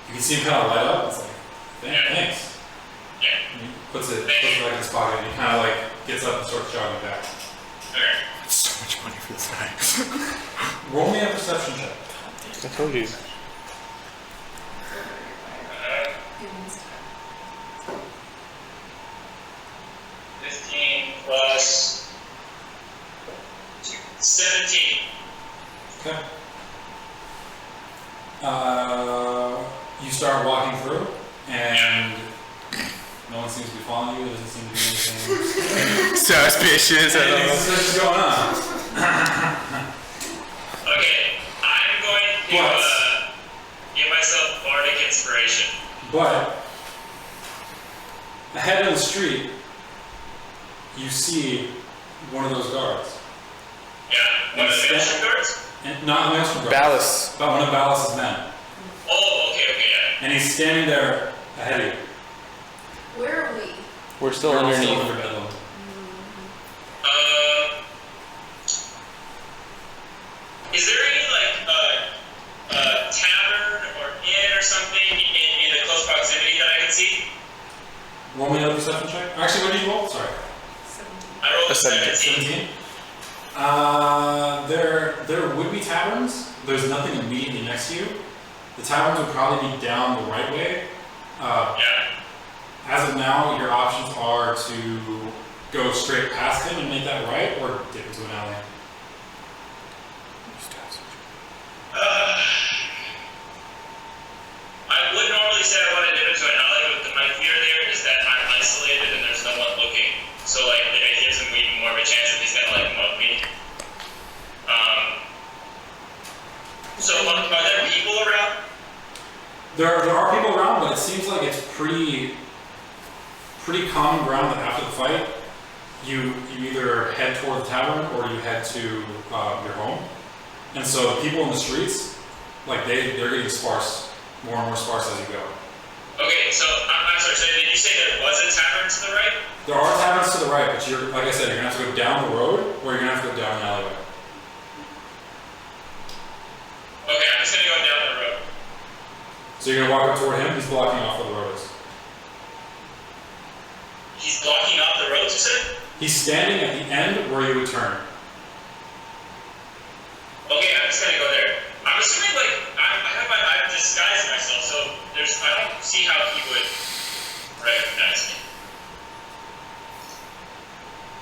you can see him kind of light up. It's like, thanks.
Yeah.
And he puts it back in his pocket, and he kind of like gets up and starts jogging back.
Okay.
That's so much money for this guy.
Roll me a perception check.
I told you.
15 plus 17.
Okay. anything.
Suspicious.
What's going on?
Okay, I'm going to give myself bardic inspiration.
But ahead of the street, you see one of those guards.
Yeah, one of the maelstrom guards?
And not the maelstrom guard.
Ballas.
But one of Ballas' men.
Oh, okay, yeah.
And he's standing there ahead of you.
Where are we?
We're still
You're all
underneath.
still under Bedlam.
Is there any tavern or inn or something in the close proximity that I can see?
Roll me another perception check. Actually, what did you roll? Sorry.
I rolled a 17.
17. There would be taverns. There's nothing immediately next to you. The taverns would probably be down the right way.
Yeah.
As of now, your options are to go straight past him and make that right, or dip into an alley.
I would normally say I want to dip into an alley, but my fear there is that I'm isolated and there's no one looking. So it gives him even more of a chance if he's gonna mug me. So are there people around?
There are people around, but it seems like it's pretty common ground that after the fight, you either head toward the tavern or you head to your home. And so the people in the streets, they're getting sparse, more and more sparse as you go.
Okay, so I'm sorry, so did you say there was a tavern to the right?
There are taverns to the right, but like I said, you're gonna have to go down the road or you're gonna have to go down an alleyway.
Okay, I'm just gonna go down the road.
So you're gonna walk up toward him, he's blocking off where the road is.
He's blocking off the road, you said?
He's standing at the end where you would turn.
Okay, I'm just gonna go there. I'm assuming I've disguised myself, so I don't see how he would recognize me.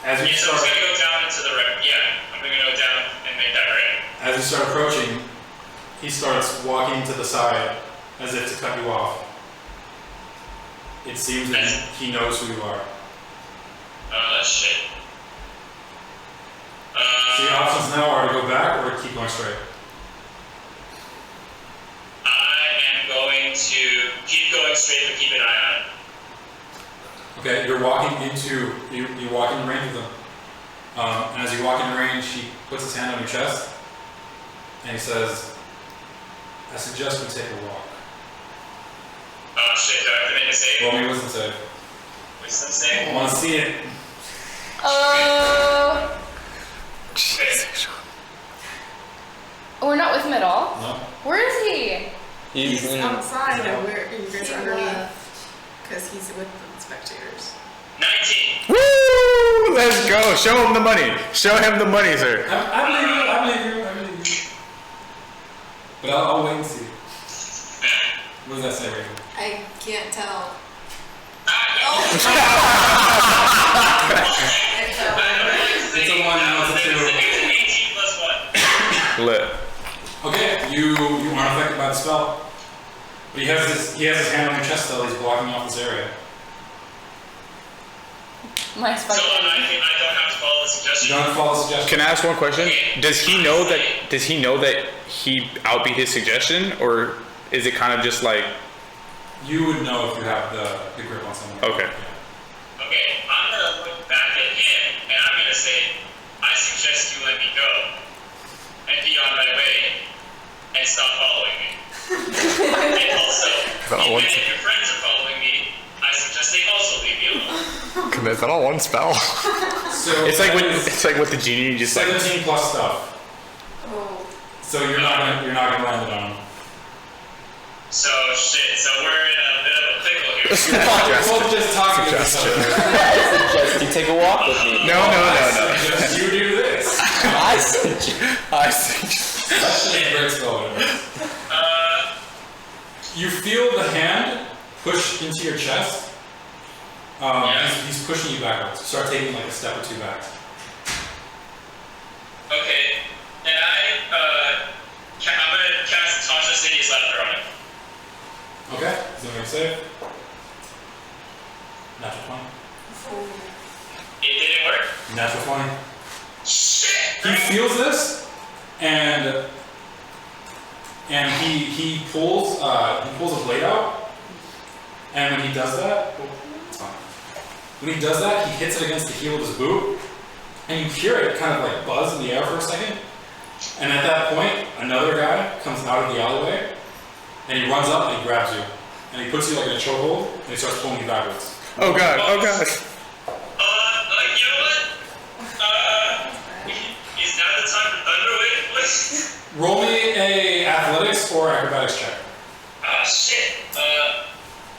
As you
So I'm
start,
just gonna go down into the right. Yeah, I'm gonna go down and make that right.
as you start approaching, he starts walking to the side as if to cut you off. It seems that he knows who you are.
Shit.
So your options now are to go back or to keep going straight.
I am going to keep going straight but keep an eye on him.
Okay, you're walking into, you walk in range with him. And as you walk in range, he puts his hand on your chest and he says, I suggest we take a walk.
Oh shit, do I have to make a save?
Roll me a wisdom save.
Wisdom save?
I want to see it.
We're not with him at all?
No?
Where is he?
He's in.
outside and you guys
He
are underneath
left.
because he's with the spectators.
19.
Woo! Let's go. Show him the money. Show him the money, sir.
I believe you. But I'll wait and see. What does that say, Rachel?
I can't tell.
It's a 1 now, it's a 2.
It's an 18 plus 1.
Lit.
Okay, you aren't affected by the spell. But he has his hand on your chest though, he's blocking off this area.
My
So
spike.
I don't have to follow the suggestion.
You don't have to follow the suggestion.
Can I ask one question? Does he know that he outbeat his suggestion, or is it kind of just like?
You would know if you have the grip on someone.
Okay.
Yeah.
Okay, I'm gonna look back at him and I'm gonna say, I suggest you let me go and be on my way and stop following me. And also, if any of your friends are following me, I suggest they also leave me alone.
Is that all one spell?
So
It's like with the genie, you just like.
17 plus stuff.
Oh.
So you're not gonna land it on him.
So shit, so we're in a bit of a pickle here.
You're both just talking to each other.
I suggest you take a walk with me.
No.
Just you do this.
I suggest.
That's a great spell. You feel the hand push into your chest. He's pushing you backwards. Start taking like a step or two back.
Okay, and I'm gonna cast Tasha City's Laughter on him.
Okay, is that make a save? Natural 20.
It didn't work?
Natural 20.
Shit!
He feels this, and he pulls a blade out, and when he does that, he hits it against the heel of his boot, and you hear it kind of like buzz in the air for a second, and at that point, another guy comes out of the alleyway, and he runs up and he grabs you, and he puts you like in a chokehold, and he starts pulling you backwards.
Oh god, oh god.
You know what? Is now the time for Thunderwave, please?
Roll me a athletics or acrobatics check.
Ah, shit.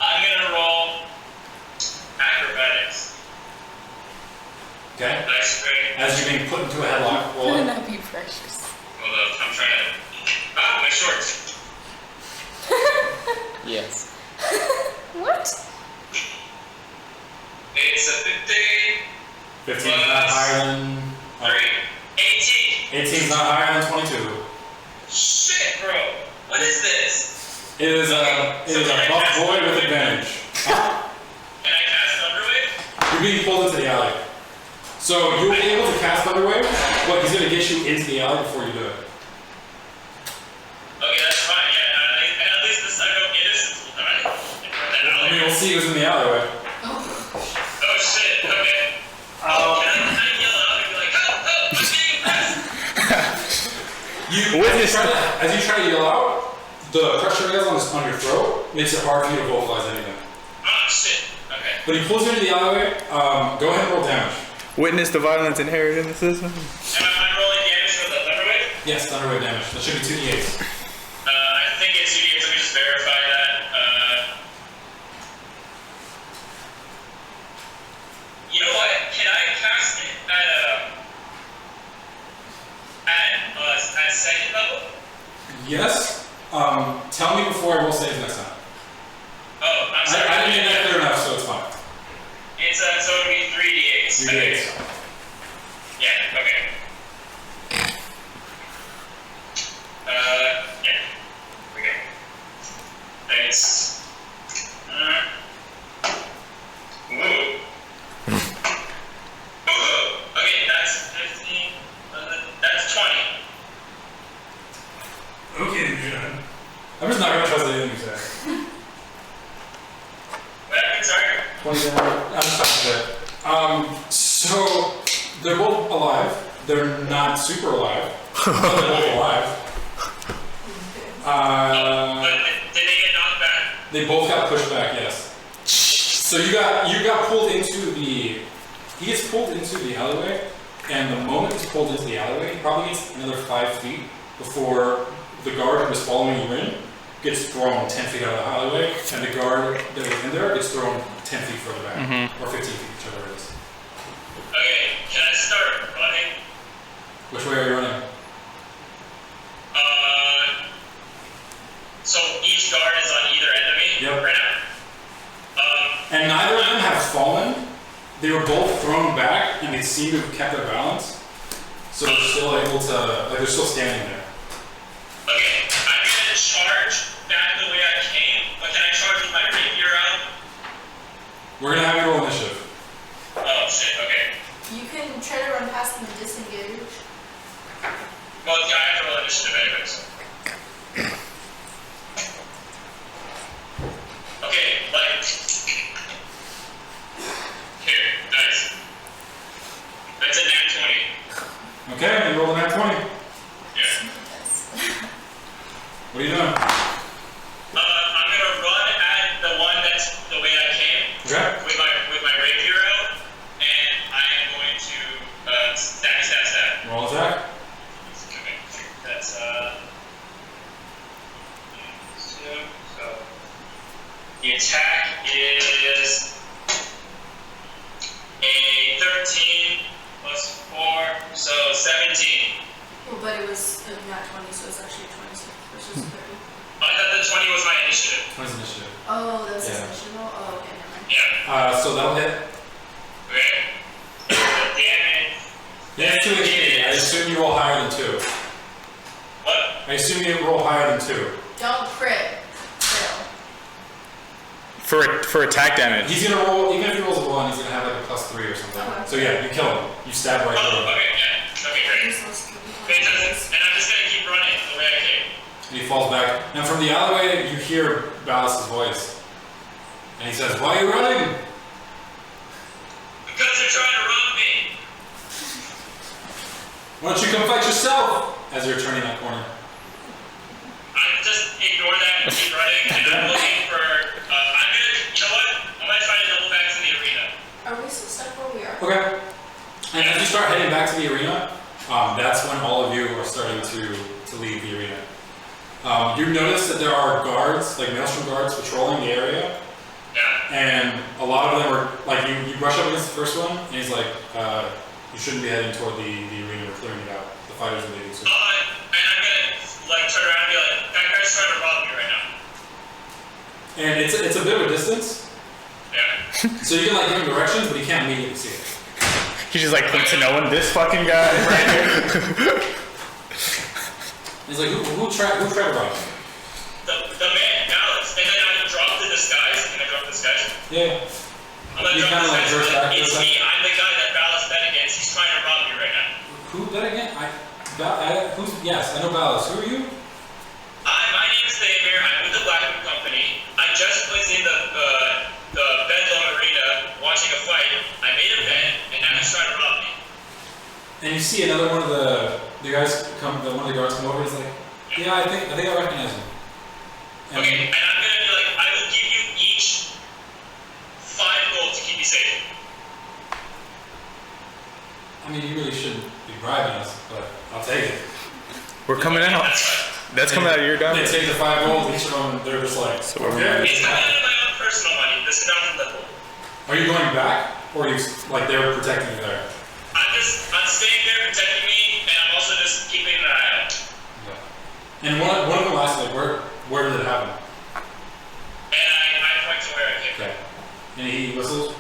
I'm gonna roll acrobatics.
Okay?
Nice, great.
As you're being put into a headlock, roll it.
Wouldn't that be precious?
Hold up, I'm trying to. Ah, my shorts.
Yes.
What?
It's a 15.
15 is not higher than...
18.
18 is not higher than 22.
Shit, bro. What is this?
It is a buff boy with advantage.
Can I cast Thunderwave?
You're being pulled into the alley. So you'll be able to cast Thunderwave, but he's going to get you into the alley before you do it.
Okay, that's fine. Yeah, and at least this time no innocents will die.
I mean, we'll see who's in the alleyway.
Oh shit, okay. Can I yell out and be like, help, help, I'm being pressed?
As you try to yell out, the pressure he has on your throat makes it hard for you to vocalize anything.
Oh shit, okay.
But he pulls you into the alleyway. Go ahead and roll damage.
Witness the violence inherent in the system.
Am I rolling damage for the Thunderwave?
Yes, Thunderwave damage. That should be 2d8s.
I think it's 2d8, let me just verify that. You know what? Can I cast it at second level?
Yes. Tell me before I roll saves next time.
Oh, I'm sorry.
I didn't make that clear enough, so it's fine.
It's so it would be 3d8s.
3d8s.
Yeah, okay. Yeah. Okay. Thanks. Ooh. Okay, that's 15. That's 20.
Okay, Eugene. I'm just not going to trust anything you say.
What happened, sorry?
20 damage. I'm just talking shit. So, they're both alive. They're not super alive. But they're both alive.
But did they get knocked back?
They both got pushed back, yes. So you got pulled into the... He gets pulled into the alleyway, and the moment he's pulled into the alleyway, he probably gets another 5 feet before the guard who was following you in gets thrown 10 feet out of the alleyway, and the guard that was in there gets thrown 10 feet further back, or 15 feet, whichever it is.
Okay, can I start running?
Which way are you running?
So each guard is on either end of me
Yep.
right now?
And neither of them have fallen. They were both thrown back, and they seem to have kept their balance. So they're still able to, like, they're still standing there.
Okay, I'm gonna charge back the way I came, but can I charge with my rapier out?
We're gonna have you roll initiative.
Oh shit, okay.
You can try to run past them and disengage.
Well, I have to roll initiative anyways. Okay, like... Here, nice. That's a nat 20.
Okay, you roll a nat 20.
Yeah.
What are you doing?
I'm gonna run at the one that's the way I came.
Okay.
With my rapier out, and I am going to stab.
Roll attack.
Okay, that's so the attack is a 13 plus 4, so 17.
Well, but it was not 20, so it's actually 26 versus 30.
I thought the 20 was my initiative.
20's initiative.
Oh, that's
Yeah.
additional? Oh, okay, never mind.
Yeah.
So that'll hit.
Okay. The damage.
Yeah, 2 HP. I assume you roll higher than 2.
What?
I assume you roll higher than 2.
Don't crit. Fail.
For attack damage.
He's gonna roll, even if he rolls a 1, he's gonna have like a +3 or something.
Okay.
So yeah, you kill him. You stab right through him.
Okay, yeah. Okay, great. Fantastic. And I'm just gonna keep running the way I came.
And he falls back. And from the alleyway, you hear Ballas' voice. And he says, "Why are you running?"
Because they're trying to rob me.
"Why don't you come fight yourself?" As you're turning that corner.
I just ignore that and keep running, and I'm looking for. I'm gonna. You know what? I'm gonna try to double back to the arena.
Are we still stuck where we are?
Okay. And as you start heading back to the arena, that's when all of you are starting to leave the arena. You notice that there are guards, like Maelstrom guards, patrolling the area.
Yeah.
And a lot of them are, like, you brush up against the first one, and he's like, you shouldn't be heading toward the arena, we're clearing it out. The fighters are leaving soon.
And I'm gonna like turn around and be like, that guy's trying to rob me right now.
And it's a bit of a distance,
Yeah.
so you can like give him directions, but you can't immediately see it.
He's just like, thinks to no one, this fucking guy right here.
He's like, who tried to rob you?
The man, Gallows. And then I drop the disguise. Can I drop the disguise?
Yeah.
I'm gonna
You
drop
kinda
the
like
disguise.
burst back,
It's
burst
me. I'm the guy that Ballas bet against. He's trying to rob me right now.
Who that again? Yes, I know Ballas. Who are you?
My name is Theomir. I'm with the Blackwood Company. I just was in the Bedlam Arena watching a fight. I made a bet, and now he's trying to rob me.
And you see another one of the guys come, one of the guards come over, he's like, yeah, I think I recognize him. And
Okay, and I'm gonna be like, I will give you each 5 gold to keep me safe.
I mean, you really shouldn't be bribing us, but I'll take it.
We're coming out. That's coming out of your
They
gun.
take the 5 gold, each of them, they're just like,
So
okay.
It's coming out of my own personal money. This is not from the gold.
Are you going back? Or are you, like, they're protecting you there?
I'm staying there protecting me, and I'm also just keeping an eye out.
Yeah. And one of them asks, like, where did it happen?
And I point to where I came.
Okay. And he whistles,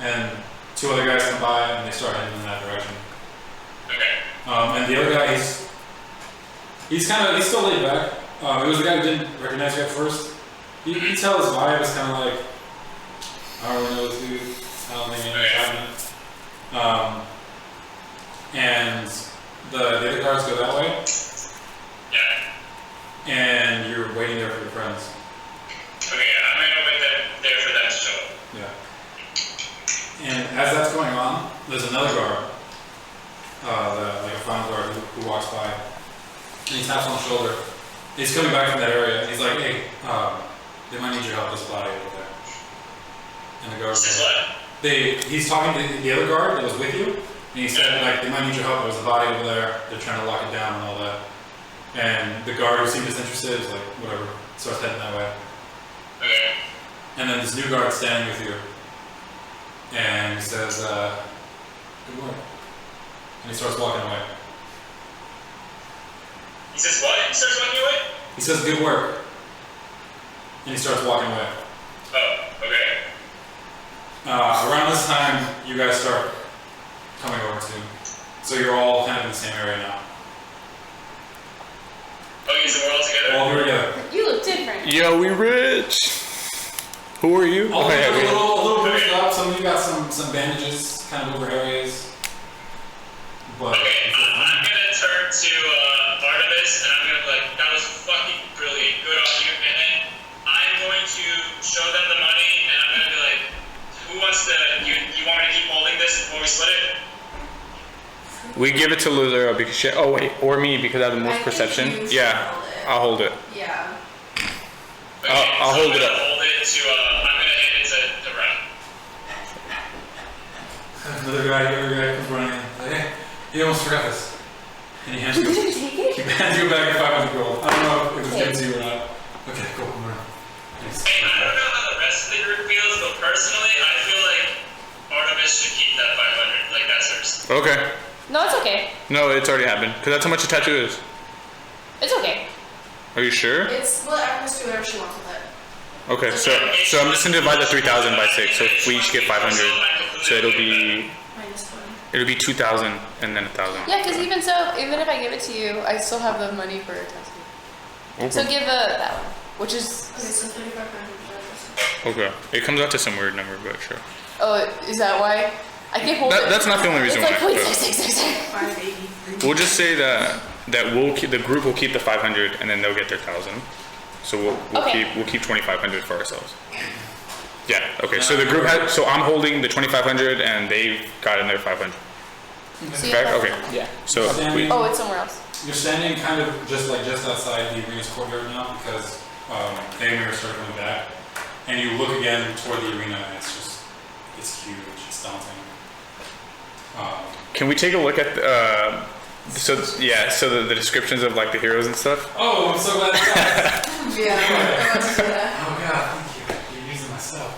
and 2 other guys come by, and they start heading in that direction.
Okay.
And the other guy, he's still laid back. It was the guy who didn't recognize you at first. You can tell his vibe is kind of like, I don't really know this dude. I don't think anything's happening. And the other guards go that way,
Yeah.
and you're waiting there for your friends.
Okay, I'm gonna wait there for them to show up.
Yeah. And as that's going on, there's another guard, like a final guard who walks by, and he taps on the shoulder. He's coming back from that area, and he's like, hey, they might need your help. There's a body over there. And the guard
Says what?
he's talking to the other guard that was with you, and he said, like, they might need your help. There's a body over there. They're trying to lock it down and all that. And the guard who seemed disinterested is like, whatever, starts heading that way.
Okay.
And then this new guard standing with you, and he says, good work. And he starts walking away.
He says what? He starts walking away?
He says, good work. And he starts walking away.
Oh, okay.
Around this time, you guys start coming over too. So you're all kind of in the same area now.
Okay, so we're all together?
All here together.
You look different.
Yo, we rich. Who are you?
All of you
Okay,
are a
okay.
little bruised up. Some of you got some bandages kind of over areas. But
Okay, I'm gonna turn to Artemis, and I'm gonna be like, that was fucking brilliant, good on you. And then I'm going to show them the money, and I'm gonna be like, who wants to, you want me to keep holding this before we split it?
We give it to Luzero because she, oh wait, or me because I have the most
I think
perception.
you should
Yeah,
hold it.
I'll hold it.
Yeah.
Okay,
I'll
so
hold
I'm
it
gonna
up.
hold it to, I'm gonna hand it to Ren.
another guy comes running in. Like, hey, he almost forgot this. And he hands you,
Did you take it?
he hands you a bag of 500 gold. I don't know if it's given to you or not. Okay, cool. I'm running. Thanks.
And I don't know how the rest of the group feels, but personally, I feel like Artemis should keep that 500. Like, that's hers.
Okay.
No, it's okay.
No, it's already happened. Because that's how much a tattoo is.
It's okay.
Are you sure?
It's, well, Agnes do whatever she wants with it.
Okay, so I'm just gonna divide the 3,000 by 6, so we each get 500. So it'll be
Minus 20.
2,000 and then 1,000.
Yeah, because even if I give it to you, I still have the money for a tattoo. So
Okay.
give that one, which is
Okay, so 3,500.
Okay. It comes out to some weird number, but sure.
Oh, is that why? I can't hold it.
That's not the only reason
It's like
why.
0.666.
583.
We'll just say that the group will keep the 500 and then they'll get their 1,000. So
Okay.
we'll keep 2,500 for ourselves. Yeah. Okay. So the group has. So I'm holding the 2,500 and they've gotten their 500.
So you
Correct?
have
Okay.
Yeah.
So we,
Oh, it's somewhere else.
You're standing kind of just outside the arena's courtyard now because Theomir started coming back, and you look again toward the arena and it's huge, it's daunting.
can we take a look at so the descriptions of like the heroes and stuff?
Oh, I'm so glad you guys.
Yeah, I want to do that.
Oh god, thank you. You're using myself.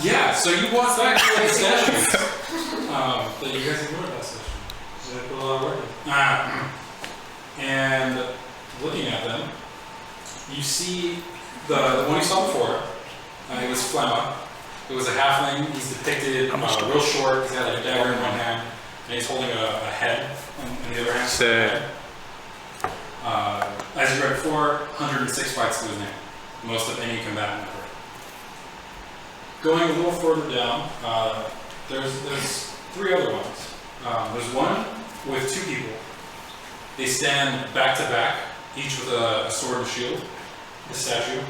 Yeah, so you walk back to the statues that you guys ignored last session. So they put a lot of work in. And looking at them, you see the one you saw before. It was Flemma. It was a halfling. He's depicted real short. He's got like a dagger in one hand, and he's holding a head in the other hand.
Sick.
As you read before, 106 fights to his name. Most of any combatant ever. Going a little further down, there's three other ones. There's one with two people. They stand back to back, each with a sword and shield, the statue.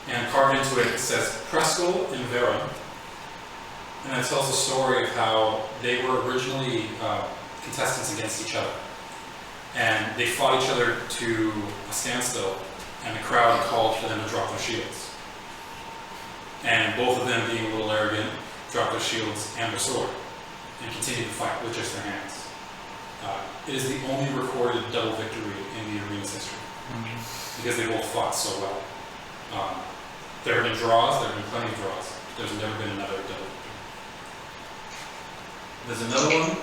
And carved into it, it says Preskel and Vera. And it tells the story of how they were originally contestants against each other. And they fought each other to a standstill, and the crowd called for them to drop their shields. And both of them, being a little arrogant, dropped their shields and their sword, and continued to fight with just their hands. It is the only recorded double victory in the arena's history, because they both fought so well. There have been draws, there have been plenty of draws. There's never been another double victory. There's another one.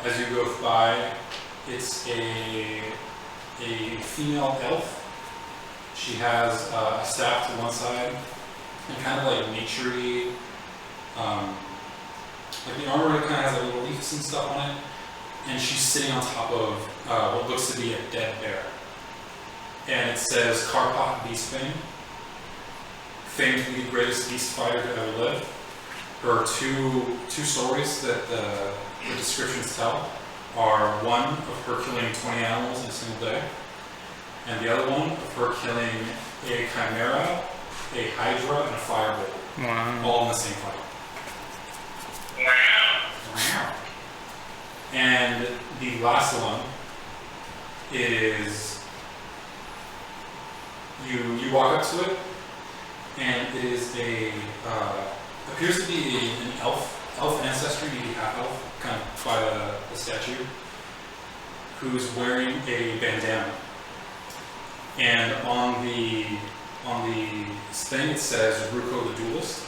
As you go by, it's a female elf. She has a staff to one side, and kind of like naturey, like the armor kind of has like little leaves and stuff on it, and she's sitting on top of what looks to be a dead bear. And it says Karpat Beastbane, famed to be the greatest beast fighter to ever live. There are two stories that the descriptions tell are one of her killing 20 animals in a single day, and the other one of her killing a chimera, a hydra, and a firebolt, all in the same fight. Wow. And the last one is you walk up to it, and it is appears to be an elf ancestry, maybe half elf, kind of by the statue, who's wearing a bandana. And on the thing it says Ruko the Duelist.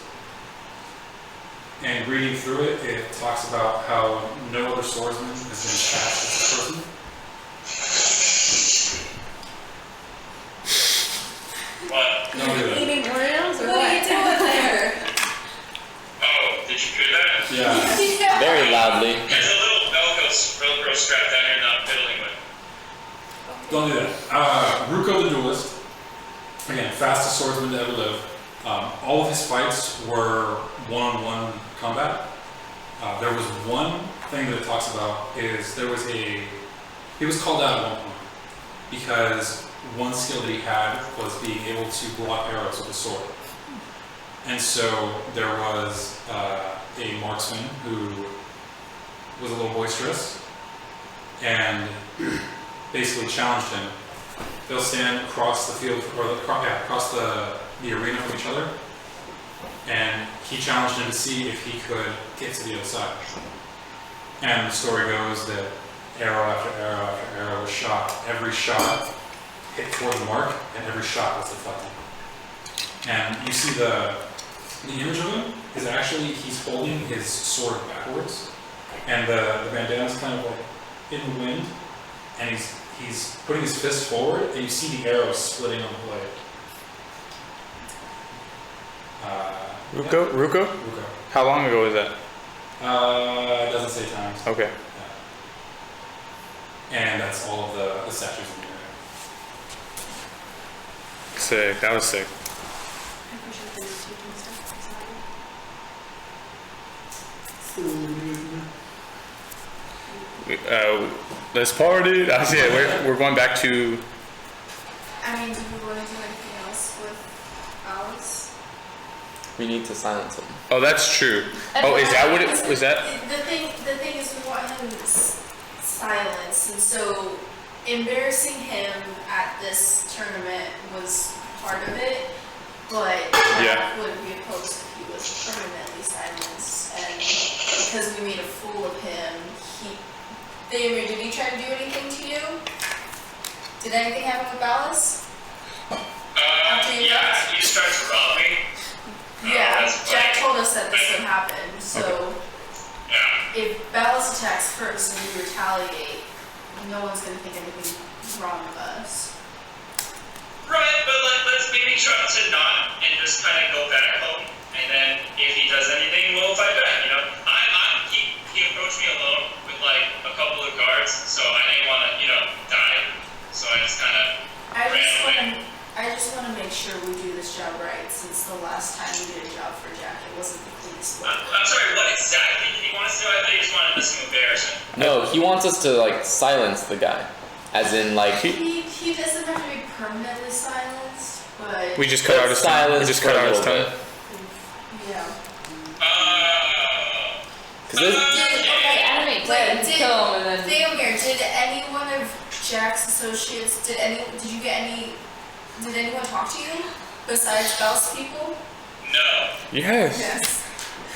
And reading through it, it talks about how no other swordsman has been attached as this person.
What?
No, do that.
Eating Oreos or
What are you
what?
doing there?
Oh, did you hear that?
Yeah.
Very loudly.
There's a little Velcro strap down here not fiddling with.
Don't do that. Ruko the Duelist, again, fastest swordsman to ever live. All of his fights were one-on-one combat. There was one thing that it talks about is he was called out at one point because one skill that he had was being able to block arrows with a sword. And so there was a marksman who was a little boisterous and basically challenged him. They'll stand across the field, or across the arena from each other, and he challenged him to see if he could get to the other side. And the story goes that arrow after arrow after arrow was shot. Every shot hit toward the mark, and every shot was deflected. And you see the image of him is actually, he's holding his sword backwards, and the bandana's kind of like in the wind, and he's putting his fist forward, and you see the arrow splitting on the blade.
Ruko?
Ruko.
How long ago was that?
It doesn't say times.
Okay.
Yeah. And that's all of the statues in the
Sick. That was sick.
I'm pretty sure they're taking stuff
Let's party. I see it. We're going back to.
I mean, do we want to do anything else with Ballas?
We need to silence him.
Oh, that's true. Oh, is that what it was? That?
The thing is, we want him silenced, and so embarrassing him at this tournament was part of it. But
Yeah.
Jack wouldn't be opposed if he was permanently silenced, and because we made a fool of him, Theomir, did he try to do anything to you? Did anything happen with Ballas? After you
Yeah,
left?
he just tried to rob me.
Yeah,
That's
Jack
funny.
told us that this would happen, so
Yeah.
if Ballas attacks first and we retaliate, no one's gonna think anything's wrong with us.
Right, but let's maybe try to not and just kind of go back home. And then if he does anything, we'll fight back, you know? He approached me alone with like a couple of guards, so I didn't want to, die. So I just kind of
I just wanna make sure we do this job right, since the last time we did a job for Jack, it wasn't the cleanest one.
I'm sorry, what exactly did he want us to do? I thought he just wanted us to embarrass him.
No, he wants us to like silence the guy, as in like
He doesn't have to be permanently silenced, but
We just cut out his tongue. We just cut out his tongue.
yeah.
Okay, animate
Wait,
dead, kill him, and then.
Theomir, did any one of Jack's associates, did anyone talk to you besides Bell's people?
No.
Yes.
Yes.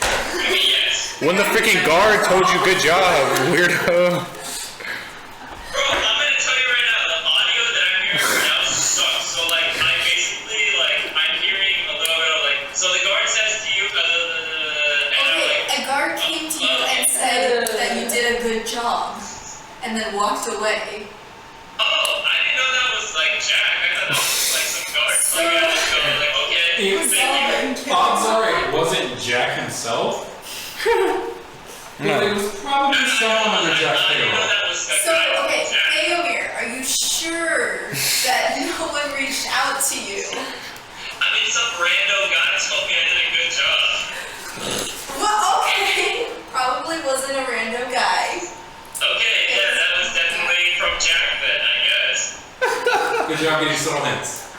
I mean, yes.
When the freaking guard told you good job, weirdo.
Bro, I'm gonna tell you right now, the audio that I'm hearing right now sucks. So like, I'm hearing a little bit of like, so the guard says to you, and I'm
Okay,
like,
a guard came to you and said that you did a good job, and then walked away.
oh, I didn't know that was like Jack. I thought that was like some guard. So I just go like, okay, thank you.
Odds are it wasn't Jack himself. But it was probably someone under Jack's
I didn't know
payroll.
that was a
So,
guy.
okay,
Jack.
Theomir, are you sure that no one reached out to you?
I mean, some rando guy told me I did a good job.
Well, okay, probably wasn't a random guy.
Okay, yeah, that was definitely from Jack then, I guess.
Good job getting subtle hints.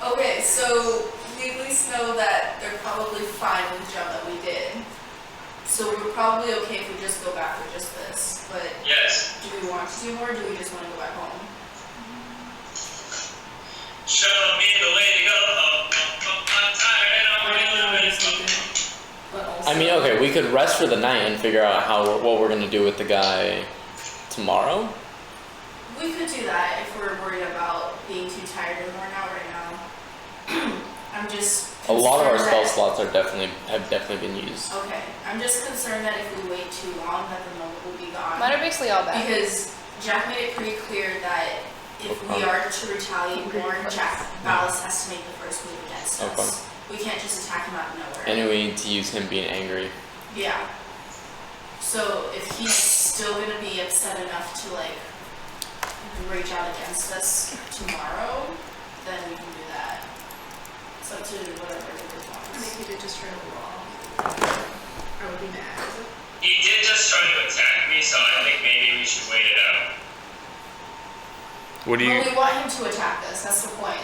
Okay, so we at least know that they're probably fine with the job that we did. So we're probably okay if we just go back with just this. But
Yes.
do we want to do more, or do we just want to go back home?
Show me the way to go. I'm tired and I'm ready to live.
But also,
I mean, okay, we could rest for the night and figure out what we're gonna do with the guy tomorrow.
We could do that if we're worried about being too tired and worn out right now. I'm just
A lot of our
concerned
spell
that-
slots have definitely been used.
Okay, I'm just concerned that if we wait too long, that the moment will be gone.
Mine are basically all back.
Because Jack made it pretty clear that if we are to retaliate more, Ballas has to make the first move against us.
Okay.
We can't just attack him out of nowhere.
And we need to use him being angry.
Yeah. So if he's still gonna be upset enough to like reach out against us tomorrow, then we can do that. It's up to whatever the group
I
wants.
think he did just try to rob. I would be mad.
He did just try to attack me, so I think maybe we should wait it out.
What do you?
But we want him to attack us, that's the point.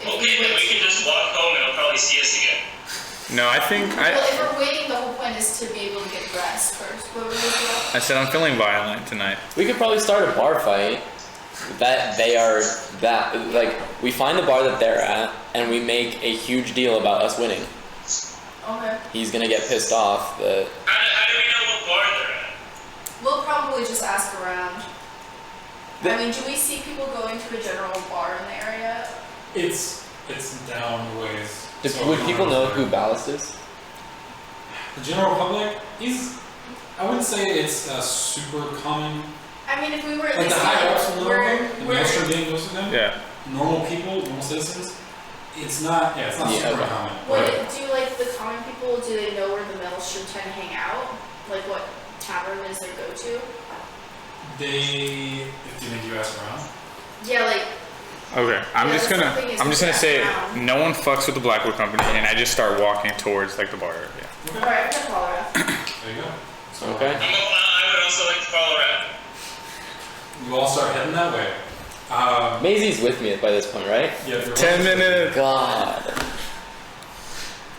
If
Okay, then
wait
we can
too-
just walk home and he'll probably see us again.
No, I think
Well, if we're waiting, the whole point is to be able to get rest first. What were we doing?
I said I'm feeling violent tonight.
We could probably start a bar fight. We find the bar that they're at, and we make a huge deal about us winning.
Okay.
He's gonna get pissed off that.
How do we know what bar they're at?
We'll probably just ask around. I mean, do we see people going to a general bar in the area?
It's down a ways. So
Would people know
everyone's
who Ballas is?
The general public? I wouldn't say it's super common.
I mean, if we were at
Like the
least
higher ups will know them, and
we're-
most are being most of them.
Yeah.
Normal people, normal citizens, it's not
Yeah,
super
okay.
common.
What
But
do like the common people? Do they know where the metal should tend to hang out? Like what tavern is their go-to?
do you think you ask around?
Yeah, like
Okay, I'm
Yeah,
just
that's
gonna
something is
say
background.
no one fucks with the Blackwood Company, and I just start walking towards like the bar area.
Alright, I'm gonna follow around.
There you go. So,
Okay.
I would also like to follow around.
You all start heading that way.
Maisie's with me by this point, right?
Yeah, you're
10 minutes.
God.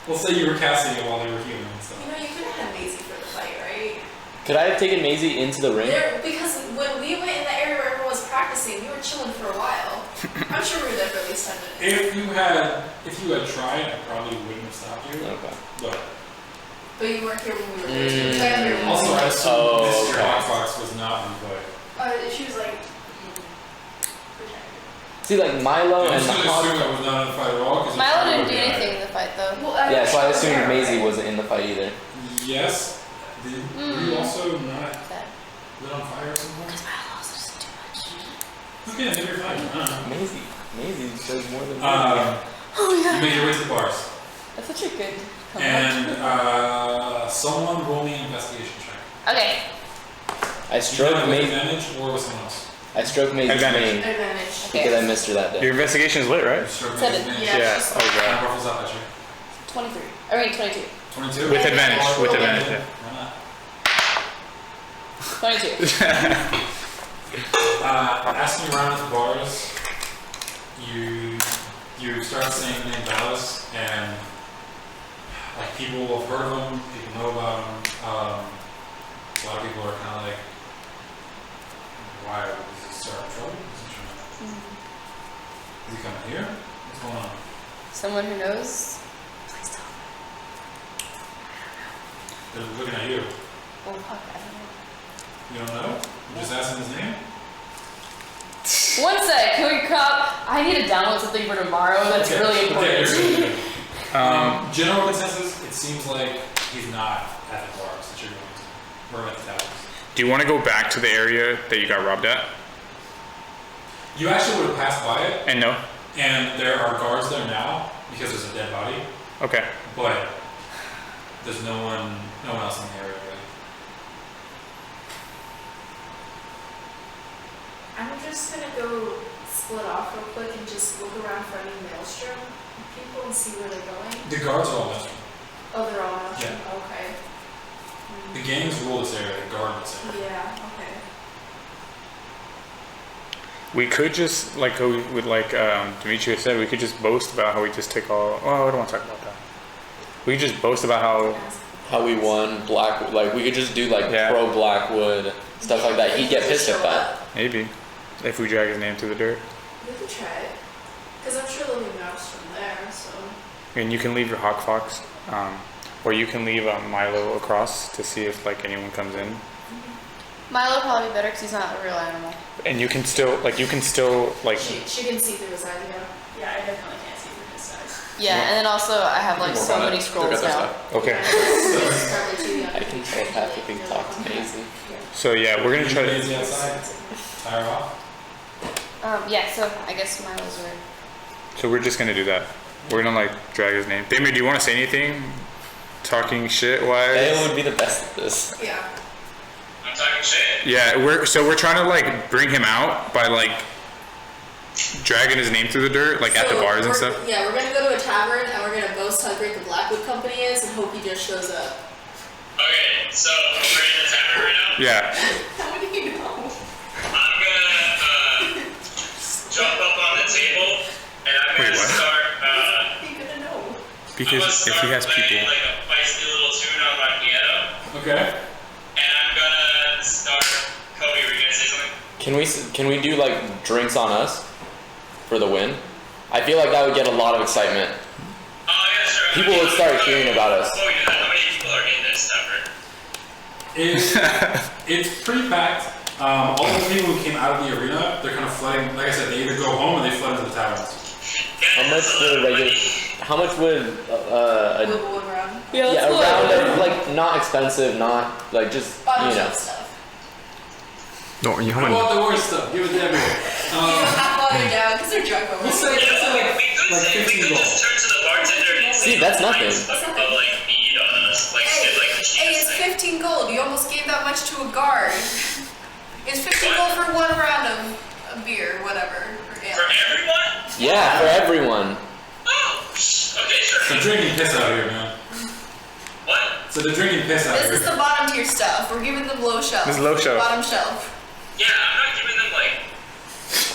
We'll say you were casting it while they were healing and stuff.
You know, you could have had Maisie for the fight, right?
Could I have taken Maisie into the ring?
Because when we went in the area where everyone was practicing, we were chilling for a while. I'm sure we were there for at least 10 minutes.
If you had tried, I probably wouldn't have stopped you.
Okay.
But you weren't here when we were there. too. You got here when we
Also,
were
I
there.
assume Mr.
okay.
Hotfox was not invited.
She was like,
See, like Milo
I'm
and
just
the
gonna assume
Hot.
I was not in the fight at all. 'Cause
Milo
it's
didn't do
probably
anything in the fight though.
well,
Yeah, so I
she was
assumed
there,
Maisie
right?
wasn't in the fight either.
Yes. Were you also not
Okay.
lit on fire or something?
Because Milo also doesn't do much.
Okay, maybe you're fine. I don't know.
Maisie does more than
You make your way to the bars.
That's such a good comeback.
And someone roll me an investigation check.
Okay.
I
You
stroked
can have
Maisie.
advantage or with someone else.
I stroked Maisie's
Advantage.
name
Advantage.
because I missed her that day.
Your investigation is lit, right?
Stroke
Seven.
advantage.
Yeah,
Yeah.
she's
Oh
Kind
god.
of ruffles up at you.
23. I mean 22.
22?
With advantage. With
Roll
advantage. Yeah.
Why not?
22.
Asking around at the bars, you start saying the name Ballas, and like people have heard of him, people know about him. A lot of people are kind of like, why is this start trouble? Is he coming here? What's going on?
Someone who knows? Please tell me.
They're looking at you.
Oh fuck, I don't know.
You don't know? You're just asking his name?
One sec, can we cop? I need to download something for tomorrow that's
Okay.
really
Okay,
important.
you're good. General consensus, it seems like he's not at the bars that you're going to, or at the taverns.
Do you want to go back to the area that you got robbed at?
You actually would have passed by it,
And no?
and there are guards there now because there's a dead body,
Okay.
but there's no one else in the area really.
I'm just gonna go split off real quick and just look around for any maelstrom people and see where they're going.
The guards are all Western.
Oh, they're all maelstrom?
Yeah.
Okay.
The gangs rule this area, the guard this area.
Yeah, okay.
We could just, like with like Demetrius said, we could just boast about how we just take all. Well, I don't want to talk about that. We could just boast about how
We won Black. Like we could just do like
Yeah.
pro Blackwood stuff like that. He'd get pissed at that.
maybe if we drag his name through the dirt,
We could try it. Because I'm sure there'll be maelstrom there, so.
and you can leave your Hawk Fox, or you can leave Milo across to see if like anyone comes in,
Milo probably be better because he's not a real animal.
and you can still like
She can see through his eyes, yeah.
Yeah, I definitely can't see through his size.
Yeah, and then also I have like so many scrolls now.
Okay.
He's probably too young.
I can telepathically talk to Maisie.
So yeah, we're gonna try to.
Lazy outside. Tire off.
Yeah, so I guess Milo's word.
So we're just gonna do that. We're gonna like drag his name. Theomir, do you want to say anything? Talking shit wise?
Theo would be the best at this.
Yeah.
I'm talking shit.
Yeah, we're trying to like bring him out by like dragging his name through the dirt, like at the
So
bars and
we're-
stuff.
Yeah, we're gonna go to a tavern and we're gonna boast how great the Blackwood Company is and hope he just shows up.
Okay, so we're in the tavern right now.
Yeah.
How do you know?
I'm gonna jump up on the table and I'm
Wait,
gonna
what?
start.
How are you gonna know?
Because if he has
playing
people.
like a feisty little tune on my piano,
Okay.
and I'm gonna start. Kobe, were you gonna say something?
Can we do like drinks on us for the win? I feel like that would get a lot of excitement.
Oh yeah, sure.
People would start hearing about us.
Before we do that, how many people are in this tavern?
It's pretty packed. All the people who came out of the arena, they're kind of flooding. Like I said, they either go home or they flood into the taverns.
How much would
Wiggle around.
yeah, a round of like not expensive, not like just
Bottom
you know.
shelf stuff.
No, you
How
haven't.
about the worst stuff? Give it to everyone.
You don't have while they're down because they're drunk over.
We'll say
You know,
like
we could
like
say, we
15
could
gold.
just turn to the bartender and say,
See, that's nothing.
Of like mead on us, like shit, like the
Hey,
cheapest
it's
thing.
15 gold. You almost gave that much to a guard. It's 15 gold for one round of beer, whatever. Or ale.
For everyone?
Yeah, for everyone.
Oh, okay, sure.
So drinking piss out here, man.
What?
So they're drinking piss out
This
here.
is the bottom tier stuff. We're giving them low shelf.
This is low shelf.
Bottom shelf.
Yeah, I'm not giving them like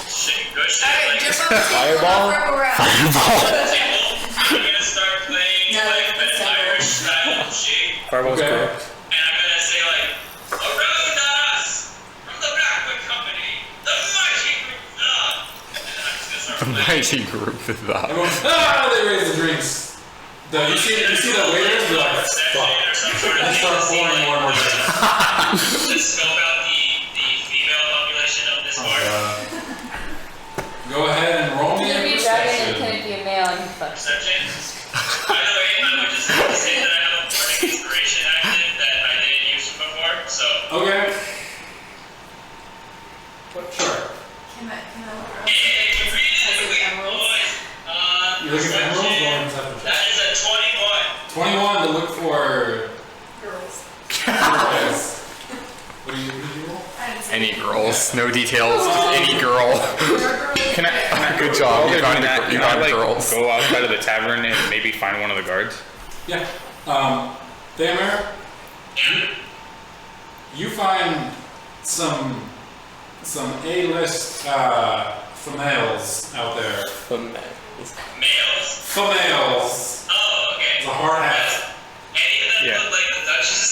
shit, good shit.
Alright,
Like,
jump on the table.
Fireball?
Wherever we're at.
I'm gonna start playing
No,
like
that's
an
not
Irish style shit,
Fireball's
Okay.
correct.
and I'm gonna say like, around us from the Blackwood Company, the mighty group, and then I'm just gonna start
The
playing.
mighty group is that.
Everyone's, they raise the drinks. You see the waiters, they're like, fuck.
Or some sort of
And
thing
start
to see,
pouring
like,
more and more drinks.
to scope out the female population of this bar.
Go ahead and roll me
Can it
a
be a dragon and can
perception.
it be a male and fuck?
Perception. By the way, I would just like to say that I have a bardic inspiration active that I didn't use before, so
Okay. Sure.
Can I look around?
hey, we really
Has it emeralds?
boys.
You're looking at emeralds or perception check?
That is a 21.
21 to look for
Girls.
girls. What do you roll?
I didn't see
Any
it.
girls, no details, just any girl.
Can I
Good job, you found,
that?
you
Can I
found
like
girls.
go outside of the tavern and maybe find one of the guards?
Yeah. Theomir, you find some A-list females out there.
Males?
Females.
Oh, okay.
It's a hard hat.
Any of them
Yeah.
look like the Duchess?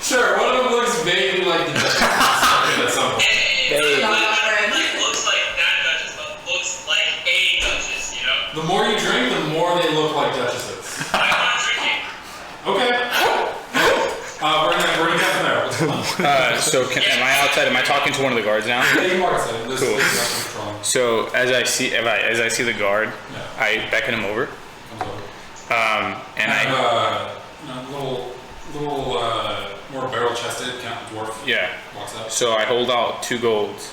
Sure, one of them looks vaguely like the Duchess. At some point.
Hey,
Not
like,
my friend.
like, looks like that Duchess, but looks like a Duchess, you know?
The more you drink, the more they look like duchesses.
I'm not drinking.
Okay. We're gonna get from there. What's going on?
So am I outside? Am I talking to one of the guards now?
Yeah, you are outside. This
Cool.
is not controlling.
So as I see the guard,
Yeah.
I beckon him over,
Comes over.
and I
little more barrel-chested kind of dwarf
yeah.
walks up.
So I hold out 2 golds,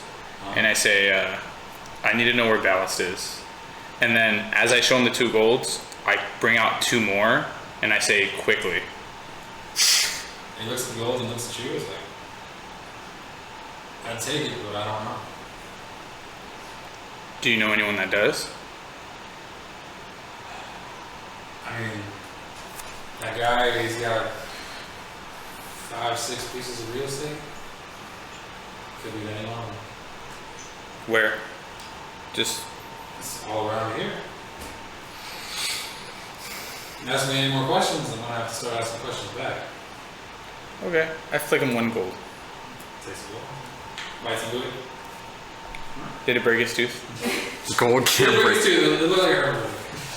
and I say, I need to know where Ballas is. And then as I show him the 2 golds, I bring out 2 more, and I say quickly.
He looks at the gold and looks at you. He's like, I'd take it, but I don't know.
Do you know anyone that does?
I mean, that guy, he's got 5-6 pieces of real estate. Could be anyone.
Where? Just
It's all around here. Ask me any more questions, I'm gonna have to start asking questions back.
okay. I flick him 1 gold.
Takes a while. Bites and booty.
Did it break his tooth?
Gold can't break.
It looked like a herbal.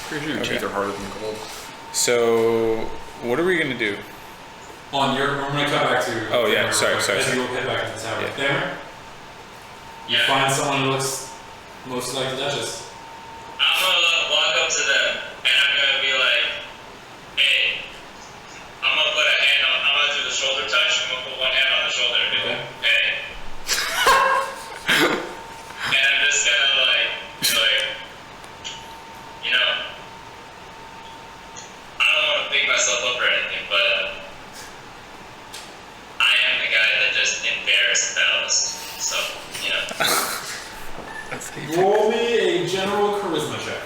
Pretty sure your
Okay.
teeth are harder than gold.
So what are we gonna do?
I'm gonna come back to.
Oh, yeah, sorry.
As you head back to the tower.
Yeah.
Theomir, you
Yeah.
find someone who looks most like the Duchess.
I'm gonna walk up to them and I'm gonna be like, hey, I'm gonna put a hand on, I'm gonna do the shoulder touch. I'm gonna put one hand on the shoulder and be like, hey. And I'm just gonna like, be like, you know, I don't wanna pick myself up or anything, but I am the guy that just embarrassed Ballas. So, you know.
Roll me a general charisma check.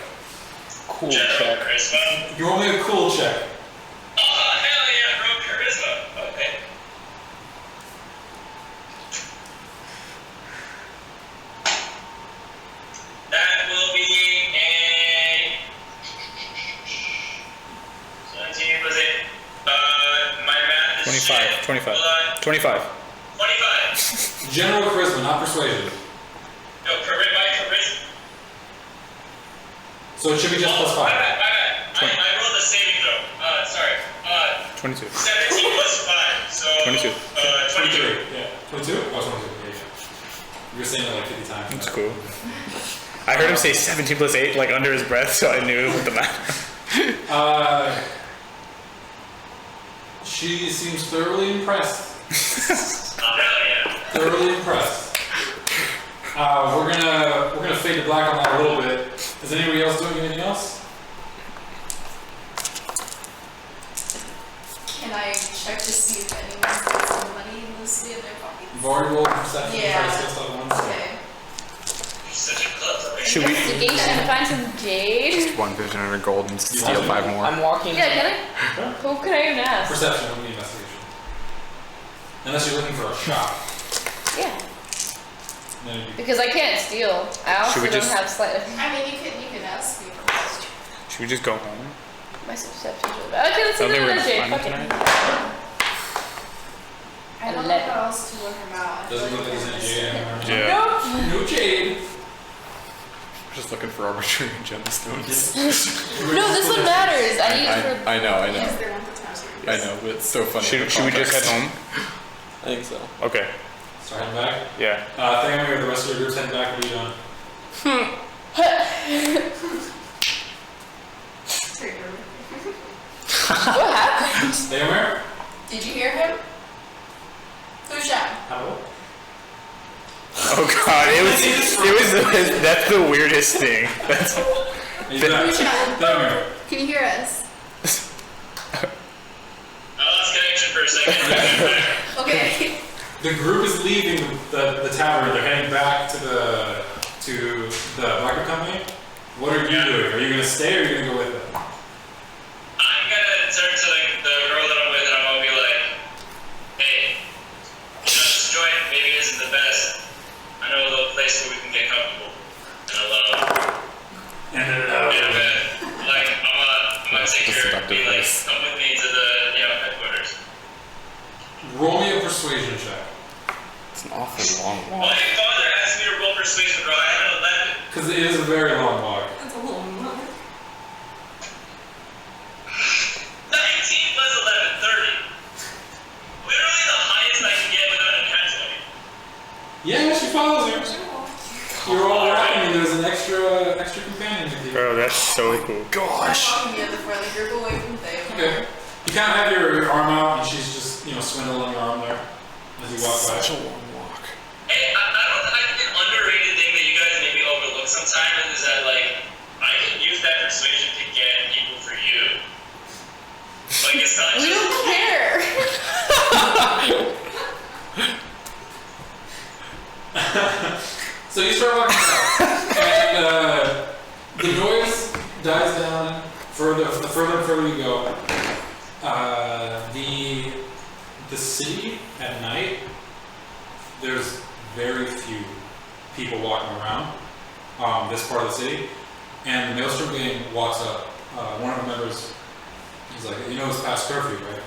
Cool
General charisma.
You roll me a cool check.
Oh, hell yeah, bro, charisma. Okay. That will be a 17 plus 8. My math is
25.
shit.
25.
Hold on.
25.
25.
General charisma, not persuasion.
No, charisma.
So it should be just plus
My
5.
bad. I rolled a saving throw. Sorry.
22.
17 plus 5. So
22.
23.
Yeah. 22? Oh, 22. Yeah. You were saying it like 50 times.
That's cool. I heard him say 17 plus 8 like under his breath, so I knew it was the math.
She seems thoroughly impressed.
Oh, hell yeah.
Thoroughly impressed. We're gonna fade to black on that a little bit. Is anybody else doing anything else?
Can I check to see if anyone's got some money in the city in their pockets?
You've already rolled perception.
Yeah.
Try to steal stuff from one step.
Okay.
Such a club.
Should we?
Investigation, find some jade.
One vision and a gold and
You
steal
want
5
to?
more.
I'm walking.
Yeah, can I? Who can I even ask?
Perception would be investigation. Unless you're looking for a shop.
Yeah,
Then it'd be
because I can't steal. I also
Should we
don't
just-
have sleight of
I mean, you could ask me for questions.
Should we just go home?
my perception's really bad. Okay, let's see
Don't think
another
we're
jade.
fun
Fuck it.
tonight.
I don't know how else to look him out. I feel
doesn't
like
look like
I'm
there's
missing
any
it.
jade.
Yeah.
No jade.
We're just looking for arbitrary gemstones.
No, this one matters. I need it for.
I know.
Use their 1,000.
I know, but it's so funny.
Should we just head home?
I think so.
Okay.
Start heading back.
Yeah.
Theomir, the rest of your group's heading back. What are you doing?
What happened?
Theomir?
Did you hear him? Who's that?
Hello?
Oh god, it was that's the weirdest thing. That's
He's back. Theomir.
Can you hear us?
I lost connection for a second.
Okay.
The group is leaving the tavern. They're heading back to the market company. What are you doing? Are you gonna stay or are you gonna go with them?
I'm gonna turn to the girl that I'm with and I'm gonna be like, hey, this joint maybe isn't the best. I know a little place where we can get comfortable and alone.
And
Like, I'm gonna take her and be like,
Seductive
come with me to the headquarters.
roll me a persuasion check.
It's an awfully long
Well,
walk.
your father asked me to roll persuasion, bro. I have an 11.
Because it is a very long walk.
That's a little much.
19 plus 11, 30. Literally the highest I can get without a nat 20.
Yeah, she follows you. You're all walking and there's an extra companion with you.
bro, that's so cool.
Gosh.
I'm walking the other front of the group away from Theo.
Okay. You kind of have your arm out and she's just, swindling your arm there as you walk by.
Such a long walk.
Hey, I think an underrated thing that you guys maybe overlook sometimes is that, like, I can use that persuasion to get people for you. Like, it's not
We
just...
don't care.
So you start walking out, and the noise dies down further. The further and further you go, the city at night. There's very few people walking around this part of the city, and the Maelstrom gang walks up. One of the members, he's like, it's past curfew, right?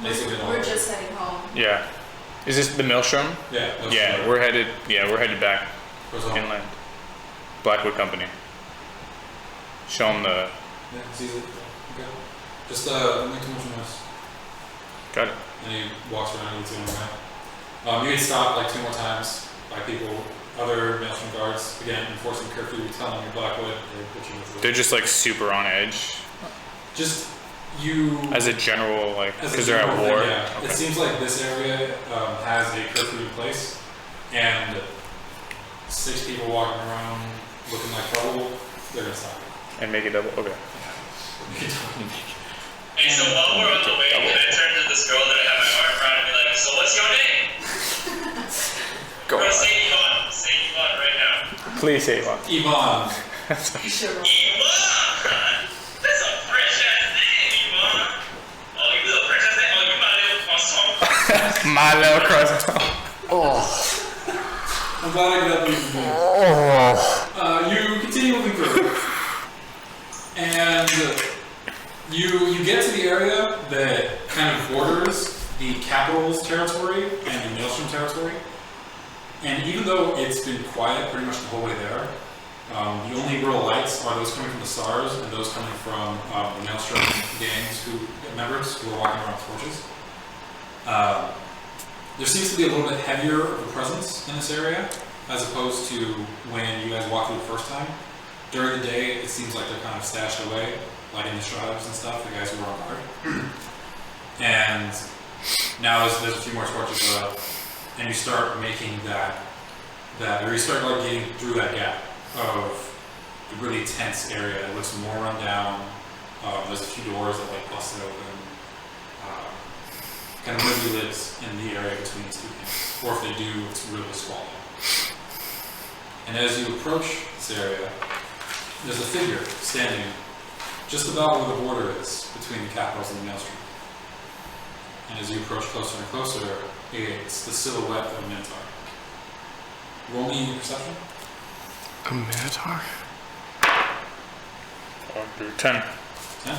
Basically, no.
We're just heading home.
Yeah. Is this the Maelstrom?
Yeah.
Yeah, we're headed back
Where's home?
inland. Blackwood Company. Show them the.
Yeah, it's easy. Okay. Just don't make too much noise.
Got it.
And he walks around and leads you on the way. You get stopped like 2 more times by people, other Maelstrom guards, again, enforcing curfew, telling you Blackwood, they put you with
They're just like super on edge.
Just you.
As a general, like,
as a
because they're at
general
war.
thing, yeah.
Okay.
It seems like this area has a curfew in place, and 6 people walking around looking like trouble, they're gonna stop you.
And make it double. Okay.
Hey, so while we're on the way, can I turn to this girl that I have my arm around and be like, so what's your name?
Go
Bro,
on.
say Yvonne. Say Yvonne right now.
Please say one.
Yvonne.
Yvonne! That's a French ass name, Yvonne. Oh, you little French ass name? Oh, you my little croissant.
My little croissant.
I'm glad I got these from you. You continue moving through, and you get to the area that kind of borders the capital's territory and the Maelstrom territory. And even though it's been quiet pretty much the whole way there, the only real lights are those coming from the stars and those coming from the Maelstrom gangs members who are walking around with torches. There seems to be a little bit heavier of a presence in this area as opposed to when you guys walked through the first time. During the day, it seems like they're kind of stashed away, like in the shrouds and stuff, the guys who were on guard. And now there's a few more torches up, and you start making or you start like getting through that gap of the really tense area. It looks more run down. There's a few doors that like busted open. kind of nobody lives in the area between these two camps. Or if they do, it's really squalid. And as you approach this area, there's a figure standing just about where the border is between the capitals and the Maelstrom. And as you approach closer and closer, it's the silhouette of a Minotaur. Roll me perception.
A Minotaur?
I'll do 10.
10.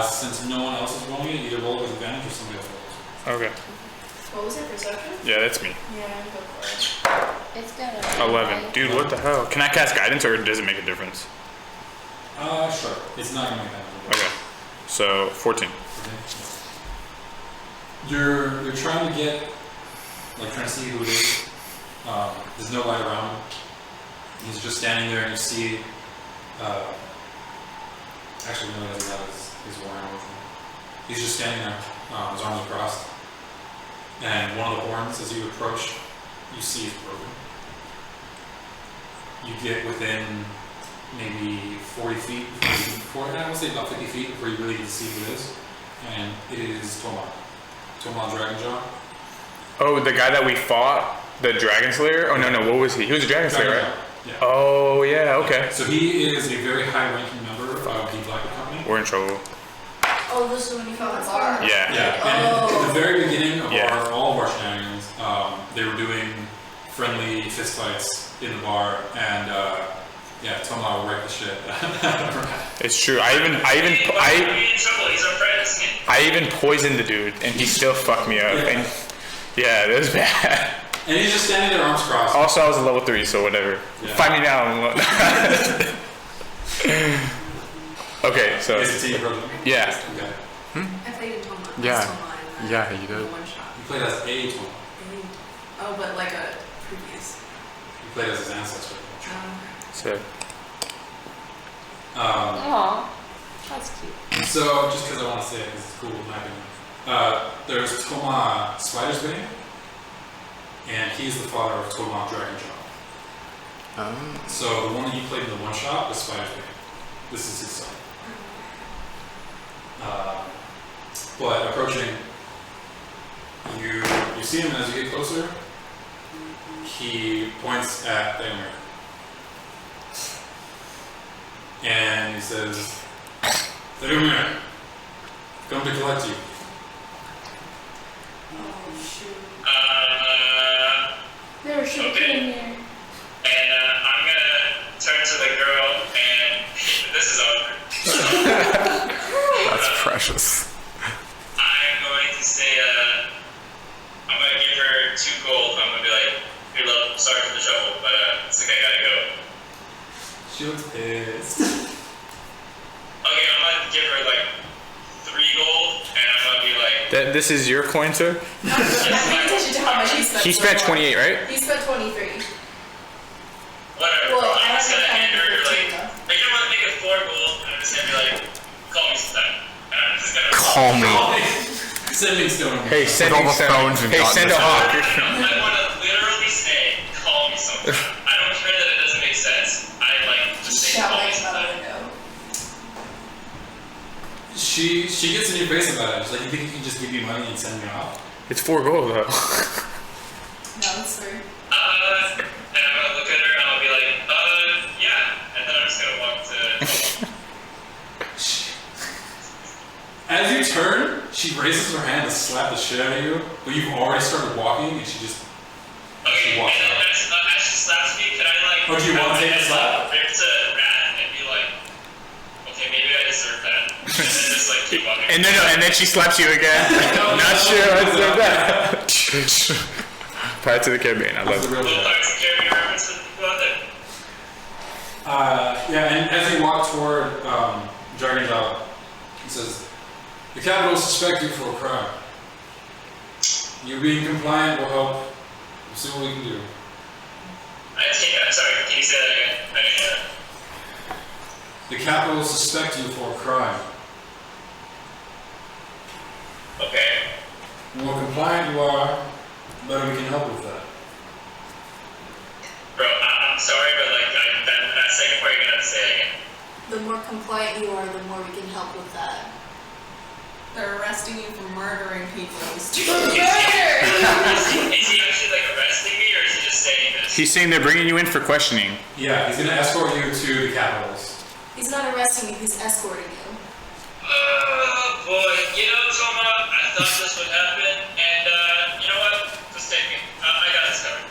Since no one else is rolling it, either roll with advantage or somebody else rolls.
Okay.
What was it, perception?
Yeah, that's me.
Yeah, go for it.
It's gonna.
11. Dude, what the hell? Can I cast guidance or does it make a difference?
Sure. It's not gonna make that much.
Okay. So 14.
You're trying to get, like, trying to see who it is. There's no light around him. He's just standing there, and you see. Actually, no, he doesn't have his warhammer with him. He's just standing there, his arms crossed. And one of the horns, as you approach, you see is broken. You get within maybe 40 feet, I would say about 50 feet before you really get to see who it is. And it is Theomir. Theomir Dragonjaw.
Oh, the guy that we fought, the Dragon Slayer? Oh, no, what was he? He was a Dragon Slayer, right?
Yeah.
Oh, yeah, okay.
So he is a very high-ranking member of the Blackwood Company.
We're in trouble.
Oh, this is when you found the bar.
Yeah.
And at the very beginning of all of our shenanigans, they were doing friendly fistfights in the bar, and Theomir will wreck the shit.
It's true.
Be in trouble. He's our friend, isn't he?
I even poisoned the dude, and he still fucked me up.
Yeah.
And yeah, that was bad.
And he's just standing there, arms crossed.
Also, I was a level 3, so whatever.
Yeah.
Find me now. Okay, so
Is it approaching?
yeah.
Okay.
I played in Toma.
Yeah. Yeah, you did.
One shot.
You played as a Theomir.
Oh, but like a previous.
You played as his ancestor.
So
Aw, that's cute.
So, just because I want to say it, because it's cool in my opinion. There's Theomir Spidersbane, and he's the father of Theomir Dragonjaw.
Oh.
So, the one that you played in the one shot was Spidersbane. This is his son. But approaching, you see him as you get closer. He points at Theomir. And he says, Theomir, come to collect you.
Oh, shoot.
There was shit
Okay.
in there.
And I'm gonna turn to the girl, and this is awkward.
That's precious.
I'm going to say, I'm gonna give her 2 gold. I'm gonna be like, "Here, love, sorry for the trouble, but it's like I gotta go."
She looks pissed.
Okay, I'm gonna give her like 3 gold, and I'm gonna be like,
this is your coin, sir.
I'm paying attention to how much he spent.
He
so
spent
far.
28, right?
He spent 23.
whatever.
Well,
I'm just gonna hand her
15
like,
though.
make it 4 gold, and I'm just gonna be like, call me sometime. And I'm just gonna
Call me.
Sending stone.
Hey, send
all the phones and
Hey,
gotten
send a
this
hawk.
I want to literally say, call me sometime. I don't care that it doesn't make sense. I like just say,
Shout
call me
like out the
sometime.
window.
She gets in your face about it. She's like, you think you can just give me money and send me off?
It's 4 gold though.
No, it's 3.
And I'm gonna look at her and I'll be like, yeah. And then I'm just gonna walk to.
As you turn, she raises her hand to slap the shit out of you, but you've already started walking, and she just
Okay,
walks
and
out.
as she slaps me, can I like?
Oh, do you want to take a slap?
Rip to rat and be like, okay, maybe I deserve that. And then just like keep walking.
And then she slaps you again. Not sure I deserve that. Prior to the campaign, I love
That's
it.
the real
Little
shit.
Pirates of the Caribbean reference to people out there.
And as you walk toward Dragonjaw, he says, the capital suspect you for a crime. You being compliant will help. We'll see what we can do.
I'm sorry, can you say that again? I didn't hear that.
The capital will suspect you for a crime.
Okay.
The more compliant you are, the better we can help with that.
Bro, I'm sorry, but like that second part you're gonna have to say it again.
The more compliant you are, the more we can help with that.
They're arresting you for murdering people in the street.
Is he actually like arresting me, or is he just saying this?
He's saying they're bringing you in for questioning.
Yeah, he's gonna escort you to the capitals.
He's not arresting you, he's escorting you.
Oh boy, you know, Toma, I thought this would happen, and you know what? Just take me. I got this covered.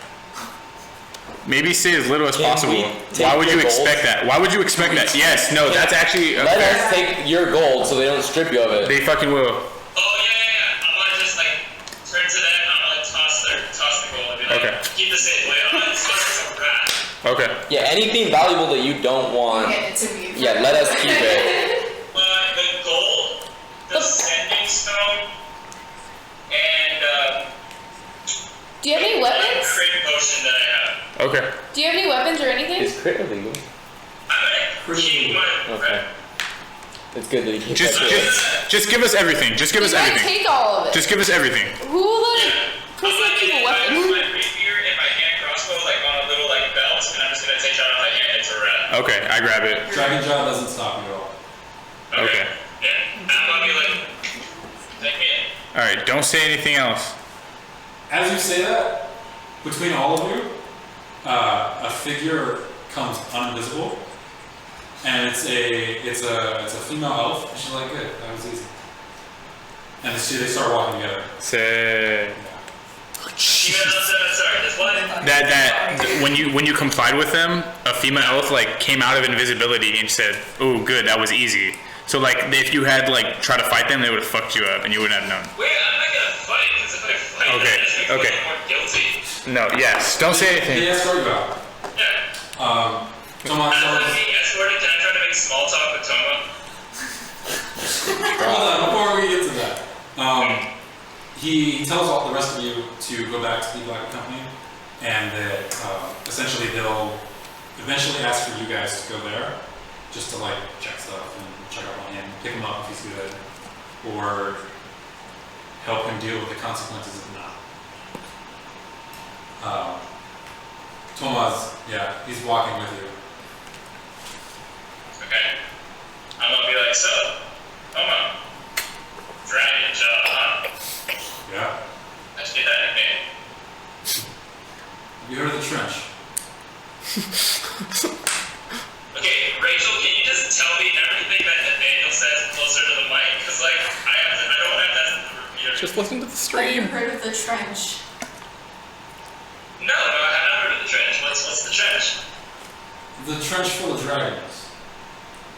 Maybe say as little as
Can
possible.
we take
Why would you
your
expect
gold?
that? Why would you expect that? Yes, no, that's actually
Let us take your gold so they don't strip you of it.
They fucking will.
Oh yeah. I'm gonna just like turn to them. I'm gonna toss the gold and be like,
Okay.
keep this in. Wait, I'm gonna toss some rat.
Okay.
Yeah, anything valuable that you don't want.
Hand it to me.
Yeah, let us keep it.
The gold, the sending stone, and
Do you have any weapons?
crit potion that I have.
Okay.
Do you have any weapons or anything?
Is crit illegal?
I'm gonna keep my
Okay. It's good that he keeps
Just give us everything. Just give us
You might
everything.
take all of it.
Just give us everything.
Who let
I'm gonna
people
get my
weapons?
rapier and my hand crossbow like on a little like belt, and I'm just gonna take it out of my hand. It's a rat.
Okay, I grab it.
Dragon Jaw doesn't stop you at all.
Okay.
Yeah. I'm gonna be like, take me in.
All right. Don't say anything else.
As you say that, between all of you, a figure comes invisible, and it's a female elf. And she's like, "Good, that was easy." And they start walking together.
Say
Sorry, there's one.
that when you complied with them, a female elf like came out of invisibility and said, "Oh, good, that was easy." So like if you had like try to fight them, they would have fucked you up and you wouldn't have known.
Wait, I'm not gonna fight, because if I fight,
Okay,
that just makes me
okay.
more guilty.
No. Yes. Don't say anything.
They escort you out.
Yeah.
Toma
As
tells.
I'm being escorted, can I try to make small talk with Toma?
Hold on, before we get to that, he tells all the rest of you to go back to the Black Company, and that essentially they'll eventually ask for you guys to go there, just to like check stuff and check up on him, pick him up if he's good, or help him deal with the consequences of not. Toma's, yeah, he's walking with you.
Okay. I'm gonna be like, so, Toma, Dragon Jaw, huh?
Yeah.
I should get that nickname.
Have you heard of the trench?
Okay, Rachel, can you just tell me everything that Nathaniel says closer to the mic? Because, like, I don't have that to repeat.
Just listen to the
Have you
stream.
heard of the trench?
No, I have not heard of the trench. What's the trench?
The trench full of dragons.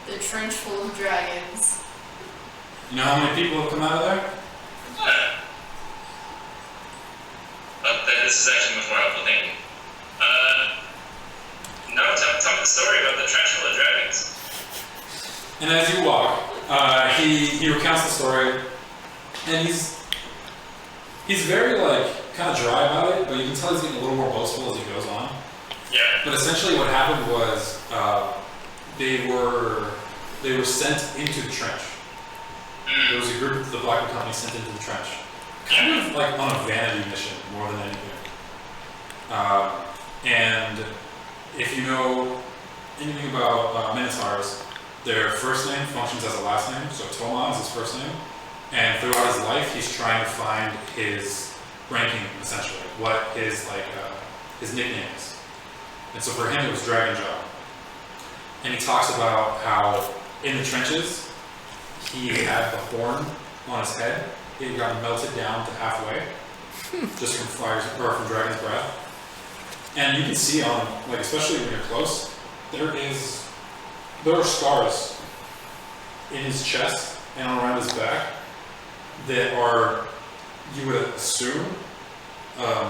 The trench full of dragons.
You know how many people have come out of there?
What? This is actually much more helpful, thank you. No, tell me the story about the trench full of dragons.
And as you walk, he recounts the story, and he's very like kind of dry about it, but you can tell he's getting a little more boastful as he goes on.
Yeah.
But essentially, what happened was they were sent into the trench. There was a group of the Black Company sent into the trench, kind of like on a vanity mission more than anything. And if you know anything about Minotaurs, their first name functions as a last name, so Toma is his first name. And throughout his life, he's trying to find his ranking, essentially, what his nickname is. And so for him, it was Dragon Jaw. And he talks about how in the trenches, he had the horn on his head. It had gotten melted down to halfway, just from from dragon's breath. And you can see on, like, especially when you're close, there are scars in his chest and around his back that are, you would assume,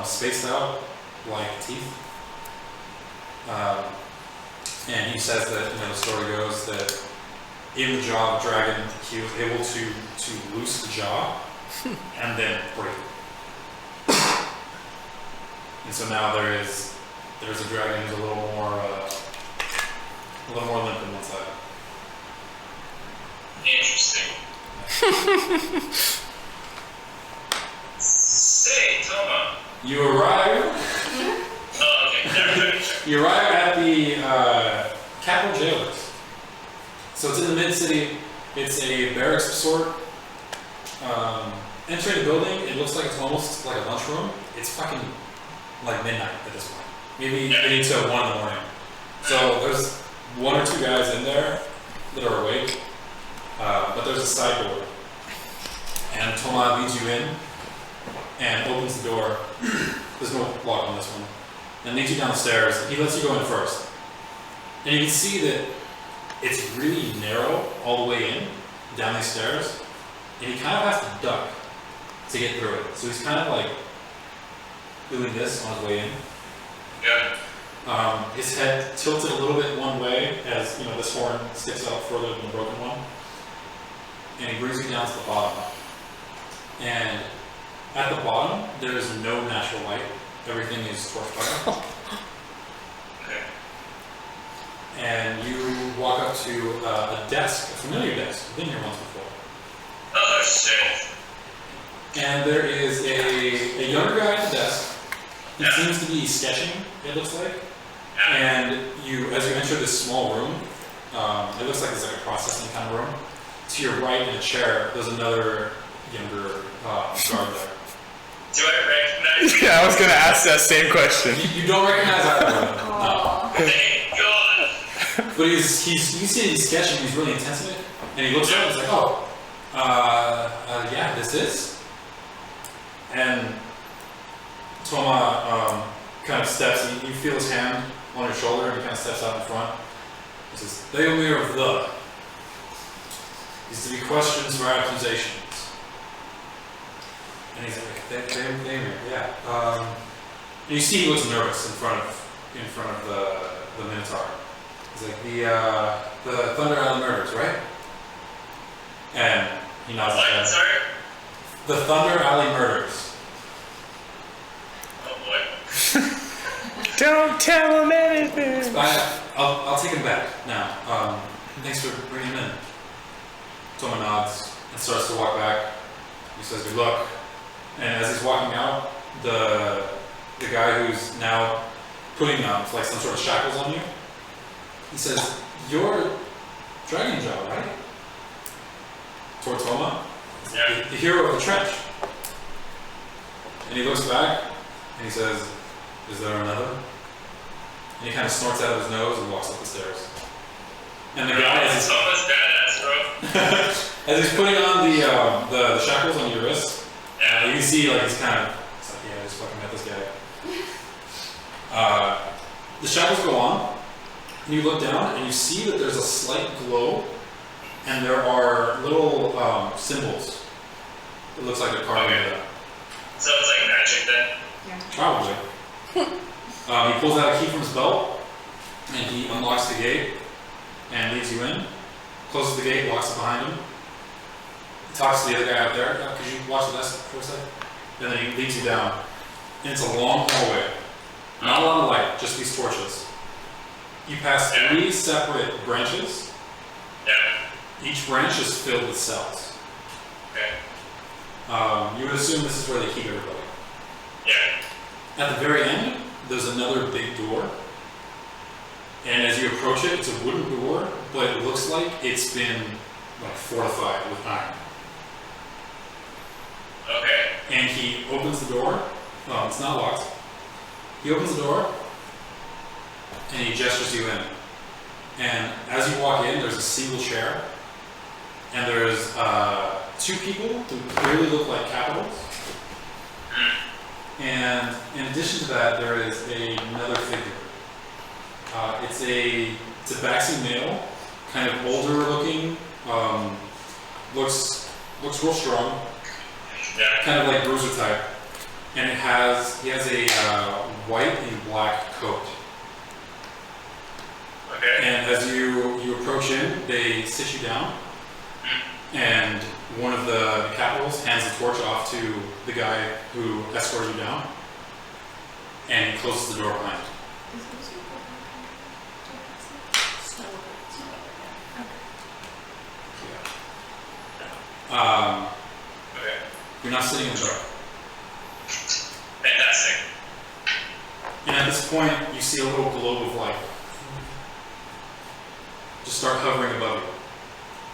spaced out like teeth. And he says that, the story goes that in the jaw of the dragon, he was able to loose the jaw and then break it. And so now there's a dragon who's a little more limp in one side.
Interesting. Say, Toma.
You arrive
Oh, okay.
You arrive at the Capital Jailers. So it's in the mid-city. It's a barracks of sort. Entering the building, it looks like it's almost like a lunchroom. It's fucking like midnight at this point. Maybe till 1 in the morning. So there's 1 or 2 guys in there that are awake, but there's a side door. And Toma leads you in and opens the door. There's no lock on this one. And leads you down the stairs. He lets you go in first. And you can see that it's really narrow all the way in, down these stairs. And he kind of has to duck to get through it. So he's kind of like doing this on his way in.
Yeah.
His head tilted a little bit one way as this horn sticks out further than the broken one. And he brings you down to the bottom. And at the bottom, there is no natural light. Everything is torchlight.
Okay.
And you walk up to a desk, a familiar desk. You've been here once before.
Oh shit.
And there is a younger guy at the desk. He
Yeah.
seems to be sketching, it looks like.
Yeah.
And as you enter this small room, it looks like it's like a processing kind of room. To your right in a chair, there's another younger guard there.
Do I recognize you?
Yeah, I was gonna ask that same question.
You don't recognize either of them. No.
Aw.
Thank God.
But you see he's sketching, he's really intense in it. And he looks up and he's like, yeah, this is. And Toma kind of steps, you feel his hand on your shoulder, and he kind of steps out in front. He says, Theomir of the. These to be questions or accusations. And he's like, Theomir, yeah. And you see he looks nervous in front of the Minotaur. He's like, the Thunder Island murders, right? And he nods his
What?
head.
Sorry?
The Thunder Alley murders.
Oh boy.
Don't tell him anything.
I'll take him back now. Thanks for bringing him in. Toma nods and starts to walk back. He says, good luck. And as he's walking out, the guy who's now putting like some sort of shackles on you, he says, you're Dragon Jaw, right? Toward Toma.
Yeah.
The hero of the trench. And he looks back and he says, is there another? And he kind of snorts out of his nose and walks up the stairs. And the guy, as
Thomas badass, bro.
he's putting on the shackles on your wrist, you can see like he's kind of, it's like, yeah, I just fucking met this guy. The shackles go on, and you look down and you see that there's a slight glow, and there are little symbols. It looks like they're carved into that.
So it's like magic then?
Probably. He pulls out a key from his belt, and he unlocks the gate and leads you in. Closes the gate, locks it behind him. He talks to the other guy out there. Could you watch the desk for a second? And then he leads you down. And it's a long hallway. Not a lot of light, just these torches. You pass 3 separate branches.
Yeah.
Each branch is filled with cells.
Okay.
You would assume this is where they keep everybody.
Yeah.
At the very end, there's another big door. And as you approach it, it's a wooden door, but it looks like it's been like fortified with iron.
Okay.
And he opens the door. Well, it's not locked. He opens the door and he gestures you in. And as you walk in, there's a single chair. And there's 2 people who clearly look like capitals. And in addition to that, there is another figure. It's a Tabaxi male, kind of older looking, looks real strong,
Yeah.
kind of like bruiser type, and he has a white and black coat.
Okay.
And as you approach in, they sit you down, and one of the capitals hands the torch off to the guy who escorted you down, and he closes the door behind you.
Okay.
You're not sitting in the dark.
Fantastic.
And at this point, you see a little globe of light just start hovering above you.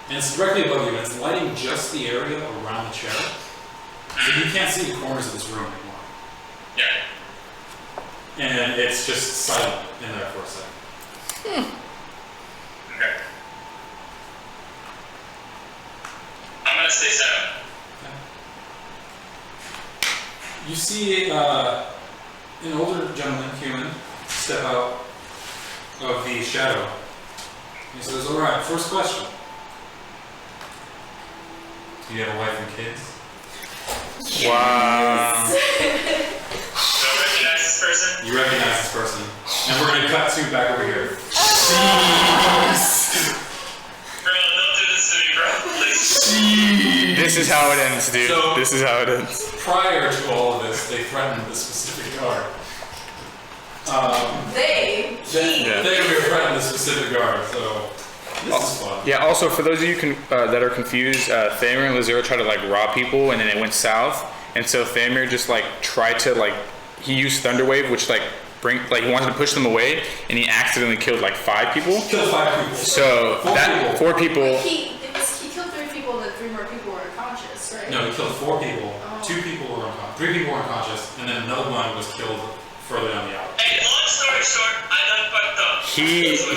And it's directly above you, and it's lighting just the area around the chair. So you can't see the corners of this room anymore.
Yeah.
And it's just silent in there for a second.
Okay. I'm gonna stay silent.
You see an older gentleman, human, step out of the shadow. He says, all right, first question. Do you have a wife and kids?
Wow.
Do I recognize this person?
You recognize this person. And we're going to cut to back over here.
Bro, don't do this to me, bro. Please.
This is how it ends, dude.
So-
This is how it ends.
Prior to all of this, they threatened this specific guard.
They.
Yeah.
They were threatening this specific guard, so this is fun.
Yeah, also for those of you that are confused, Theomir and Lazura tried to like rob people and then it went south. And so Theomir just like tried to like, he used Thunderwave, which like he wanted to push them away, and he accidentally killed like 5 people.
Killed 5 people.
So
Four
4 people.
He killed 3 people, and then 3 more people were unconscious, right?
No, he killed 4 people. 2 people were unconscious. 3 people were unconscious, and then another one was killed further down the alley.
Hey, long story short, I done fucked up.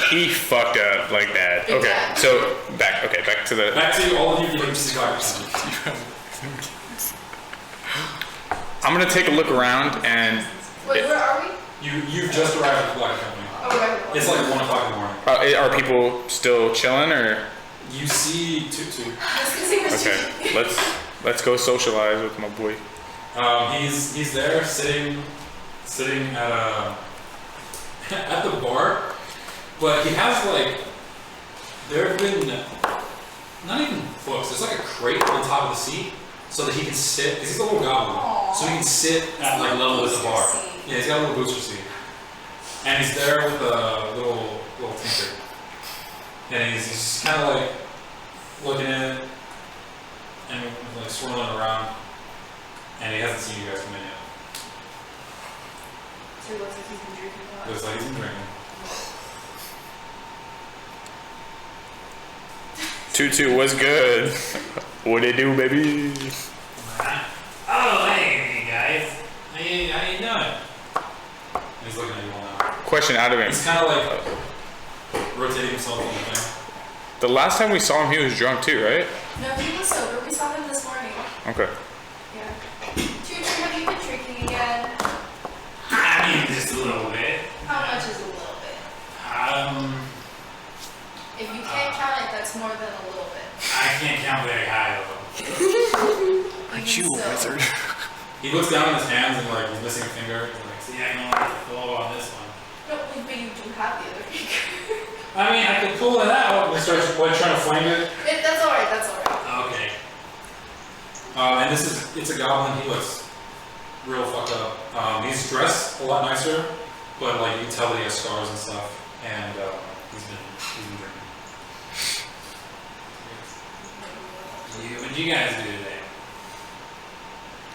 He fucked up like that. Okay, so back to the.
Back to all of you getting survivors.
I'm gonna take a look around and.
Wait, where are we?
You've just arrived at the Black Company.
Oh, right.
It's like 1 o'clock in the morning.
Are people still chilling or?
You see Tutu.
Okay, let's go socialize with my boy.
He's there sitting at at the bar, but he has like there have been not even books. There's like a crate on top of the seat so that he can sit. Because he's a little goblin, so he can sit at like level with the bar. Yeah, he's got a little booster seat, and he's there with a little tinker, and he's just kind of like looking at it and like swirling around, and he hasn't seen you guys come in yet.
So it looks like he's been drinking a lot.
Looks like he's been drinking.
Tutu, what's good? What it do, baby?
Oh, hey guys, how you doing? He's looking at you all now.
Question out of him.
He's kind of like rotating himself on the thing.
The last time we saw him, he was drunk too, right?
No, he was sober. We saw him this morning.
Okay.
Yeah. Tutu, have you been drinking again?
I mean, just a little bit.
How much is a little bit? If you can't count it, that's more than a little bit.
I can't count very high though.
Aren't you a wizard?
He looks down at his hands and like he's missing a finger. He's like, see, I don't have to pull on this one.
No, but you do have the other finger.
I mean, I could pull it out and start trying to flame it.
That's alright, that's alright.
Okay. And it's a goblin. He looks real fucked up. He's dressed a lot nicer, but like you can tell that he has scars and stuff. And he's been drinking. What did you guys do today?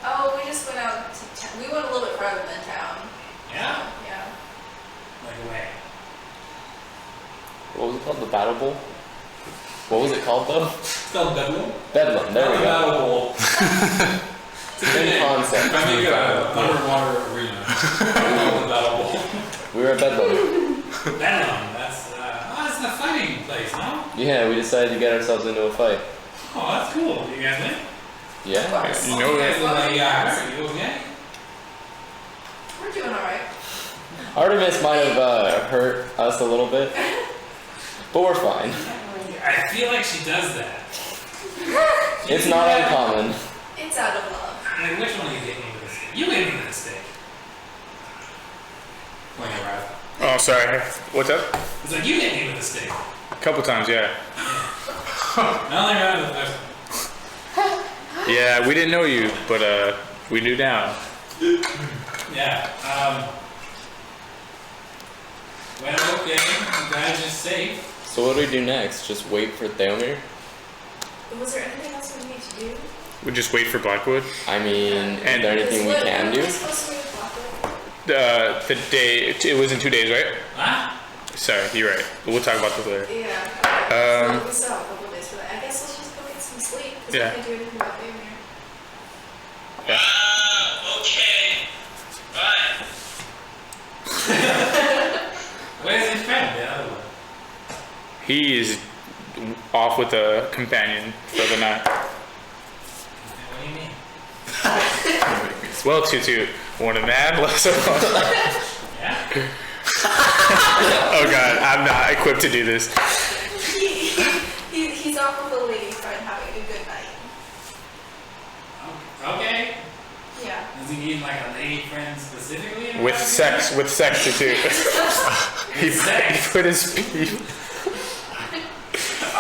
Oh, we just went out to town. We went a little bit further than town.
Yeah?
Yeah.
Like away.
What was it called? The Battle Bowl? What was it called though?
It's called Bedlam.
Bedlam, there we go.
Battle Bowl.
Same concept.
I make an underwater arena. The Battle Bowl.
We were at Bedlam.
Bedlam, that's a fighting place, no?
Yeah, we decided to get ourselves into a fight.
Oh, that's cool. You guys win?
Yeah.
You know
You
that.
guys look like you are okay?
We're doing alright.
Artemis might have hurt us a little bit, but we're fine.
I feel like she does that.
It's not uncommon.
It's out of love.
Like, which one of you hit me with a stick? You hit me with a stick. When you arrived.
Oh, sorry. What's up?
It's like, you hit me with a stick.
A couple times, yeah.
I only ran the first.
Yeah, we didn't know you, but we knew now.
Yeah. Well, okay. I'm glad you're safe.
So what do we do next? Just wait for Theomir?
Was there anything else we need to do?
We just wait for Blackwood.
I mean, is
And-
there anything we can do?
Are we supposed to wait for Blackwood?
The day it was in 2 days, right?
Huh?
Sorry, you're right. We'll talk about this later.
Yeah. So we still have a couple of days for that. I think Because
Yeah.
I can't do anything about Theomir.
Okay. Fine.
Where's his friend? The other one.
He is off with a companion for the night.
What do you mean?
Well, Tutu, one a man, less a one.
Yeah.
Oh god, I'm not equipped to do this.
He's off with a lady friend having a good night.
Okay.
Yeah.
Does he mean like a lady friend specifically?
With sex, Tutu. he put his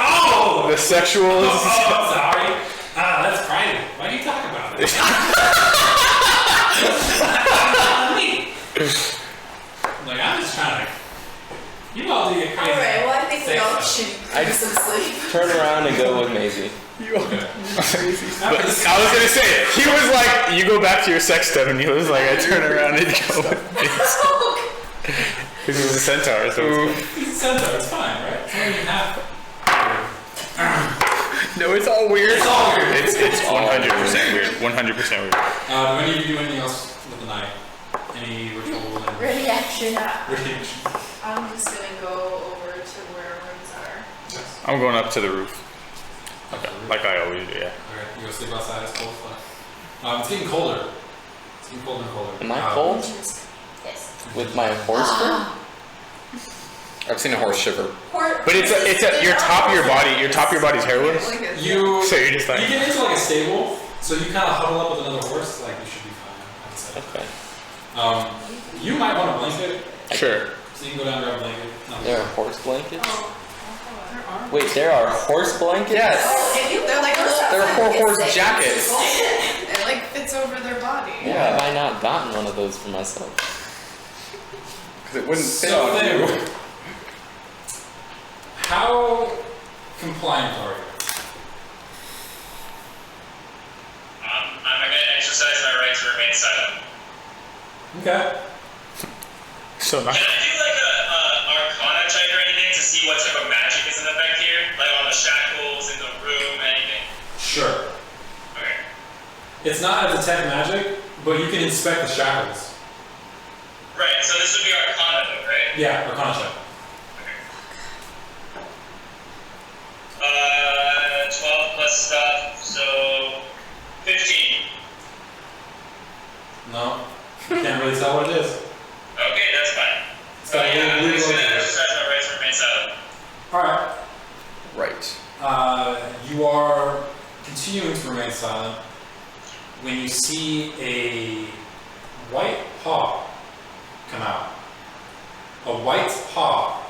Oh!
the sexual.
Oh, I'm sorry. That's private. Why do you talk about it? Like, I'm just trying to. You all do your crazy.
Alright, well I think we all
sex
should
I
get some sleep.
Turn around and go with Maisie.
stuff.
But I was gonna say it. He was like, you go back to your sex stuff, and he was like, I turn around and go with this. Because he was a centaur, so it's
He's a centaur, it's fine, right? It's not even half.
no, it's all weird.
It's all weird.
It's 100% weird. 100% weird.
Do any of you do anything else with the night? Any ritual?
Ready action.
I'm just gonna go over to where rooms are.
Yes.
I'm going up to the roof, like I always do. Yeah.
Okay, you go sleep outside, it's cold as fuck. It's getting colder. It's getting colder and colder.
Am I cold?
Yes.
With my horse fur?
I've seen a horse shiver.
But it's your top of your body. Your top of your body's hairless.
You,
So you're just like.
you get into like a stable, so you kind of huddle up with another horse, like you should be fine, I would say.
Okay.
You might want a blanket,
Sure.
so you can go down and grab a blanket. No.
There are horse blankets?
Oh,
Wait, there are horse blankets?
Yes.
They're like
They're horse jackets.
it like fits over their body.
Why have I not gotten one of those for myself?
Because it wouldn't fit
So
on
Theo,
you.
how compliant are you?
I'm gonna exercise my right to remain silent.
Okay.
So
Can I
nice.
do like a Arcana check or anything to see what type of magic is in effect here? Like on the shackles, in the room, anything?
Sure.
Okay.
It's not a detect magic, but you can inspect the shackles.
Right, so this would be Arcana though, right?
Yeah, Arcana check.
Okay. 12 plus stuff, so 15.
No. Can't really tell what it is.
Okay, that's fine.
It's
So
got a
yeah, I'm
little
just gonna
weird.
exercise my right to remain silent.
Alright.
Right.
You are continuing to remain silent when you see a white paw come out. A white paw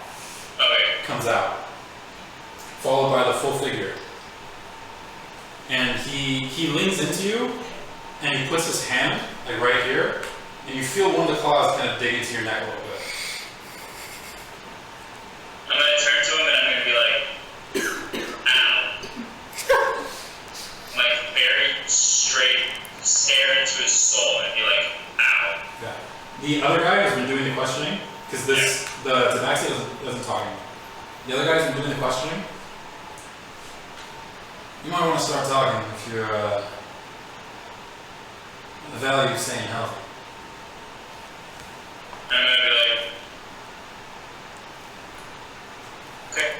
Okay.
comes out, followed by the full figure. And he leans into you, and he puts his hand, like right here, and you feel one of the claws kind of dig into your neck a little bit.
I'm gonna turn to him and I'm gonna be like, ow. Like very straight, stare into his soul and be like, ow.
Yeah. The other guy has been doing the questioning, because the Tabaxi isn't talking. The other guy's been doing the questioning. You might want to start talking if you're value staying healthy.
I'm gonna be like, okay.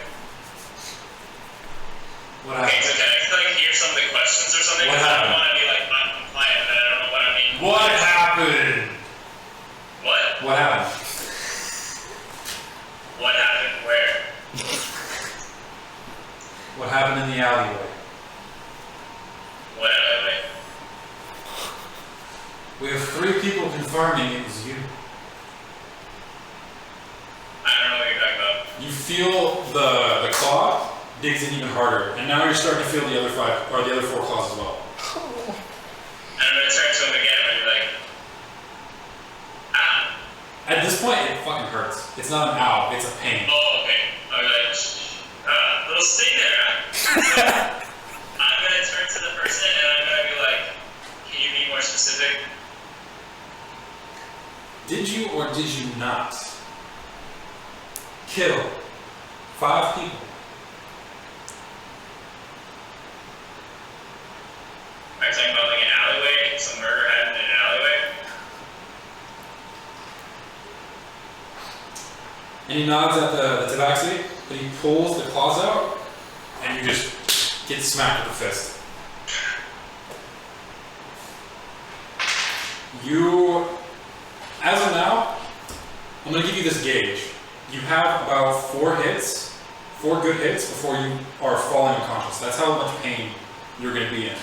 What
Okay, so
happened?
can I like hear some of the questions or something?
What
'Cause I
happened?
don't want to be like non-compliant, but I don't know what I mean.
What happened?
What?
What happened?
What happened where?
What happened in the alleyway?
What alleyway?
We have 3 people confirming it was you.
I don't know what you're talking about.
You feel the claw digs in even harder, and now you're starting to feel the other 5 or the other 4 claws as well.
And I'm gonna turn to him again and be like, ow.
At this point, it fucking hurts. It's not an ow, it's a pain.
Oh, okay. I'll be like, little sting there, huh? I'm gonna turn to the person and I'm gonna be like, can you be more specific?
Did you or did you not kill 5 people? And he nods at the tabaxi, but he pulls the claws out, and you just get smacked with the fist. You, as of now, I'm going to give you this gauge. You have about 4 good hits before you are falling unconscious. That's how much pain you're going to be in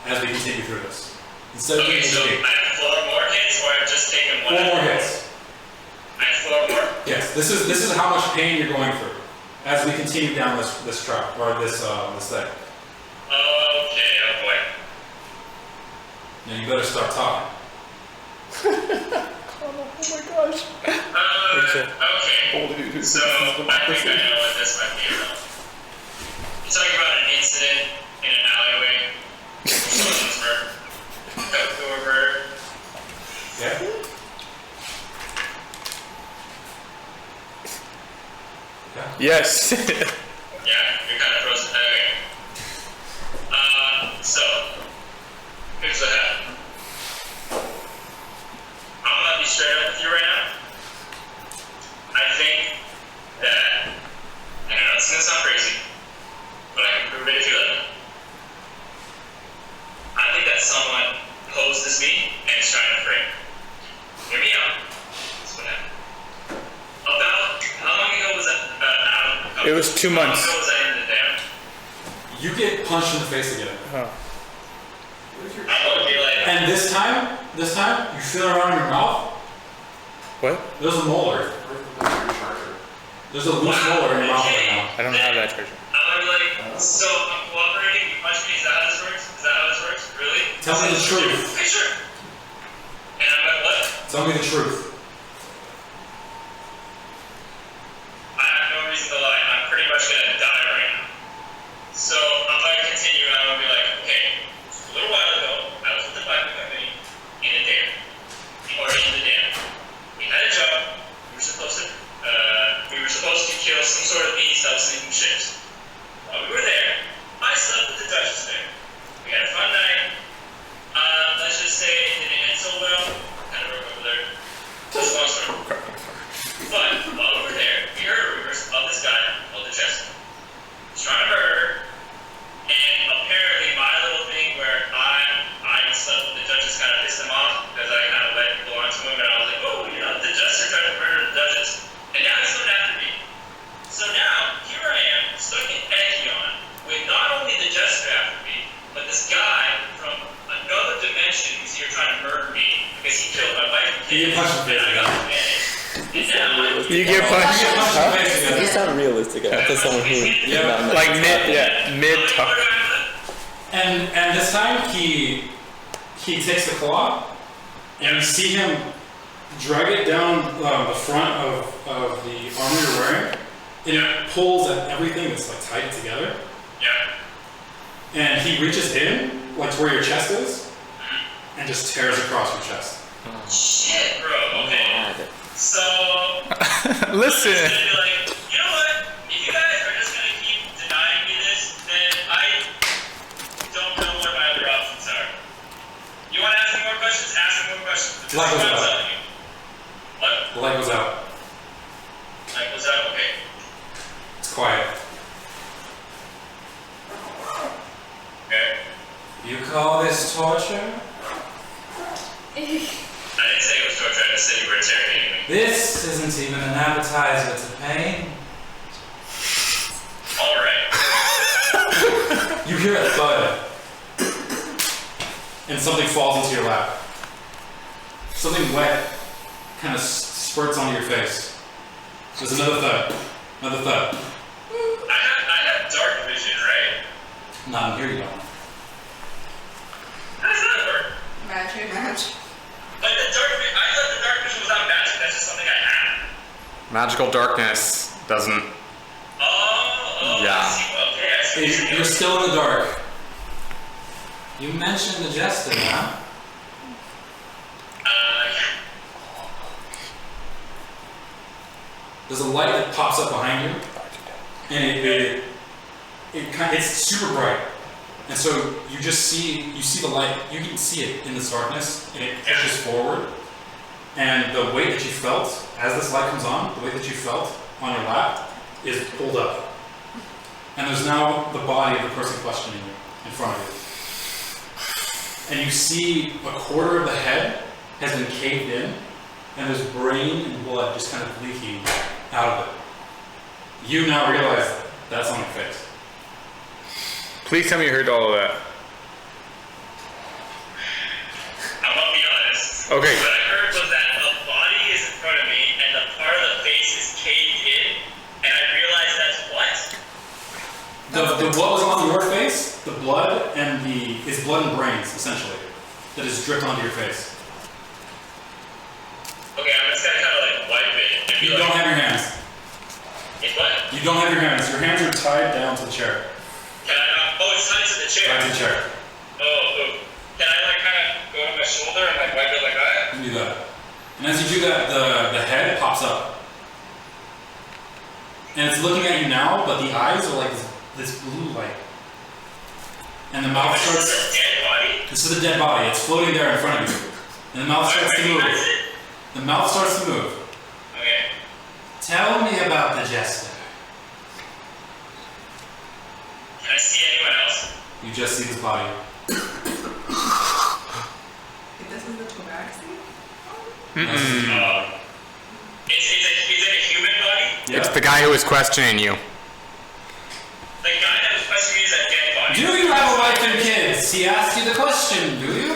as we continue through this. Instead of
Okay, so I have 4 more hits, or I've just taken 1?
4 more hits.
I have 4 more?
Yes, this is how much pain you're going through as we continue down this track or this thing.
Okay, oh boy.
Now you better start talking.
Oh my gosh.
Okay. So I think I know what this might be about. You're talking about an incident in an alleyway. Someone's murdered. Who were murdered.
Yeah.
Yes.
Yeah, you're kind of frozen. Okay. So, here's what happened. I'm gonna be straight up with you right now. I think that, and I know it's gonna sound crazy, but I can prove it if you let me. I think that someone posed as me and is trying to frame me. Hear me out. That's what happened. About, how long ago was that?
It was 2 months.
How long ago was I in the dam?
You get punched in the face again.
Oh.
I'm gonna be like,
And this time, you feel around in your mouth.
What?
There's a molar. There's a loose molar in your mouth right now.
I don't have that treasure.
I'm gonna be like, so I'm cooperating, you punch me, is that how this works? Is that how this works? Really?
Tell me the truth.
Okay, sure. And I'm like, what?
Tell me the truth.
I have no reason to lie. I'm pretty much gonna die right now. So I'm gonna continue and I'm gonna be like, okay, a little while ago, I was with the Bible company in a dam. Or in the dam. We had a job. We were supposed to kill some sort of beast that was sinking ships. While we were there, I slept with the Duchess there. We had a fun night. Let's just say it didn't end so well. Kind of broke over there. Just a long story. But while we were there, we heard rumors of this guy called the Chester. He's trying to murder her. And apparently my little thing where I slept with the Duchess kind of pissed him off because I kind of let people onto him and I was like, oh, you know, the Jester tried to murder the Duchess. And now he's coming after me. So now, here I am, stuck in Echion, with not only the Jester after me, but this guy from another dimension who's here trying to murder me because he killed my wife and
You
kids.
get punched in the face
And I
again.
got panicked. And now,
You get punched.
You get punched in the face
You
again.
sound realistic to someone who
Yeah.
Like mid talk.
And this time he takes the claw, and you see him drag it down the front of the armor you're wearing, and it pulls at everything that's like tight together.
yeah.
And he reaches in, like to where your chest is, and just tears across your chest.
Shit, bro. Okay. So,
Listen.
I'm just gonna be like, you know what? If you guys are just gonna keep denying me this, then I don't know what my other options are. You wanna ask me more questions? Ask me more questions. This is
Light
what
goes
I'm
out.
telling you. What?
The light goes out.
Light goes out? Okay.
It's quiet.
Okay.
You call this torture?
I didn't say it was torture, I just said you were interrogating me.
This isn't even an appetizer to pain.
Alright.
You hear a thud, and something falls into your lap. Something wet kind of spurts onto your face. There's another thud. Another thud.
I have dark vision, right?
Not in here, you don't.
How does that work?
Magic.
Like the dark vision, I thought the dark vision was not magic, that's just something I have.
Magical darkness doesn't.
Oh,
Yeah.
I see. Okay, I see. what you're
You're
doing.
still in the dark. You mentioned the jester, huh?
Yeah.
There's a light that pops up behind you, and it's super bright. And so you see the light, you can see it in this darkness, and it pushes forward. And the weight that you felt, as this light comes on, the weight that you felt on your lap is pulled up. And there's now the body of the person questioning you in front of you. And you see a quarter of the head has been caved in, and there's brain and blood just kind of leaking out of it. You now realize that's on your face.
Please tell me you heard all of that.
I'm gonna be honest.
Okay.
What I heard was that a body is in front of me, and the part of the face is caved in, and I realized that's what?
What was on your face, the blood and is blood and brains, essentially, that is dripped onto your face.
Okay, I'm just gonna kind of like wipe it. And be
You
like,
don't have your hands.
It's what?
You don't have your hands. Your hands are tied down to the chair.
Can I not? Oh, it's tied to the chair.
Tied to the chair.
Oh. Can I like kind of go to my shoulder and like wipe it like that?
You can do that. And as you do that, the head pops up. And it's looking at you now, but the eyes are like this blue light. And the mouth starts...
This is a dead body?
This is a dead body. It's floating there in front of you. And the mouth starts to move. The mouth starts to move.
Okay.
Tell me about the jester.
Can I see anyone else?
You just see this body.
If this is the tabaxi?
Is it a human body?
Yeah.
It's the guy who was questioning you.
The guy that was questioning me is a dead body.
Do you have a wife and kids? He asked you the question, do you?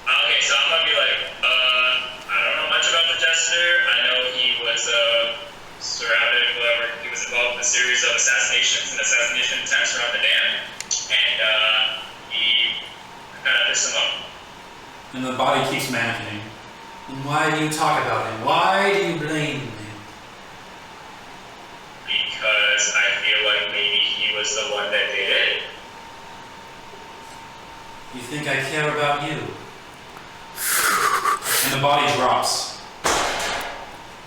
Okay, so I'm gonna be like, I don't know much about the jester. I know he was surrounded, whatever, he was involved in a series of assassinations and assassination attempts around the dam, and he kind of pissed him up.
And the body keeps mannequinning. And why do you talk about him? Why do you blame him?
Because I feel like maybe he was the one that did it.
You think I care about you? And the body drops.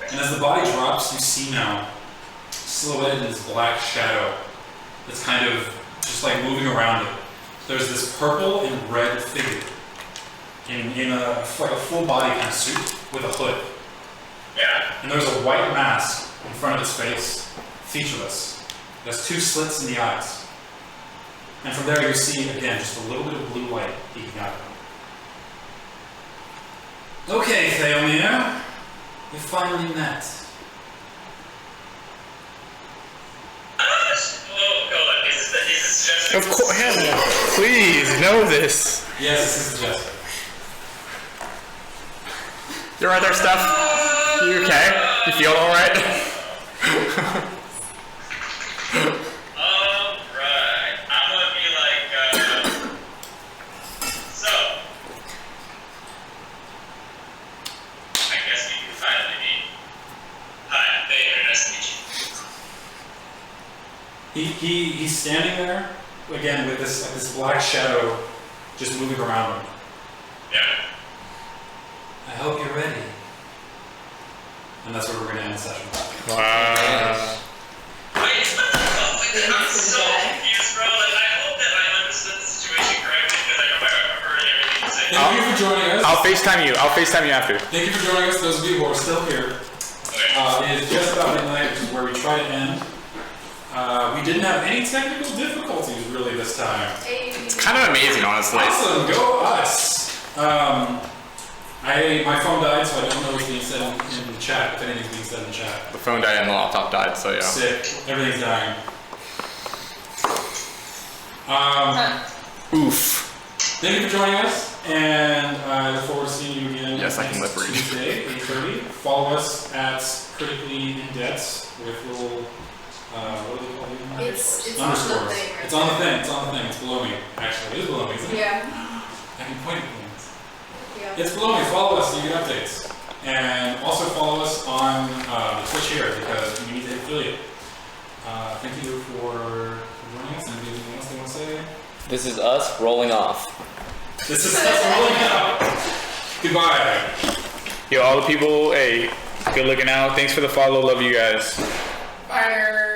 And as the body drops, you see now, silhouetted in this black shadow that's kind of just like moving around it. There's this purple and red figure in a full body kind of suit with a hood.
Yeah.
And there's a white mask in front of its face, featureless. There's two slits in the eyes. And from there you see, again, just a little bit of blue light peeking out of it. Okay, Theomir. We finally met.
Oh, God. Is this just...
Of course, Hannah, please know this.
Yes, this is the jester.
You alright there, Steph? You okay? You feel alright?
Alright. I'm gonna be like, so... I guess we can finally meet. Hi, Theo, nice to meet you.
He's standing there, again, with this black shadow just moving around him.
Yeah.
I hope you're ready. And that's where we're going to end the session.
Wow.
Wait, what the fuck? I'm so confused, bro. Like, I hope that I understood the situation correctly, because I know I heard everything you said.
Thank you for joining us.
I'll FaceTime you. I'll FaceTime you after.
Thank you for joining us, those of you who are still here. It is just about midnight, which is where we try to end. We didn't have any technical difficulties really this time.
It's kind of amazing, honestly.
Awesome, go us! My phone died, so I don't know what's being said in the chat, if anything's being said in the chat.
The phone died and the laptop died, so yeah.
Sick. Everything's dying.
Oof.
Thank you for joining us, and I look forward to seeing you again
Yes, I can
next
lip read.
Tuesday, 8:30. Follow us at Critically In Debt with little, what do they call it?
It's on the
Underscores.
thing. Right
It's on the thing, it's on the thing, it's below me. Actually, it is below me, isn't it?
Yeah.
I can point at things.
Yeah.
It's below me, follow us so you get updates. And also follow us on the Twitch here because we need to hit affiliate. Thank you for joining us. Anything else they want to say?
This is us rolling off.
This is us rolling out. Goodbye.
Yo, all the people, hey, good looking out. Thanks for the follow. Love you guys.
Bye.